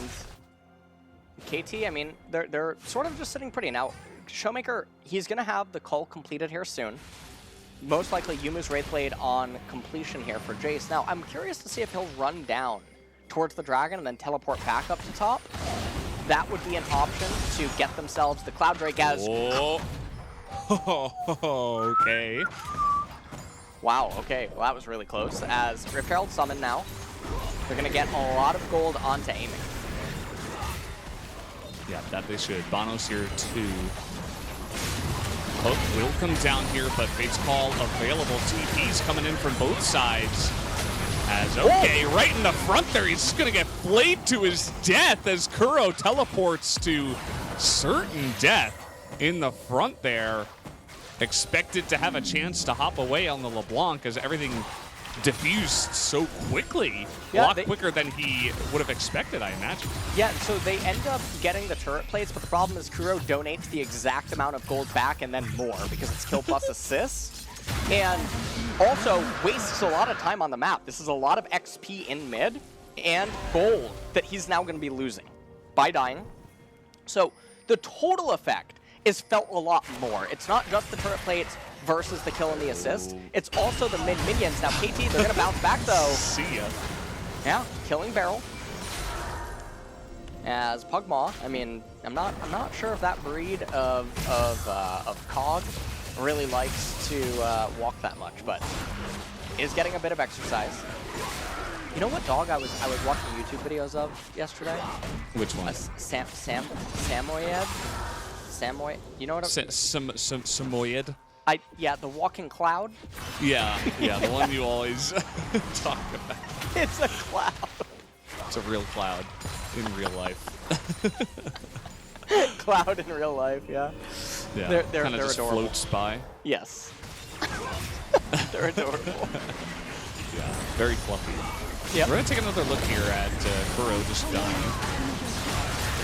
S5: KT, I mean, they're sort of just sitting pretty. Now, Showmaker, he's going to have the cull completed here soon. Most likely Yumu's Wraithblade on completion here for Jace. Now, I'm curious to see if he'll run down towards the dragon and then teleport back up to top. That would be an option to get themselves the Cloud Drake as...
S4: Oh. Okay.
S5: Wow, okay. Well, that was really close. As Rift Herald summoned now, they're going to get a lot of gold onto aiming.
S4: Yeah, that they should. Bono's here too. Hook will come down here, but Fate's Call available. TP's coming in from both sides. As, okay, right in the front there, he's just going to get flayed to his death as Kuro teleports to certain death in the front there. Expected to have a chance to hop away on the LeBlanc as everything diffused so quickly. A lot quicker than he would have expected, I imagine.
S5: Yeah, so they end up getting the turret plates, but the problem is Kuro donates the exact amount of gold back and then more because it's kill plus assist. And also wastes a lot of time on the map. This is a lot of XP in mid and gold that he's now going to be losing by dying. So the total effect is felt a lot more. It's not just the turret plates versus the kill and the assist. It's also the mid minions. Now KT, they're going to bounce back though.
S4: See ya.
S5: Yeah, killing Barrel. As Pugmaw, I mean, I'm not sure if that breed of Cog really likes to walk that much, but is getting a bit of exercise. You know what dog I was watching YouTube videos of yesterday?
S4: Which one?
S5: Samoyed. Samoyed. You know what?
S4: Samoyed.
S5: Yeah, the walking cloud.
S4: Yeah, the one you always talk about.
S5: It's a cloud.
S4: It's a real cloud in real life.
S5: Cloud in real life, yeah.
S4: Yeah,
S5: they're
S4: kind of just
S5: adorable.
S4: floats by.
S5: Yes. They're adorable.
S4: Yeah, very fluffy.
S5: Yep.
S4: We're going to take another look here at Kuro just dying.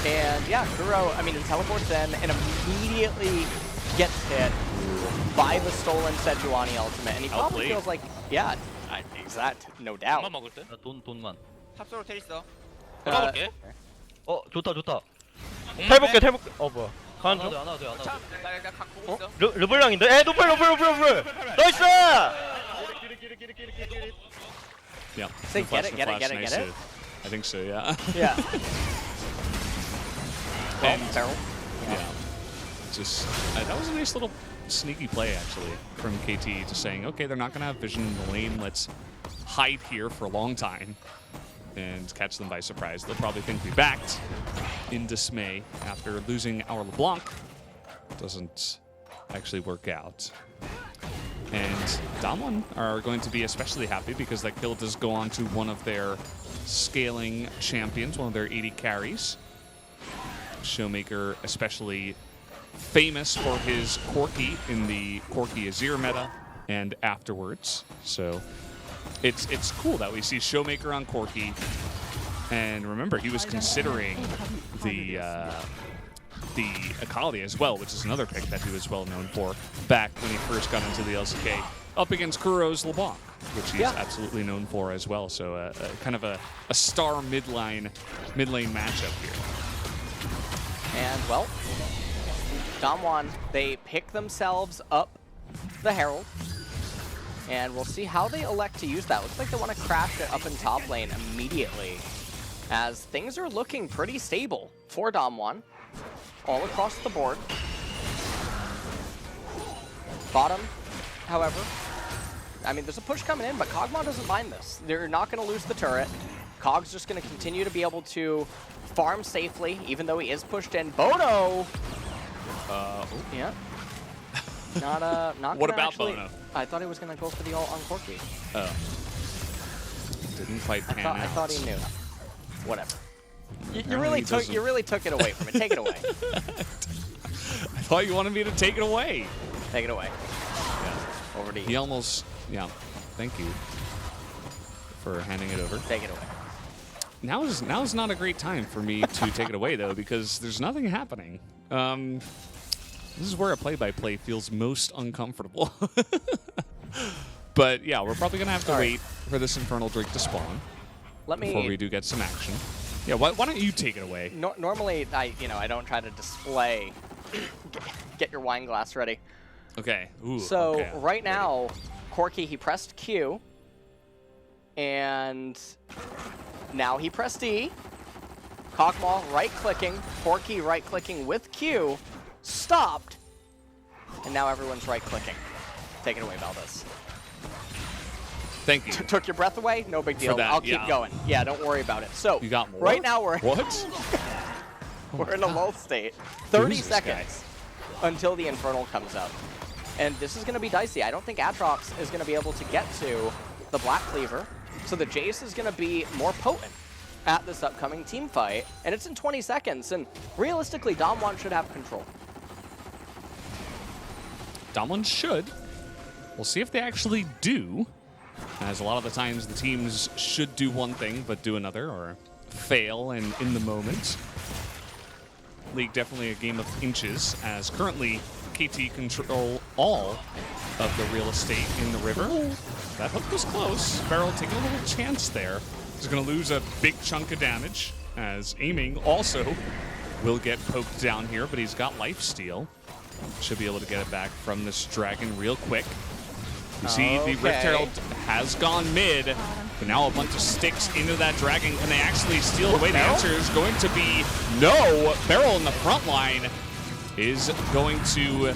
S5: And yeah, Kuro, I mean, he teleports in and immediately gets hit buy the stolen Sejuani ultimate, and he probably
S4: Outplayed.
S5: feels like, yeah, exact, no doubt.
S6: 돈만 먹을 듯.
S7: 돈만.
S6: 탑소로 텔 있어.
S5: Uh,
S6: 돌아볼게.
S7: 좋다.
S6: 공만
S7: 탈볼게.
S6: 빼.
S7: 뭐야. 가는 중.
S6: 나 일단 각 보고 있어.
S7: 르블랑인데? 노플. 나이스!
S4: Yeah.
S5: Say,
S4: No
S5: get
S4: flash,
S5: it,
S4: no
S5: get it,
S4: flash,
S5: get it,
S4: nice
S5: get it?
S4: hit. I think so, yeah.
S5: Yeah.
S4: And-
S5: Barrel.
S4: Yeah. Just that was a nice little sneaky play actually from KT, just saying, okay, they're not gonna have vision in the lane. Let's hide here for a long time and catch them by surprise. They'll probably think we backed in dismay after losing our LeBlanc. Doesn't actually work out. And Damwon are going to be especially happy because that kill does go on to one of their scaling champions, one of their 80 carries. Showmaker especially famous for his Corki in the Corki Azir meta and afterwards. So it's cool that we see Showmaker on Corki. And remember, he was considering the Akali as well, which is another pick that he was well known for back when he first got into the LCK, up against Kuro's LeBlanc, which he's absolutely known for as well. So kind of a star mid lane matchup here.
S5: And, well, Damwon, they pick themselves up the Herald. And we'll see how they elect to use that. Looks like they want to crash it up in top lane immediately, as things are looking pretty stable for Damwon all across the board. Bottom, however, I mean, there's a push coming in, but Kog'Maw doesn't mind this. They're not going to lose the turret. Kog's just going to continue to be able to farm safely, even though he is pushed in. Bono! Yeah. Not
S4: What
S5: gonna
S4: about
S5: actually,
S4: Bono?
S5: I thought he was going to go for the ult on Corki.
S4: Oh. Didn't quite pan
S5: I
S4: out.
S5: thought he knew. Whatever. You
S4: Apparently he
S5: really took it away from it. Take it away.
S4: I thought you wanted me to take it away.
S5: Take it away.
S4: Yeah.
S5: Over to
S4: He
S5: you.
S4: almost, yeah. Thank you for handing it over.
S5: Take it away.
S4: Now is not a great time for me to take it away though, because there's nothing happening. This is where a play-by-play feels most uncomfortable. But yeah, we're probably gonna have to wait for this Infernal Drake to spawn before we do get some action. Yeah, why don't you take it away?
S5: Normally, I don't try to display. Get your wine glass ready.
S4: Okay. Ooh,
S5: So
S4: okay.
S5: right now, Corki, he pressed Q, and now he pressed E. Kog'Maw right-clicking, Corki right-clicking with Q, stopped, and now everyone's right-clicking. Take it away, Valdez.
S4: Thank you.
S5: Took your breath away? No big deal.
S4: that,
S5: I'll keep
S4: yeah.
S5: going. Yeah, don't worry about it. So
S4: You got more?
S5: right now we're
S4: What?
S5: we're in a lull state. 30
S4: Who's this guy?
S5: seconds until the Infernal comes up. And this is going to be dicey. I don't think Atrox is going to be able to get to the Black Cleaver. So the Jace is going to be more potent at this upcoming team fight. And it's in 20 seconds. And realistically, Damwon should have control.
S4: Damwon should. We'll see if they actually do. As a lot of the times the teams should do one thing but do another, or fail and in the moment. League definitely a game of inches, as currently KT control all of the real estate in the river. That hook was close. Beryl taking a little chance there. He's going to lose a big chunk of damage, as aiming also will get poked down here, but he's got lifesteal. Should be able to get it back from this dragon real quick. You see the Rift Herald has gone mid, but now a bunch of sticks into that dragon. Can they actually steal it away? The answer is going to be no. Beryl in the front line is going to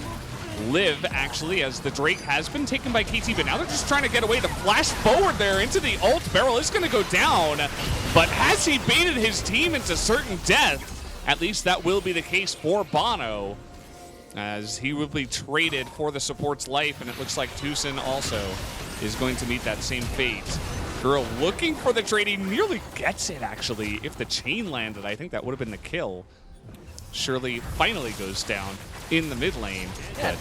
S4: live, actually, as the Drake has been taken by KT, but now they're just trying to get away. The flash forward there into the ult. Beryl is going to go down, but has he baited his team into certain death? At least that will be the case for Bono, as he will be traded for the support's life, and it looks like Tucson also is going to meet that same fate. Girl looking for the trade. He nearly gets it, actually. If the chain landed, I think that would have been the kill. Shirley finally goes down in the mid lane.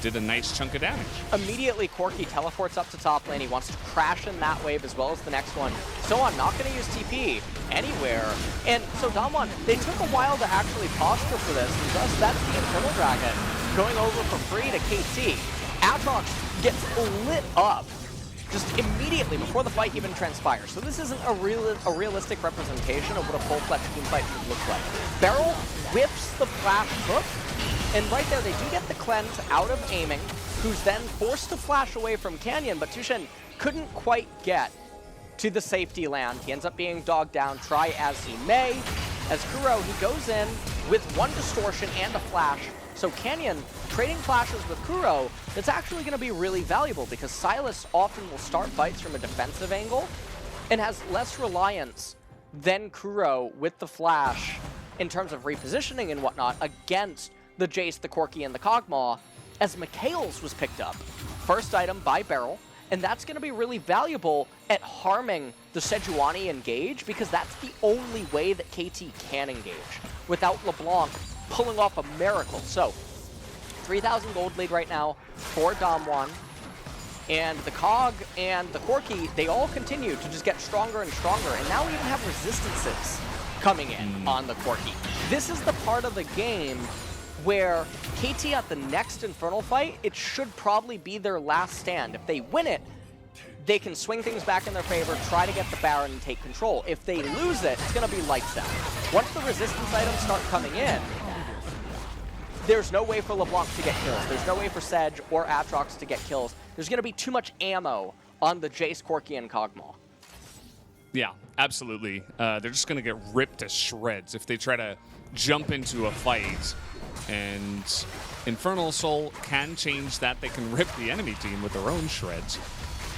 S4: Did a nice chunk of damage.
S5: Immediately, Corki teleports up to top lane. He wants to crash in that wave as well as the next one. So I'm not going to use TP anywhere. And so Damwon, they took a while to actually posture for this, and thus that's the Infernal Dragon going over for free to KT. Aatrox gets lit up just immediately before the fight even transpires. So this isn't a realistic representation of what a full-fledged team fight should look like. Beryl whips the flash hook, and right there they do get the cleanse out of aiming, who's then forced to flash away from Canyon, but Tushin couldn't quite get to the safety land. He ends up being dogged down, try as he may. As Kuro, he goes in with one distortion and a flash. So Canyon trading flashes with Kuro, that's actually going to be really valuable because Silas often will start fights from a defensive angle and has less reliance than Kuro with the flash in terms of repositioning and whatnot against the Jace, the Corki, and the Kog'Maw, as Mikhail's was picked up. First item by Beryl, and that's going to be really valuable at harming the Sejuani engage because that's the only way that KT can engage without LeBlanc pulling off a miracle. So 3,000 gold lead right now for Damwon, and the Cog and the Corki, they all continue to just get stronger and stronger, and now we even have resistances coming in on the Corki. This is the part of the game where KT at the next Infernal fight, it should probably be their last stand. If they win it, they can swing things back in their favor, try to get the Baron and take control. If they lose it, it's going to be lights out. Once the resistance items start coming in, there's no way for LeBlanc to get kills. There's no way for Sedge or Aatrox to get kills. There's going to be too much ammo on the Jace, Corki, and Kog'Maw.
S4: Yeah, absolutely. They're just going to get ripped to shreds if they try to jump into a fight. And Infernal Soul can change that. They can rip the enemy team with their own shreds.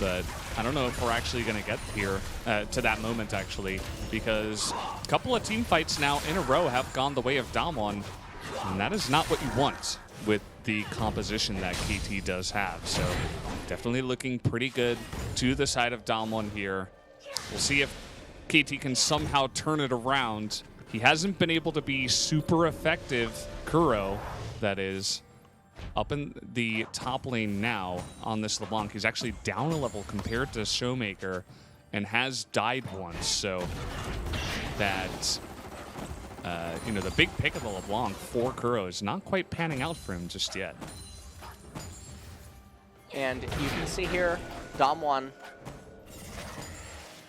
S4: But I don't know if we're actually going to get here to that moment, actually, because a couple of team fights now in a row have gone the way of Damwon. And that is not what you want with the composition that KT does have. So definitely looking pretty good to the side of Damwon here. We'll see if KT can somehow turn it around. He hasn't been able to be super effective, Kuro, that is, up in the top lane now on this LeBlanc. He's actually down a level compared to Showmaker and has died once. So that... you know, the big pick of the LeBlanc for Kuro is not quite panning out for him just yet.
S5: And you can see here, Damwon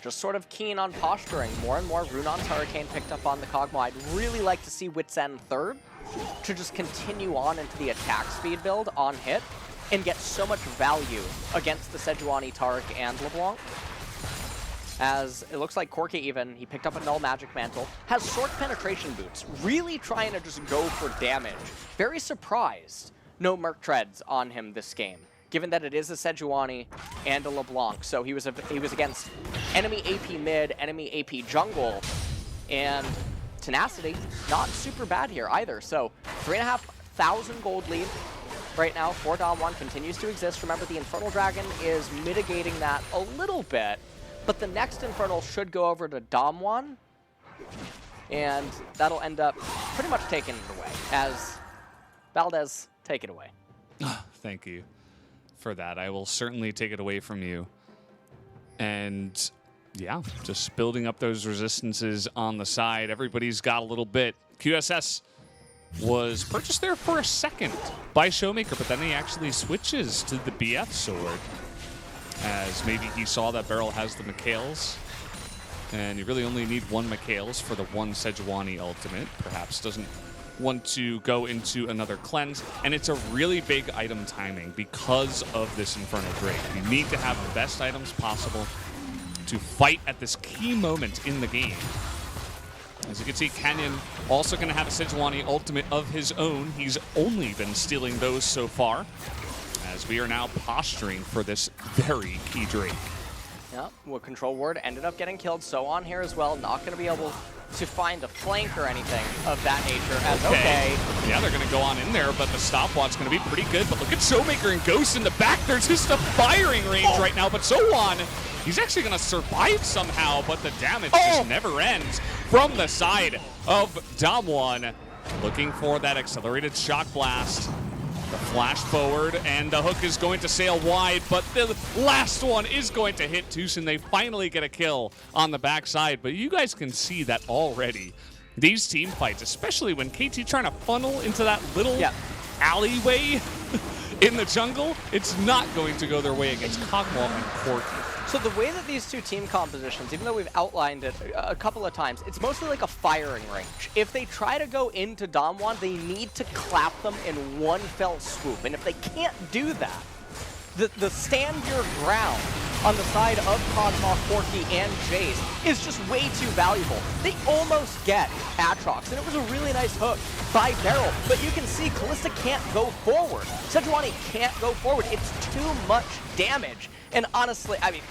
S5: just sort of keen on posturing. More and more Runon's Hurricane picked up on the Kog'Maw. I'd really like to see Wit's End third to just continue on into the attack speed build on hit and get so much value against the Sejuani, Taric, and LeBlanc. As it looks like Corki even, he picked up a Null Magic Mantle, has Short Penetration Boots, really trying to just go for damage. Very surprised no Merc Treads on him this game, given that it is a Sejuani and a LeBlanc. So he was against enemy AP mid, enemy AP jungle, and Tenacity, not super bad here either. So 3,500 gold lead right now for Damwon continues to exist. Remember, the Infernal Dragon is mitigating that a little bit, but the next Infernal should go over to Damwon, and that'll end up pretty much taking it away. As Valdez, take it away.
S4: Thank you for that. I will certainly take it away from you. And yeah, just building up those resistances on the side. Everybody's got a little bit. QSS was purchased there for a second by Showmaker, but then he actually switches to the BF sword, as maybe he saw that Beryl has the Mikhails, and you really only need one Mikhails for the one Sejuani ultimate. Perhaps doesn't want to go into another cleanse, and it's a really big item timing because of this Infernal Drake. You need to have the best items possible to fight at this key moment in the game. As you can see, Canyon also going to have a Sejuani ultimate of his own. He's only been stealing those so far, as we are now posturing for this very key Drake.
S5: Yeah, well, Control Ward ended up getting killed, so on here as well. Not going to be able to find a flank or anything of that nature. As okay.
S4: Yeah, they're going to go on in there, but the stopwatch's going to be pretty good. But look at Showmaker and Ghost in the back. There's just a firing range right now, but so on. He's actually going to survive somehow, but the damage just never ends from the side of Damwon. Looking for that accelerated shock blast. The flash forward, and the hook is going to sail wide, but the last one is going to hit Tucson. They finally get a kill on the backside, but you guys can see that already. These team fights, especially when KT trying to funnel into that little alleyway, in the jungle, it's not going to go their way against Kog'Maw and Corki.
S5: So the way that these two team compositions, even though we've outlined it a couple of times, it's mostly like a firing range. If they try to go into Damwon, they need to clap them in one fell swoop. And if they can't do that, the stand your ground on the side of Kog'Maw, Corki, and Jace is just way too valuable. They almost get Aatrox, and it was a really nice hook by Beryl, but you can see Kalista can't go forward. Sejuani can't go forward. It's too much damage. And honestly, I mean,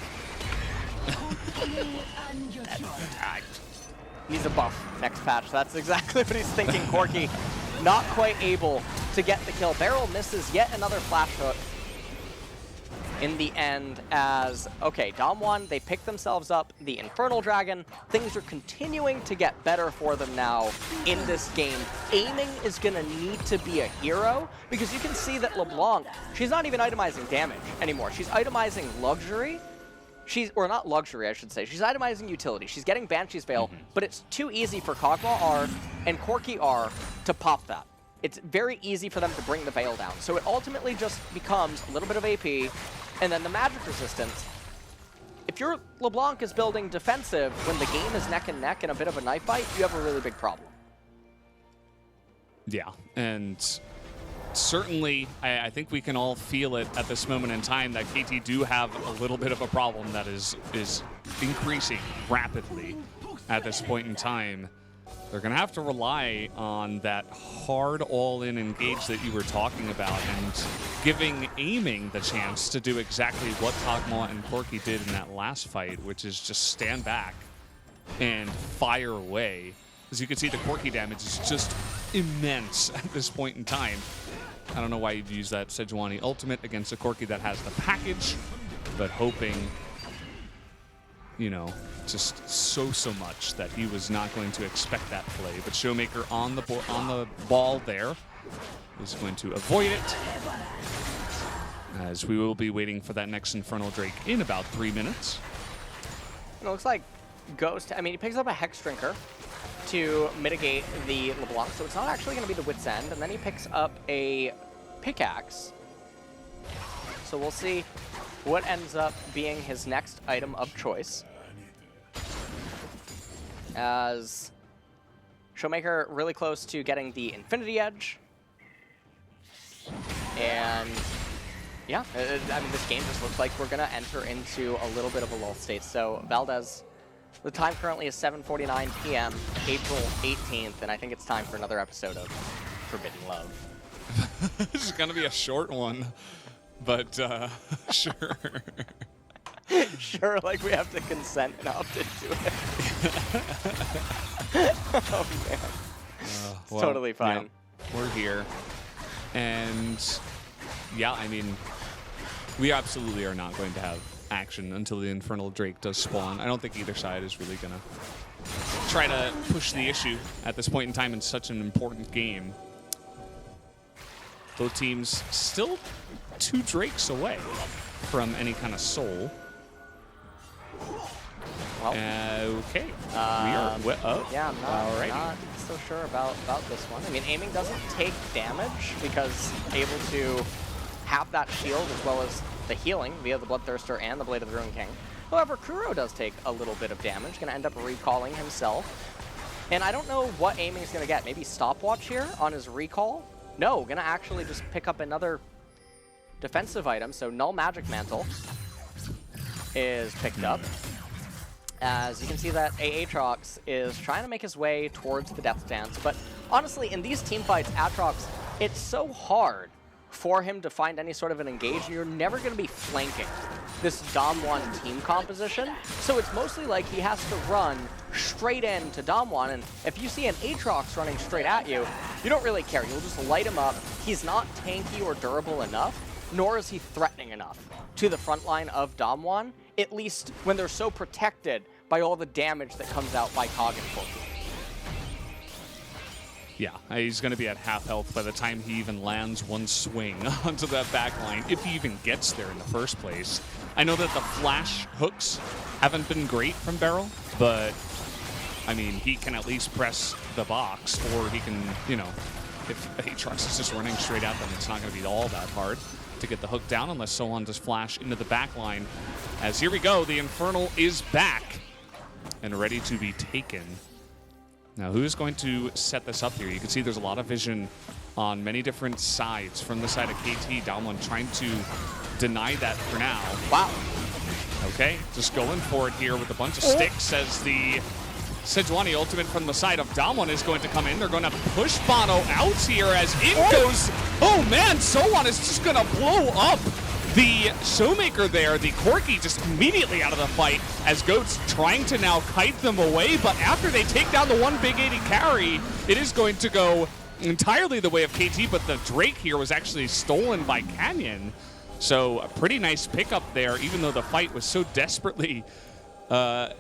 S5: he's a buff next patch. That's exactly what he's thinking. Corki not quite able to get the kill. Beryl misses yet another flash hook in the end as, okay, Damwon, they pick themselves up the Infernal Dragon. Things are continuing to get better for them now in this game. Aiming is going to need to be a hero because you can see that LeBlanc, she's not even itemizing damage anymore. She's itemizing luxury. Or not luxury, I should say. She's itemizing utility. She's getting Banshee's Veil, but it's too easy for Kog'Maw R and Corki R to pop that. It's very easy for them to bring the Veil down. So it ultimately just becomes a little bit of AP, and then the magic resistance. If your LeBlanc is building defensive when the game is neck and neck in a bit of a knife fight, you have a really big problem.
S4: Yeah, and certainly I think we can all feel it at this moment in time that KT do have a little bit of a problem that is increasing rapidly at this point in time. They're going to have to rely on that hard all-in engage that you were talking about and giving aiming the chance to do exactly what Kog'Maw and Corki did in that last fight, which is just stand back and fire away. As you can see, the Corki damage is just immense at this point in time. I don't know why you'd use that Sejuani ultimate against a Corki that has the package, but hoping, you know, just so much that he was not going to expect that play. But Showmaker on the ball there is going to avoid it, as we will be waiting for that next Infernal Drake in about 3 minutes.
S5: It looks like Ghost, I mean, he picks up a Hex Drinker to mitigate the LeBlanc, so it's not actually going to be the Wit's End, and then he picks up a Pickaxe. So we'll see what ends up being his next item of choice. As Showmaker really close to getting the Infinity Edge. And yeah, I mean, this game just looks like we're going to enter into a little bit of a lull state. So Valdez, the time currently is 7:49 p.m., April 18th, and I think it's time for another episode of Forbidden Love.
S4: This is going to be a short one, but sure.
S5: Sure, like we have to consent and opt into it. Oh, man. It's
S4: Well,
S5: totally fine.
S4: Yeah, we're here. And, yeah, I mean, we absolutely are not going to have action until the Infernal Drake does spawn. I don't think either side is really going to try to push the issue at this point in time in such an important game. Both teams still 2 Drakes away from any kind of soul.
S5: Well,
S4: okay. We are.
S5: yeah, I'm not so sure about this one. I mean, aiming doesn't take damage because able to have that shield as well as the healing via the Bloodthirster and the Blade of the Ruin King. However, Kuro does take a little bit of damage, going to end up recalling himself. And I don't know what aiming is going to get. Maybe Stopwatch here on his recall? No, going to actually just pick up another defensive item. So Null Magic Mantle is picked up. As you can see that Aatrox is trying to make his way towards the Death Dance. But honestly, in these team fights, Aatrox, it's so hard for him to find any sort of an engage. You're never going to be flanking this Damwon team composition. So it's mostly like he has to run straight into Damwon. And if you see an Aatrox running straight at you, you don't really care. You'll just light him up. He's not tanky or durable enough, nor is he threatening enough to the front line of Damwon, at least when they're so protected by all the damage that comes out by Kog and Corki.
S4: Yeah, he's going to be at half health by the time he even lands one swing onto that back line, if he even gets there in the first place. I know that the flash hooks haven't been great from Beryl, but, I mean, he can at least press the box, or he can, you know, if Aatrox is just running straight at them, it's not going to be all that hard. to get the hook down unless Solon does flash into the back line. As here we go, the Infernal is back and ready to be taken. Now, who's going to set this up here? You can see there's a lot of vision on many different sides. From the side of KT, Damwon trying to deny that for now.
S5: Wow.
S4: Okay, just going for it here with a bunch of sticks as the Sejuani ultimate from the side of Damwon is going to come in. They're going to push Bono out here as in goes. Oh man, Solon is just going to blow up the Showmaker there. The Corki just immediately out of the fight as Goat's trying to now kite them away. But after they take down the one big 80 carry, it is going to go entirely the way of KT. But the Drake here was actually stolen by Canyon. So a pretty nice pickup there, even though the fight was so desperately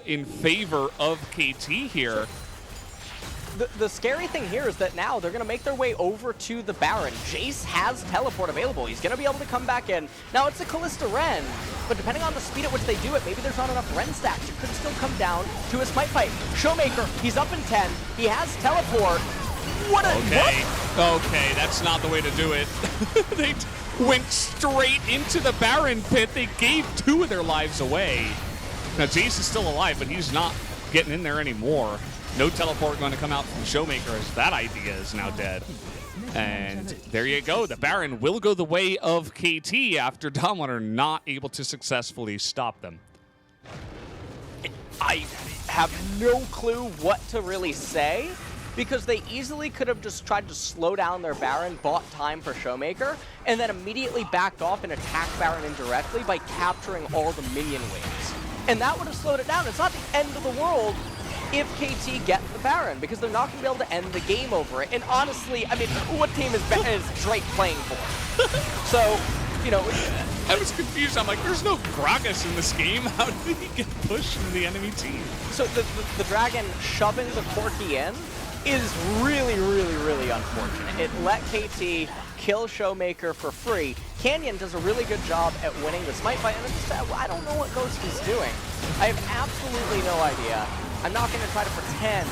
S4: in favor of KT here.
S5: The scary thing here is that now they're going to make their way over to the Baron. Jace has teleport available. He's going to be able to come back in. Now, it's a Kalista Ren, but depending on the speed at which they do it, maybe there's not enough Ren stacks. It could still come down to a smite fight. Showmaker, he's up in 10. He has teleport. What a...
S4: Okay, that's not the way to do it. They went straight into the Baron pit. They gave 2 of their lives away. Now, Jace is still alive, but he's not getting in there anymore. No teleport going to come out from Showmaker as that idea is now dead. And there you go. The Baron will go the way of KT after Damwon are not able to successfully stop them.
S5: I have no clue what to really say, because they easily could have just tried to slow down their Baron, bought time for Showmaker, and then immediately backed off and attacked Baron indirectly by capturing all the minion waves. And that would have slowed it down. It's not the end of the world if KT get the Baron, because they're not going to be able to end the game over it. And honestly, I mean, what team is Drake playing for? So, you know...
S4: I was confused. I'm like, there's no Gragas in this game. How did he get pushed from the enemy team?
S5: So the Dragon shoving the Corki in is really, really, really unfortunate. It let KT kill Showmaker for free. Canyon does a really good job at winning the smite fight, and I don't know what Ghost is doing. I have absolutely no idea. I'm not going to try to pretend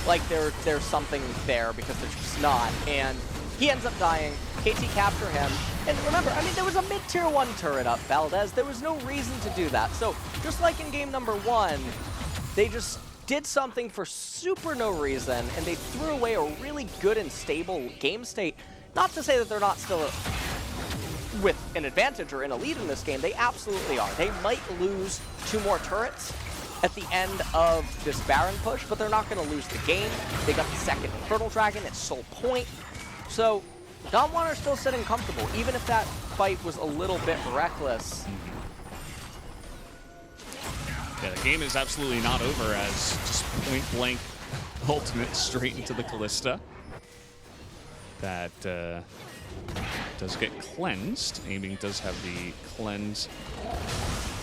S5: like there's something there, because there's just not. And he ends up dying. KT capture him. And remember, I mean, there was a mid-tier 1 turret up, Valdez. There was no reason to do that. So just like in game number 1, they just did something for super no reason, and they threw away a really good and stable game state. Not to say that they're not still with an advantage or in a lead in this game. They absolutely are. They might lose 2 more turrets at the end of this Baron push, but they're not going to lose the game. They got the second Infernal Dragon at sole point. So Damwon are still sitting comfortable, even if that fight was a little bit reckless.
S4: Yeah, the game is absolutely not over as just point-blank ultimate straight into the Kalista. That does get cleansed. Aiming does have the cleanse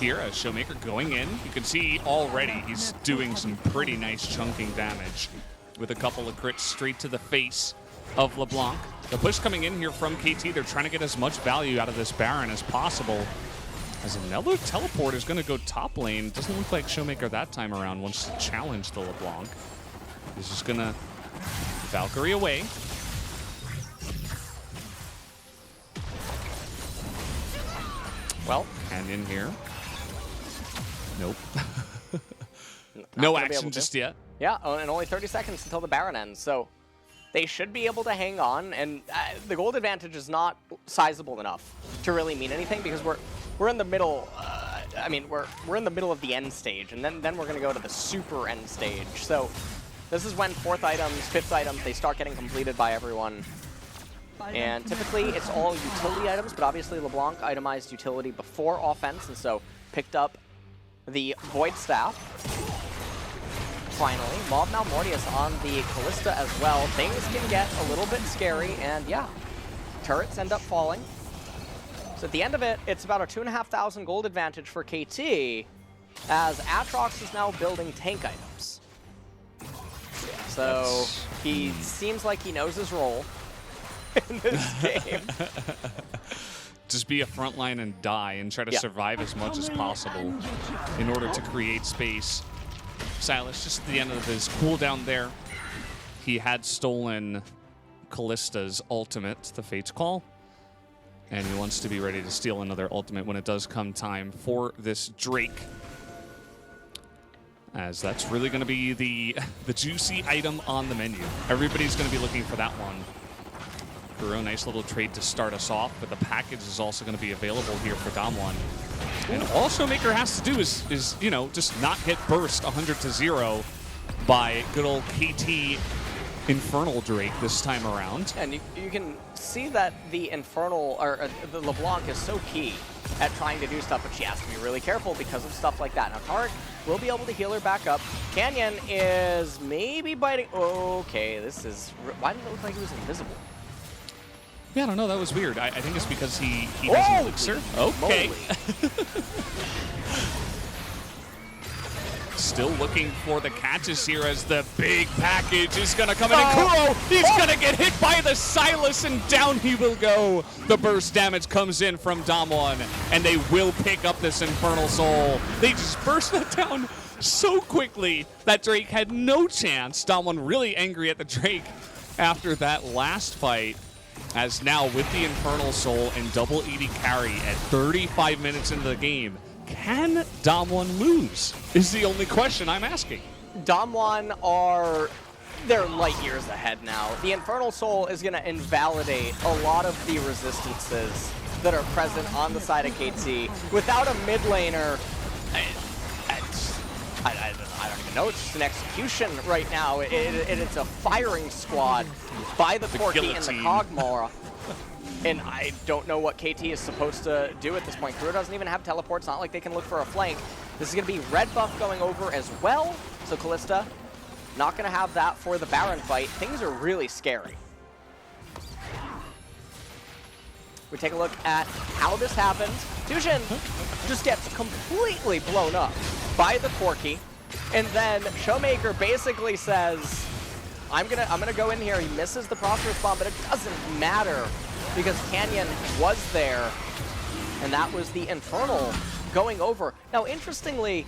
S4: here as Showmaker going in. You can see already he's doing some pretty nice chunking damage with a couple of crits straight to the face of LeBlanc. The push coming in here from KT, they're trying to get as much value out of this Baron as possible. As another teleport is going to go top lane. Doesn't look like Showmaker that time around wants to challenge the LeBlanc. He's just going to Valkyrie away. Well, Canyon here. Nope. No action just yet.
S5: Yeah, and only 30 seconds until the Baron ends, so they should be able to hang on, and the gold advantage is not sizable enough to really mean anything, because we're in the middle. I mean, we're in the middle of the end stage, and then we're gonna go to the super end stage. So this is when 4th items, 5th items, they start getting completed by everyone. And typically it's all utility items, but obviously LeBlanc itemized utility before offense, and so picked up the Void Staff. Finally, Maw of Malmortius on the Kalista as well. Things can get a little bit scary, and yeah, turrets end up falling. So at the end of it, it's about a 2,500 gold advantage for KT, as Aatrox is now building tank items. So he seems like he knows his role in this game.
S4: Just be a frontline and die and try to survive as much as possible in order to create space. Silas, just at the end of his cooldown there, he had stolen Kallista's ultimate, the Fate's Call. And he wants to be ready to steal another ultimate when it does come time for this Drake. As that's really going to be the juicy item on the menu. Everybody's going to be looking for that one. Kuro, nice little trade to start us off, but the package is also going to be available here for Damwon. And all Showmaker has to do is you know, just not get burst 100-0 by good old KT Infernal Drake this time around.
S5: And you can see that the Infernal, or the LeBlanc is so key at trying to do stuff, but she has to be really careful because of stuff like that. Now Tarek will be able to heal her back up. Canyon is maybe biting. Okay, this is, why did it look like he was invisible?
S4: Yeah, I don't know, that was weird. I think it's because he has an elixir. Okay. Still looking for the catches here as the big package is going to come in. And Kuro, he's going to get hit by the Silas, and down he will go. The burst damage comes in from Damwon, and they will pick up this Infernal Soul. They just burst that down so quickly that Drake had no chance. Damwon really angry at the Drake after that last fight. As now with the Infernal Soul and double ED carry at 35 minutes into the game, can Damwon lose? Is the only question I'm asking.
S5: Damwon they're light years ahead now. The Infernal Soul is going to invalidate a lot of the resistances that are present on the side of KT. Without a mid laner, I don't even know. It's just an execution right now. It's a firing squad by the Corki and the Kog'Maw. And I don't know what KT is supposed to do at this point. Kuro doesn't even have teleport. It's not like they can look for a flank. This is going to be red buff going over as well. So Kalista, not going to have that for the Baron fight. Things are really scary. We take a look at how this happens. Dushin just gets completely blown up by the Corki. And then Showmaker basically says, I'm gonna go in here. He misses the Prosperous Bomb, but it doesn't matter because Canyon was there, and that was the Infernal going over. Now, interestingly,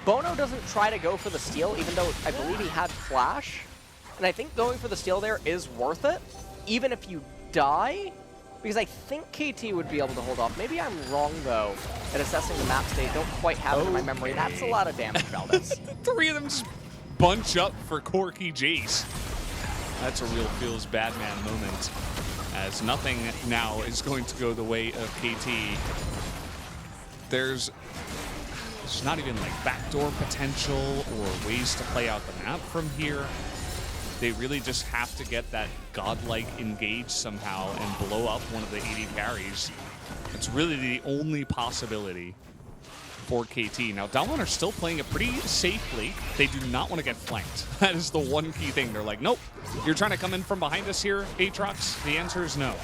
S5: Bono doesn't try to go for the steal, even though I believe he had Flash. And I think going for the steal there is worth it, even if you die, because I think KT would be able to hold off. Maybe I'm wrong, though, at assessing the map state. Don't quite have it in my memory. That's a lot of damage, Valdez.
S4: Three of them just bunch up for Corki Jace. That's a real feels bad man moment, as nothing now is going to go the way of KT. There's not even like backdoor potential or ways to play out the map from here. They really just have to get that godlike engage somehow and blow up one of the AD carries. It's really the only possibility for KT. Now, Damwon are still playing it pretty safely. They do not want to get flanked. That is the one key thing. They're like, nope, you're trying to come in from behind us here, Aatrox? The answer is no.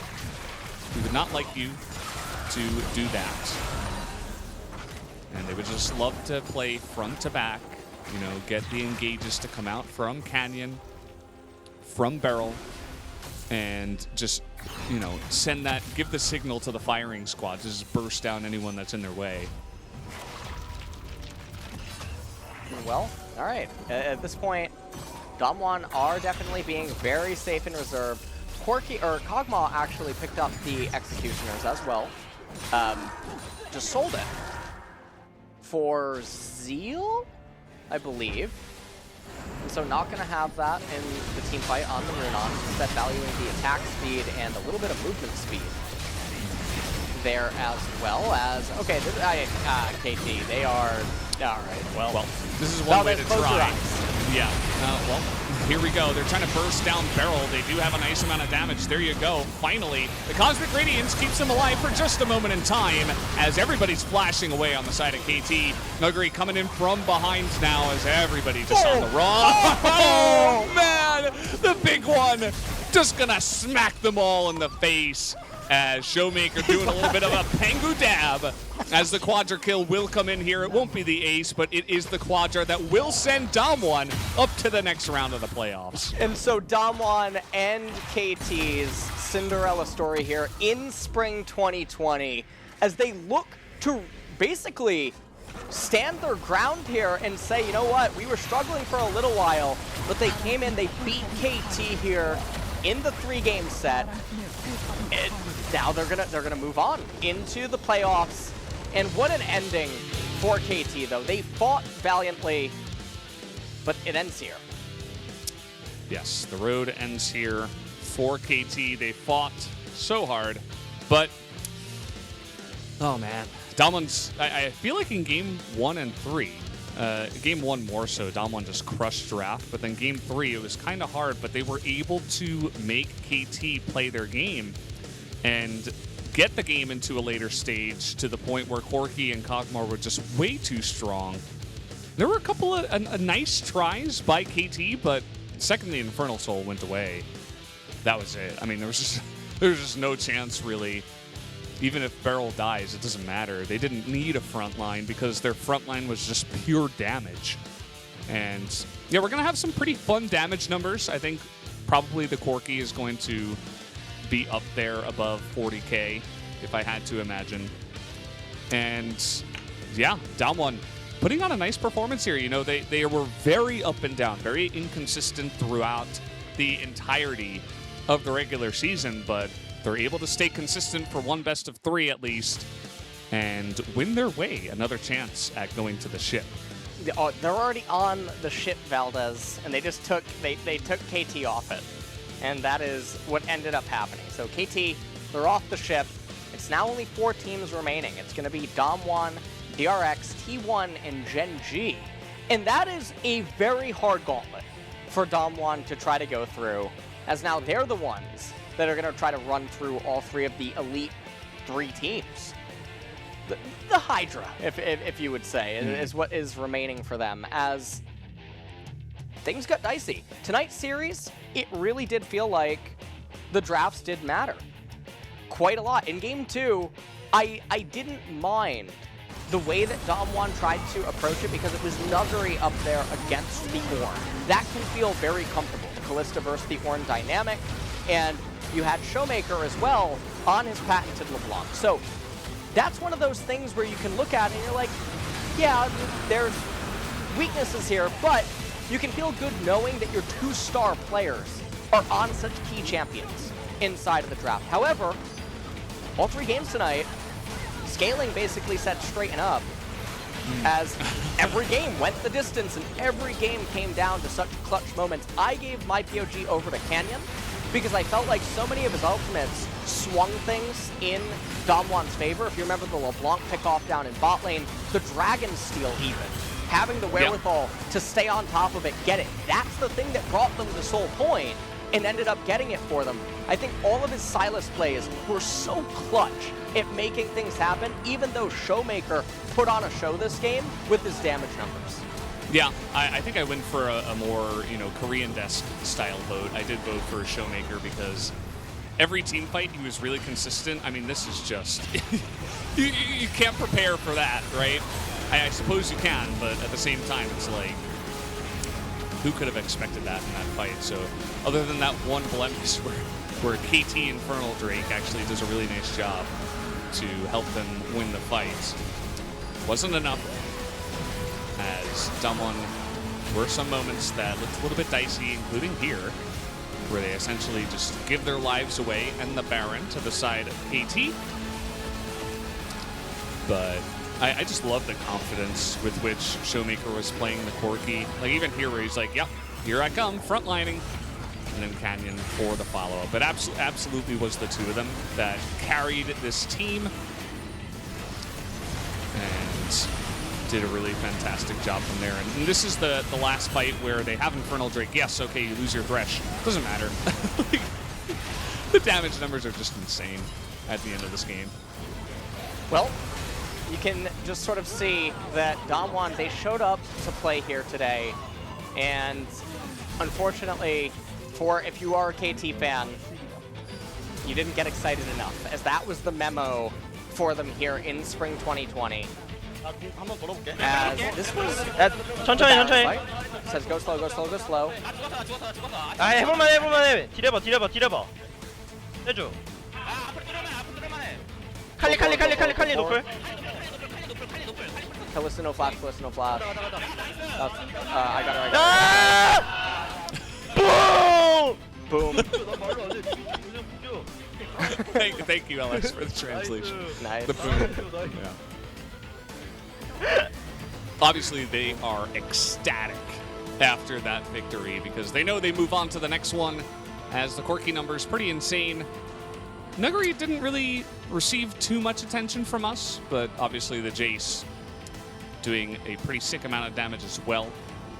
S4: We would not like you to do that. And they would just love to play front to back, you know, get the engages to come out from Canyon, from Beryl, and just, you know, send that, give the signal to the firing squad to just burst down anyone that's in their way.
S5: Well, all right. At this point, Damwon are definitely being very safe and reserved. Kog'Maw actually picked up the Executioners as well. Just sold it for Zeal, I believe. And so not going to have that in the team fight on the Runon, instead valuing the attack speed and a little bit of movement speed there, as well as, okay, this, KT, they are, all right, well,
S4: this is one way to try.
S5: Yeah.
S4: Well, here we go. They're trying to burst down Beryl. They do have a nice amount of damage. There you go. Finally, the Cosmic Radiance keeps them alive for just a moment in time as everybody's flashing away on the side of KT. Nuggery coming in from behind now as everybody just on the run. Oh, man! The big one just gonna smack them all in the face. As Showmaker doing a little bit of a Pengu dab as the Quadra kill will come in here. It won't be the ace, but it is the Quadra that will send Damwon up to the next round of the playoffs.
S5: And so Damwon and KT's Cinderella story here in spring 2020 as they look to basically stand their ground here and say, you know what, we were struggling for a little while, but they came in, they beat KT here in the 3-game set. And now they're gonna move on into the playoffs. And what an ending for KT, though. They fought valiantly, but it ends here.
S4: Yes, the road ends here for KT. They fought so hard, but oh man, Damwon's. I feel like in game 1 and 3, game 1 more so, Damwon just crushed Draft, but then game 3 it was kind of hard, but they were able to make KT play their game and get the game into a later stage to the point where Corki and Kog'Maw were just way too strong. There were a couple of nice tries by KT, but second the Infernal Soul went away, that was it. I mean, there was just no chance really. Even if Beryl dies, it doesn't matter. They didn't need a front line because their front line was just pure damage. And yeah, we're gonna have some pretty fun damage numbers. I think probably the Corki is going to be up there above 40k, if I had to imagine. And yeah, Damwon putting on a nice performance here. You know, they were very up and down, very inconsistent throughout the entirety of the regular season, but they're able to stay consistent for one best of 3 at least and win their way another chance at going to the ship.
S5: They're already on the ship, Valdez, and they just took KT off it. And that is what ended up happening. So KT, they're off the ship. It's now only 4 teams remaining. It's going to be Damwon, DRX, T1, and Gen G. And that is a very hard gauntlet for Damwon to try to go through, as now they're the ones that are going to try to run through all 3 of the elite 3 teams. The Hydra, if you would say, is what is remaining for them, as things got dicey. Tonight's series, it really did feel like the drafts did matter quite a lot. In game 2, I didn't mind the way that Damwon tried to approach it because it was Nuggery up there against the Ornn. That can feel very comfortable. The Kalista versus the Ornn dynamic, and you had Showmaker as well on his patented LeBlanc. So that's one of those things where you can look at it and you're like, yeah, there's weaknesses here, but you can feel good knowing that your 2-star players are on such key champions inside of the draft. However, all 3 games tonight, scaling basically set straighten up, as every game went the distance and every game came down to such clutch moments. I gave my POG over to Canyon because I felt like so many of his ultimates swung things in Damwon's favor. If you remember the LeBlanc pickoff down in bot lane, the Dragon Steal even, having the wherewithal to stay on top of it, get it. That's the thing that brought them to Soul Point and ended up getting it for them. I think all of his Sylas plays were so clutch at making things happen, even though Showmaker put on a show this game with his damage numbers.
S4: Yeah, I think I went for a more, Korean desk style vote. I did vote for Showmaker because every team fight he was really consistent. I mean, this is just you can't prepare for that, right? I suppose you can, but at the same time, it's like, who could have expected that in that fight? So, other than that one blemish where KT Infernal Drake actually does a really nice job to help them win the fight, wasn't enough. As Damwon were some moments that looked a little bit dicey, including here, where they essentially just give their lives away and the Baron to the side of KT. But I just love the confidence with which Showmaker was playing the Corki. Like even here where he's like, yep, here I come, frontlining. And then Canyon for the follow-up. But absolutely was the 2 of them that carried this team. And did a really fantastic job from there. And this is the last fight where they have Infernal Drake. Yes, okay, you lose your Thresh. Doesn't matter. Like, the damage numbers are just insane at the end of this game.
S5: Well, you can just sort of see that Damwon, they showed up to play here today. And unfortunately, if you are a KT fan, you didn't get excited enough, as that was the memo for them here in Spring 2020. As this was
S7: 천천히.
S5: says go slow, go slow, go slow.
S7: 아, 해볼만해. 딜해봐. 해줘. 칼리 노플.
S5: Kalista no flash, Kalista no flash. I got it right.
S7: 아! 뿡!
S5: Boom.
S4: Thank you, Alex, for the translation.
S5: Nice.
S4: The boom. Yeah. Obviously, they are ecstatic after that victory because they know they move on to the next one as the Corki number is pretty insane. Nuguri didn't really receive too much attention from us, but obviously the Jace doing a pretty sick amount of damage as well.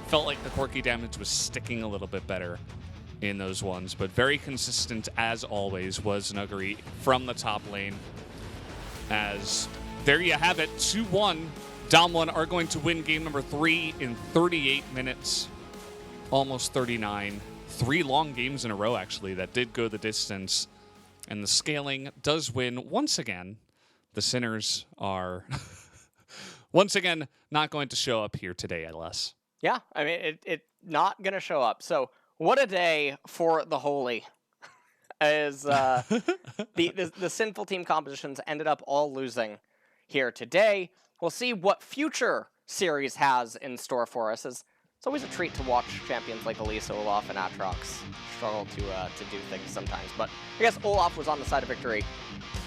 S4: Felt like the Corki damage was sticking a little bit better in those ones, but very consistent as always was Nuguri from the top lane. As there you have it, 2-1. Damwon are going to win game number 3 in 38 minutes, almost 39. 3 long games in a row, actually, that did go the distance. And the scaling does win once again. The Sinners are once again not going to show up here today, LS.
S5: Yeah, I mean, it not going to show up. So what a day for the Holy. As the sinful team compositions ended up all losing here today. We'll see what future series has in store for us. It's always a treat to watch champions like Elisa, Olaf, and Atrox struggle to do things sometimes. But I guess Olaf was on the side of victory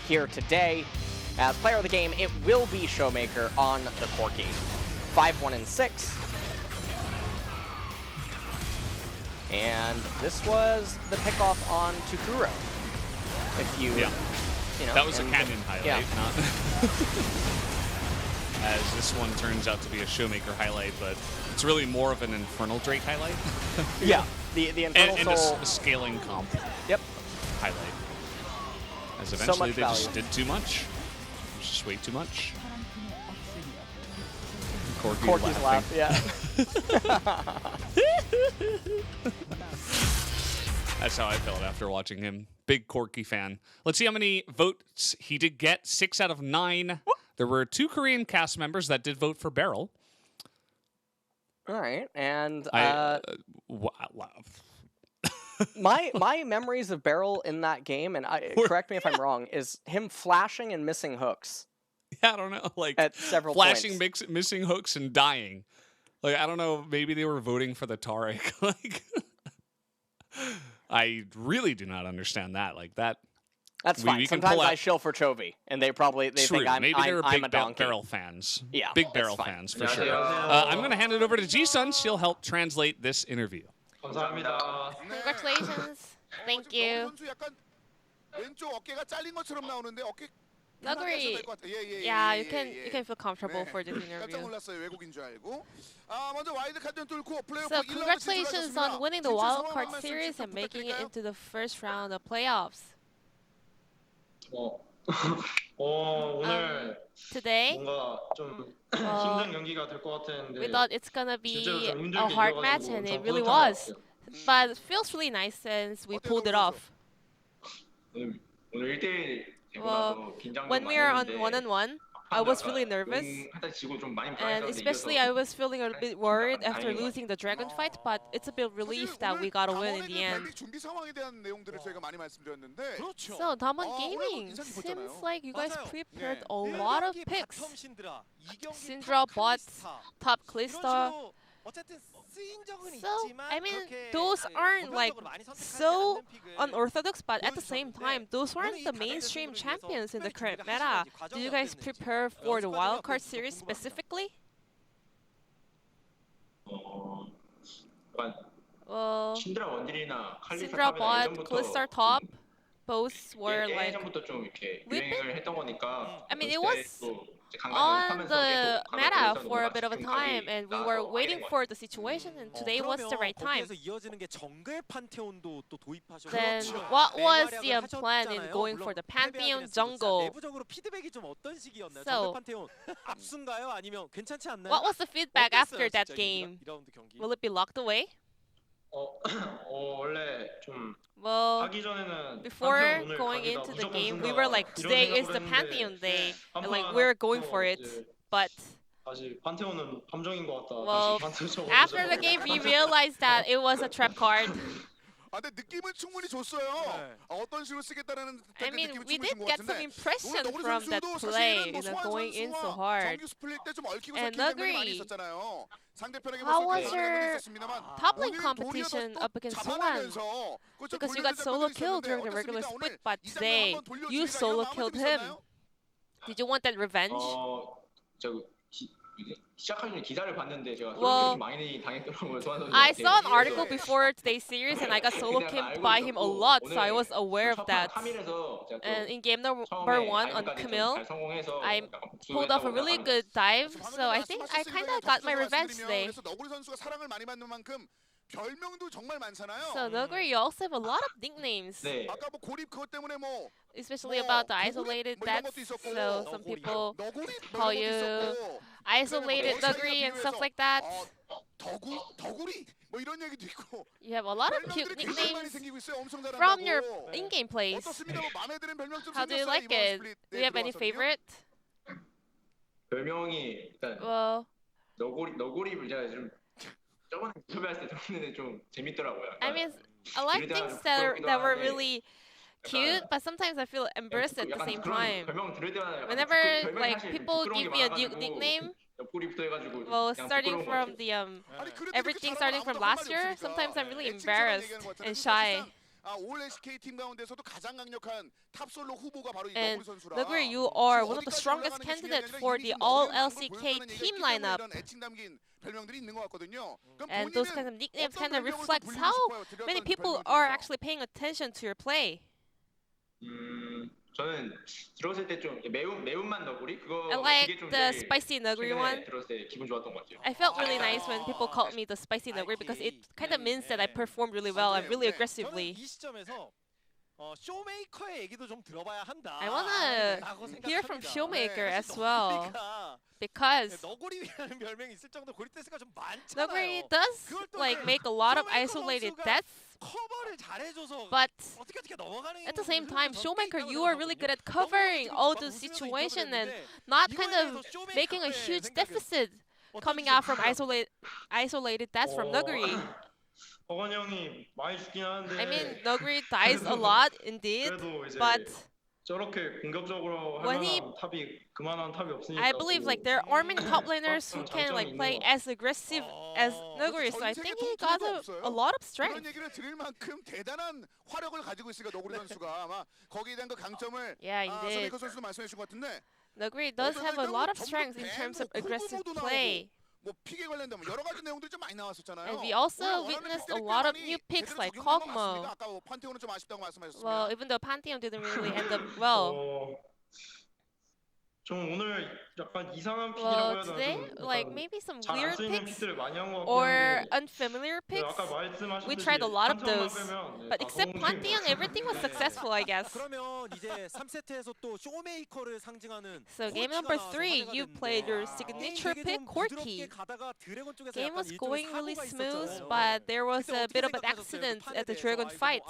S5: here today. As player of the game, it will be Showmaker on the Corki. 5-1-6. And this was the pickoff on Tukuro. If you, you know,
S4: that was a Canyon highlight,
S5: yeah.
S4: not as this one turns out to be a Showmaker highlight, but it's really more of an Infernal Drake highlight.
S5: Yeah, the Infernal
S4: and
S5: Soul.
S4: a scaling comp.
S5: Yep.
S4: Highlight. As eventually
S5: much
S4: they just
S5: value.
S4: did too much. Just way too much.
S5: Corky's laugh, yeah.
S4: That's how I felt after watching him. Big Corky fan. Let's see how many votes he did get. 6 out of 9. There were 2 Korean cast members that did vote for Beryl.
S5: All right, and my memories of Beryl in that game, and correct me if I'm wrong, is him flashing and missing hooks.
S4: Yeah, I don't know, like
S5: at several
S4: flashing,
S5: points.
S4: missing hooks, and dying. Like I don't know, maybe they were voting for the Taric. Like, I really do not understand that. Like that.
S5: That's fine. Sometimes I shill for Chovy, and they think I'm,
S4: maybe they're
S5: I'm
S4: big
S5: a donkey.
S4: Beryl fans.
S5: Yeah,
S4: big Beryl fans for sure. I'm going to hand it over to Ji-sun. She'll help translate this interview.
S11: Congratulations. Thank you. Nuguri. Yeah, you can feel comfortable for this interview. So congratulations on winning the wildcard series and making it into the first round of playoffs. Today, we thought it's gonna be a hard match, and it really was. But it feels really nice since we pulled it off. Well, when we are on 1-on-1, I was really nervous, and especially I was feeling a bit worried after losing the dragon fight, but it's a bit relief that we got a win in the end. So, Damwon Gaming, seems like you guys prepared a lot of picks. Syndra, bot, top Kalista. So, I mean, those aren't like so unorthodox, but at the same time, those aren't the mainstream champions in the current meta. Did you guys prepare for the wildcard series specifically? Well, Syndra bot, Kalista top, both were like whipping. I mean, it was on the meta for a bit of a time, and we were waiting for the situation, and today was the right time. Then what was the plan in going for the Pantheon jungle? So, what was the feedback after that game? Will it be locked away? Well, before going into the game, we were like, today is the Pantheon day, and like we're going for it. But well, after the game, we realized that it was a trap card.
S2: 근데 느낌은 충분히 줬어요. 어떤 식으로 쓰겠다라는
S11: I mean,
S2: 느낌을
S11: we
S2: 충분히
S11: did
S2: 준것
S11: get some
S2: 같은데
S11: impression
S2: 너구리
S11: from that
S2: 선수도
S11: play,
S2: 사실은 뭐 소환
S11: going in so
S2: 선수와
S11: hard.
S2: 정규 스플릿 때 좀 얽히고
S11: And
S2: 섞인 장면이 많이
S11: Nuguri,
S2: 있었잖아요. 상대편에게
S11: how
S2: 뭐
S11: was
S2: 쏠 장면이
S11: your
S2: 있었습니다만
S11: top lane
S2: 오늘
S11: competition
S2: 도리어 또
S11: up against Sohan?
S2: 잡아내면서 그걸 좀
S11: Because you
S2: 돌려준
S11: got solo
S2: 장면도
S11: kill
S2: 있었는데
S11: during the regular
S2: 어떻습니까?
S11: split,
S2: 오늘
S11: but
S2: 이 장면
S11: today
S2: 한번 돌려주기가
S11: you
S2: 이런
S11: solo
S2: 마음은 좀
S11: killed him.
S2: 있었나요?
S11: Did you want that revenge?
S12: 시작하기 전에 기사를 봤는데 제가
S11: Well,
S12: 솔로킬을 좀 많이 당했더라고요. 소환 선수한테.
S11: I saw an article before today's series and I got solo
S12: 그냥
S11: killed
S12: 알고
S11: by him a
S12: 있었고,
S11: lot, so I
S12: 오늘
S11: was aware of
S12: 첫
S11: that.
S12: 카밀에서 제가 또
S11: And in game number
S12: 처음에
S11: 1 on
S12: 다이브까지 좀
S11: Camille,
S12: 잘 성공해서
S11: I
S12: 약간
S11: pulled off a
S12: 복수했다고
S11: really
S12: 생각합니다.
S11: good dive, so I think I kind of got my revenge today.
S2: 그래서 너구리 선수가 사랑을 많이 받는 만큼 별명도 정말 많잖아요.
S11: So Nuguri, you also have a lot of nicknames,
S12: 네.
S2: 아까 뭐 고립 그것 때문에 뭐
S11: especially about the isolated deaths. So some people
S2: 너구리
S11: call you isolated Nuguri and stuff like that.
S2: 더구리 뭐 이런 얘기도 있고
S11: You have a lot of cute
S2: 별명들이 굉장히 많이
S11: nicknames
S2: 생기고 있어요. 엄청 잘한다고.
S11: from your in-game plays.
S2: 어떻습니까? 뭐 마음에 드는 별명 좀
S11: How do you
S2: 생겼어요,
S11: like
S2: 이번
S11: it?
S2: 스플릿
S11: Do you have any
S2: 들어와서는요?
S11: favorite?
S12: 별명이 일단
S11: Well,
S12: 너구리를 제가 좀 저번에 인터뷰할 때 들었는데 좀 재밌더라고요.
S11: I mean, I like things that were really cute, but sometimes I feel embarrassed at the same time.
S12: 별명 들을 때마다
S11: Whenever like people give me a new nickname,
S12: 옆구리부터 해가지고
S11: well,
S12: 그냥
S11: starting
S12: 부끄러운 것
S11: from
S12: 같아요.
S11: the
S2: 아니, 그래도
S11: everything
S2: 그렇게
S11: starting
S2: 잘하면
S11: from
S2: 아무도
S11: last
S2: 할 말이
S11: year,
S2: 없으니까.
S11: sometimes I'm really
S2: 칭찬을
S11: embarrassed
S2: 얘기하는 것 같아요.
S11: and
S2: 그래서
S11: shy.
S2: 사실상, 올 LCK 팀 가운데서도 가장 강력한 탑솔로 후보가 바로 이
S11: And
S2: 너구리 선수라.
S11: Nuguri, you are one of the
S2: 어디까지
S11: strongest
S2: 올라가는 게
S11: candidates
S2: 중요한 게
S11: for
S2: 아니라
S11: the
S2: 이미
S11: all
S2: 지금
S11: LCK
S2: 보여주는 얘기가
S11: team
S2: 있기 때문에
S11: lineup.
S2: 이런 애칭 담긴 별명들이 있는 것 같거든요. 그럼
S11: And those
S2: 본인은
S11: kind of nicknames
S2: 어떤
S11: kind of
S2: 별명을 좀
S11: reflects
S2: 불리고
S11: how
S2: 싶어요?
S11: many
S2: 들렸던
S11: people
S2: 별명
S11: are
S2: 중에서.
S11: actually paying attention to your play.
S12: 저는 들었을 때 좀 매운맛 너구리 그거
S11: I like
S12: 그게 좀
S11: the
S12: 제일
S11: spicy Nuguri
S12: 최근에
S11: one.
S12: 들었을 때 기분 좋았던 것 같아요.
S11: I felt really nice when people called me the spicy Nuguri because it kind of means that I performed really well and really aggressively.
S13: 이 시점에서 쇼메이커의 얘기도 좀 들어봐야 한다.
S11: I wanna hear from Showmaker as well because
S13: 너구리라는 별명이 있을 정도 고립대스가 좀 많잖아요.
S11: Nuguri does like make a lot of isolated deaths.
S13: 커버를 잘해줘서
S11: But
S13: 어떻게 넘어가는
S11: at the same time, Showmaker, you are really good at covering all the situation and not kind of making a huge deficit coming out from isolated deaths from Nuguri.
S14: 허건 형이 많이 죽긴 하는데
S11: I mean, Nuguri dies a lot indeed,
S14: 그래도 이제
S11: but
S14: 저렇게 공격적으로 할
S11: when he-
S14: 만한 탑이 그만한 탑이 없으니까
S11: I believe like there aren't many top laners who can like play as aggressive as Nuguri, so I think he got a lot of
S2: 그런
S11: strength.
S2: 얘기를 들을 만큼 대단한 화력을 가지고 있으니까 너구리 선수가 아마 거기에 대한 그 강점을
S11: Yeah, indeed.
S2: 서메이커 선수도 말씀해 주신 것 같은데
S11: Nuguri does have a lot of strength in terms of aggressive play.
S2: 뭐 픽에 관련된 뭐 여러 가지 내용들이 좀 많이 나왔었잖아요.
S11: And we also
S2: 오늘 원하는
S11: witnessed a
S2: 픽들이
S11: lot of
S2: 꽤
S11: new
S2: 많이
S11: picks
S2: 제대로
S11: like
S2: 적용된 것
S11: Kog'Maw.
S2: 같습니다. 아까 뭐 판테온은 좀 아쉽다고 말씀하셨으면
S11: Well, even though Pantheon didn't really end up well.
S14: 좀 오늘 약간 이상한 픽이라고
S11: Well,
S14: 해야
S11: today,
S14: 되나
S11: like maybe some
S14: 잘안
S11: weird
S14: 쓰이는
S11: picks
S14: 픽들을 많이 한 것 같긴
S11: or
S14: 한데
S11: unfamiliar picks.
S14: 아까 말씀하셨듯이
S11: We tried a lot of
S14: 한참만
S11: those,
S14: 빼면
S11: but except Pantheon, everything was successful, I guess.
S13: 그러면 이제 3세트에서 또 쇼메이커를 상징하는
S11: So game number 3, you played your signature pick, Corki. Game was going really smooth, but there was a bit of an accident at the Dragon fight.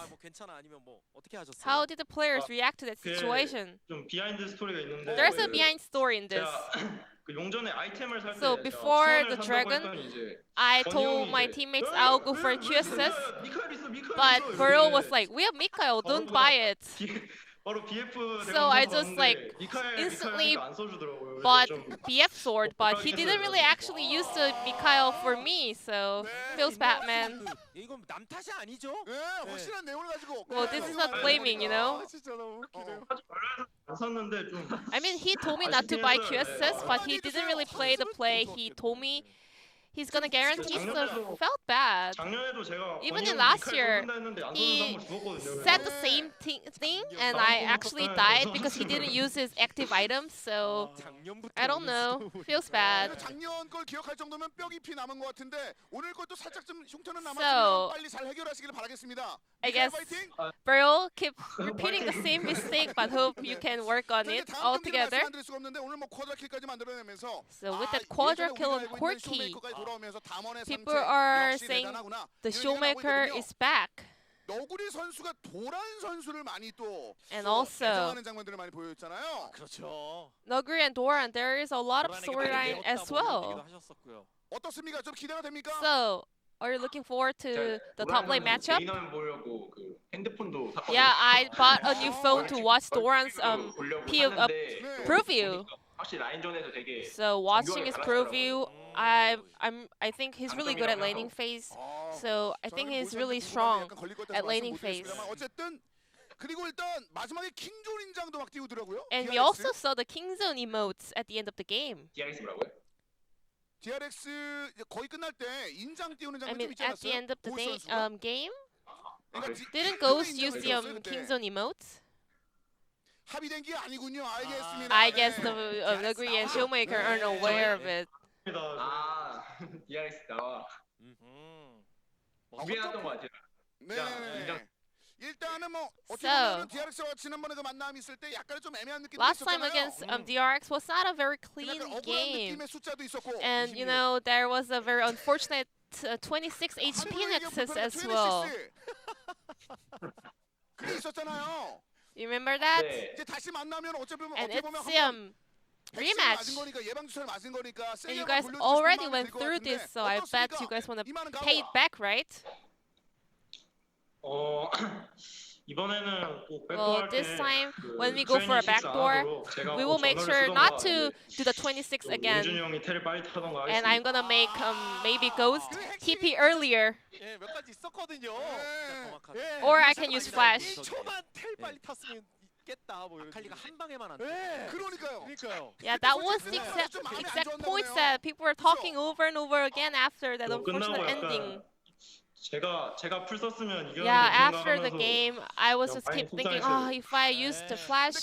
S11: How did the players react to that situation?
S14: 좀 비하인드 스토리가 있는데
S11: There's a behind story in this.
S14: 그 용전에 아이템을 살 때
S11: So before the
S14: 산다고
S11: Dragon,
S14: 했더니 이제
S11: I told my teammates I'll go for QSS, but Burrow was like, we have Mikael, don't buy it.
S14: 바로 BF
S11: So I just like instantly bought BF sword, but he didn't really actually use the Mikael for me, so feels bad, man.
S13: 이건 남 탓이 아니죠?
S2: 네, 확실한 내용을 가지고.
S11: Well, this is not blaming, you know.
S2: 진짜 너무 웃기네요.
S14: 안 샀는데 좀
S11: I mean, he told me not to buy QSS, but he didn't really play the play. He told me he's gonna guarantee stuff. Felt bad.
S14: 작년에도 제가
S11: Even in last year, he said the same thing, and I actually died because he didn't use his active items. So I don't know. Feels bad.
S2: 작년 걸 기억할 정도면 뼈 깊이 남은 것 같은데 오늘 것도 살짝 좀 흉터는
S11: So,
S2: 남았지만 빨리 잘 해결하시길 바라겠습니다.
S11: I guess Burrow keep repeating the same mistake, but hope you can work on it all together.
S2: 말씀드릴 수가 없는데 오늘 뭐 쿼드라킬까지 만들어내면서
S11: So with that quadra kill of Corki, people are saying the Showmaker is back.
S2: 너구리 선수가 도란 선수를 많이 또
S11: And also,
S2: 애정하는 장면들을 많이 보여줬잖아요.
S13: 그렇죠.
S11: Nuguri and Doran, there is a lot of storyline as well.
S2: 어떻습니까? 좀 기대가 됩니까?
S11: So Are you looking forward to
S12: 제가
S11: the top lane
S12: 노란
S11: matchup?
S12: 개인화면 보려고 그 핸드폰도 샀거든요.
S11: Yeah, I bought a new phone to watch Doran's
S12: 보려고
S11: preview.
S12: 보니까 확실히 라인전에도 되게
S11: So watching his
S12: 정교하게
S11: preview, I think he's really good at laning phase. So I think he's really strong at laning phase.
S15: 어쨌든 그리고 일단 마지막에 킹존 인장도 막 띄우더라고요.
S11: And we also saw the King Zone emotes at the end of the game.
S12: DRX라고요?
S15: DRX 이제 거의 끝날 때 인장 띄우는
S11: I
S15: 장면 좀
S11: mean,
S15: 있지
S11: at the
S15: 않았어요?
S11: end of the
S15: 고우
S11: day,
S15: 선수가?
S11: game,
S15: 그러니까
S11: didn't
S15: 크게
S11: Ghost
S15: 인장을
S11: use the
S15: 띄웠어요, 그때.
S11: King Zone emotes?
S15: 합의된 게 아니군요. 알겠습니다.
S11: I guess
S15: 네.
S11: the Agree and Showmaker aren't aware of it.
S12: 아 DRX 나와. 준비해놨던 거 같아요.
S15: 네.
S12: 인정.
S15: 일단은 뭐 어떻게
S11: So,
S15: 보면 DRX와 지난번에 그 만남이 있을 때 약간 좀 애매한 느낌이
S11: Last time
S15: 있었잖아요.
S11: against DRX was not a very
S15: 좀
S11: clean
S15: 약간 억울한
S11: game.
S15: 느낌의 숫자도 있었고.
S11: And you know, there was a very unfortunate 26 HP nexus as well.
S15: 그게 있었잖아요.
S11: You remember that?
S12: 네.
S15: 이제 다시 만나면 어차피 보면
S11: And
S15: 어떻게 보면
S11: it's
S15: 한번
S11: rematch.
S15: 맞은 거니까 예방 주사를 맞은 거니까
S11: And
S15: 세게
S11: you
S15: 한번
S11: guys
S15: 돌려주고
S11: already
S15: 싶은
S11: went
S15: 마음이 들 것
S11: through
S15: 같은데
S11: this, so I bet you guys want to pay it back, right?
S14: 이번에는 꼭
S11: Well,
S14: 백도할
S11: this
S14: 때
S11: time,
S14: 그
S11: when we go for a
S14: 트레이닝 식사 안
S11: backdoor,
S14: 하도록 제가
S11: we will make sure
S14: 전화를
S11: not
S14: 쓰던가
S11: to
S14: 이제
S11: do the 26
S14: 또
S11: again.
S14: 용준이 형이 테를 빨리 타던가
S11: And I'm
S14: 하겠습니다.
S11: gonna make maybe Ghost TP earlier.
S13: 예, 몇 가지 있었거든요.
S15: 예.
S11: Or I can use Flash.
S13: 1초만 텔 빨리 탔으면 있겠다. 뭐 아칼리가 한 방에만 안
S15: 예. 그러니까요.
S13: 그러니까요.
S11: Yeah, that was the exact points that people were talking over and over again after that
S14: 뭐
S11: unfortunate
S14: 끝나고
S11: ending.
S14: 약간 제가 풀 썼으면 이겼는데
S11: Yeah,
S14: 그
S11: after the
S14: 생각하면서
S11: game, I was just
S14: 많이
S11: keep thinking,
S14: 속상했어요.
S11: if I used the Flash,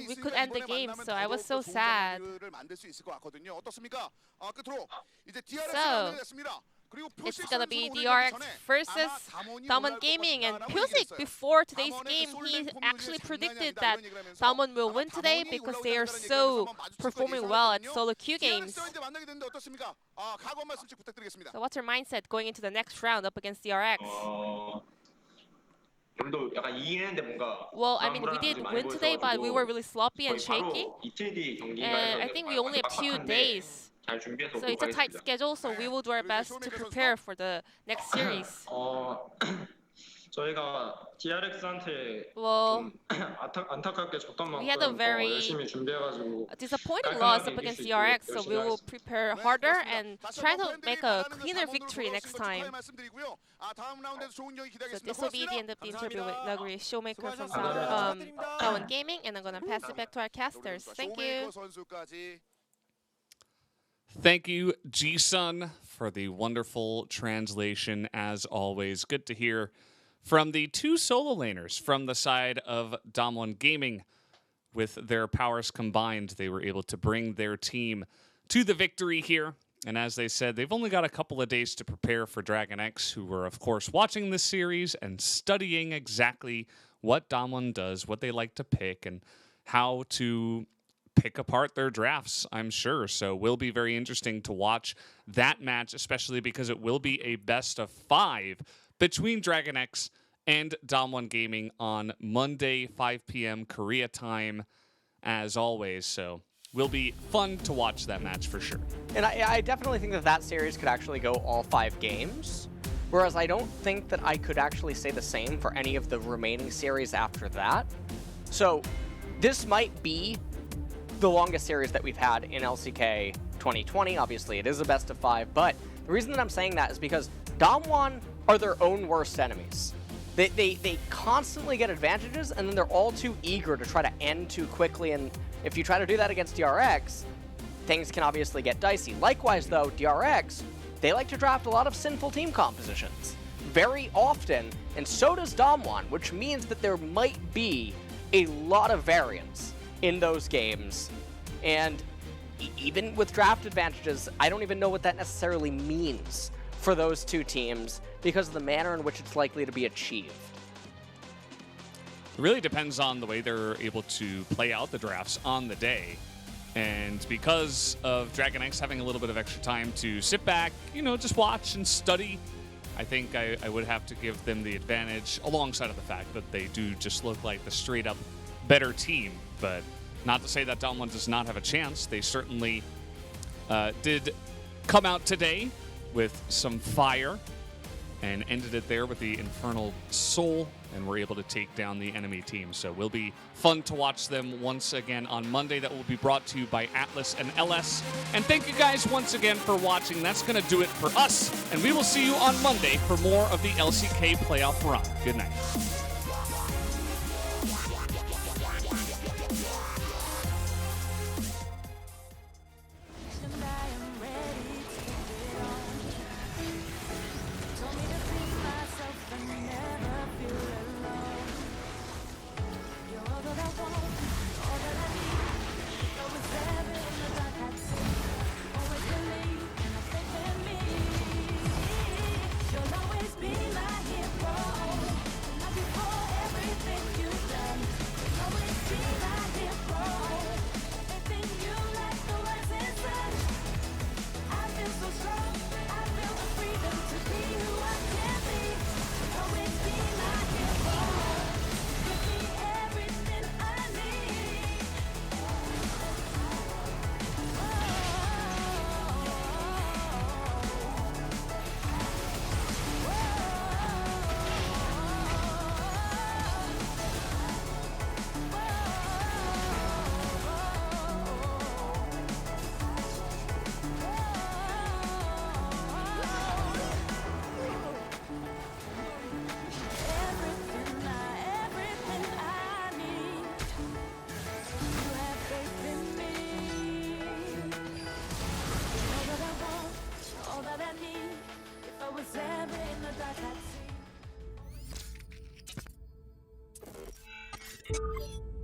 S11: we could end the game. So I was so sad.
S15: 만들 수 있을 것 같거든요. 어떻습니까? 끝으로 이제 DRX
S11: So,
S15: 연결됐습니다. 그리고
S11: It's
S15: 표식
S11: gonna be
S15: 선수는
S11: DRX
S15: 오늘 경기 전에
S11: versus
S15: 아마
S11: Damwon
S15: 올라올
S11: Gaming, and
S15: 것이다라고
S11: Pyosik
S15: 얘기했어요.
S11: before today's
S15: 담원의
S11: game,
S15: 그
S11: he
S15: 솔랭
S11: actually
S15: 포물이
S11: predicted
S15: 장난이
S11: that
S15: 아니다, 이런 얘기를
S11: Damwon will
S15: 하면서
S11: win today
S15: 아마
S11: because
S15: 담원이
S11: they are
S15: 올라온다는
S11: so
S15: 얘기를 하면서 마주칠 걸
S11: performing well at
S15: 예상했거든요.
S11: solo queue games.
S15: DRX와 이제 만나게 됐는데 어떻습니까? 각오 한 말씀씩 부탁드리겠습니다.
S11: So what's your mindset going into the next round up against DRX?
S12: 오늘도 약간 이기는데 뭔가
S11: Well, I mean, we did win today, but we were really sloppy and
S12: 거의 바로
S11: shaky.
S12: 이틀 뒤 경기가
S11: And I think we only have 2 days.
S12: 잘 준비해서
S11: So it's a tight schedule, so we will do our best to prepare for the next series.
S14: 저희가 DRX한테
S11: Well,
S14: 좀 안타깝게 졌던
S11: we had a
S14: 만큼 더
S11: very
S14: 열심히 준비해가지고
S11: disappointing loss up against DRX, so we will prepare harder and try to make a cleaner victory next time. So this will be the end of the interview with Naguri Showmaker from Damwon Gaming, and I'm gonna pass it back to our casters. Thank you.
S4: Thank you, Ji-sun, for the wonderful translation, as always. Good to hear from the two solo laners from the side of Damwon Gaming. With their powers combined, they were able to bring their team to the victory here. And as they said, they've only got a couple of days to prepare for Dragon X, who were, of course, watching this series and studying exactly what Damwon does, what they like to pick, and how to pick apart their drafts, I'm sure. So will be very interesting to watch that match, especially because it will be a best of 5 between Dragon X and Damwon Gaming on Monday, 5 p.m. Korea time, as always. So will be fun to watch that match for sure.
S5: And I definitely think that that series could actually go all 5 games, whereas I don't think that I could actually say the same for any of the remaining series after that. So this might be the longest series that we've had in LCK 2020. Obviously, it is a best of 5, but the reason that I'm saying that is because Damwon are their own worst enemies. They constantly get advantages, and then they're all too eager to try to end too quickly, and if you try to do that against DRX, things can obviously get dicey. Likewise, though, DRX, they like to draft a lot of sinful team compositions very often, and so does Damwon, which means that there might be a lot of variance in those games. And even with draft advantages, I don't even know what that necessarily means for those two teams because of the manner in which it's likely to be achieved.
S4: It really depends on the way they're able to play out the drafts on the day. And because of Dragon X having a little bit of extra time to sit back, you know, just watch and study, I think I would have to give them the advantage alongside of the fact that they do just look like the straight up better team. But not to say that Damwon does not have a chance. They certainly did come out today with some fire and ended it there with the Infernal Soul, and were able to take down the enemy team. So will be fun to watch them once again on Monday. That will be brought to you by Atlas and LS. And thank you guys once again for watching. That's going to do it for us, and we will see you on Monday for more of the LCK playoff run. Good night.
S3: I'd see.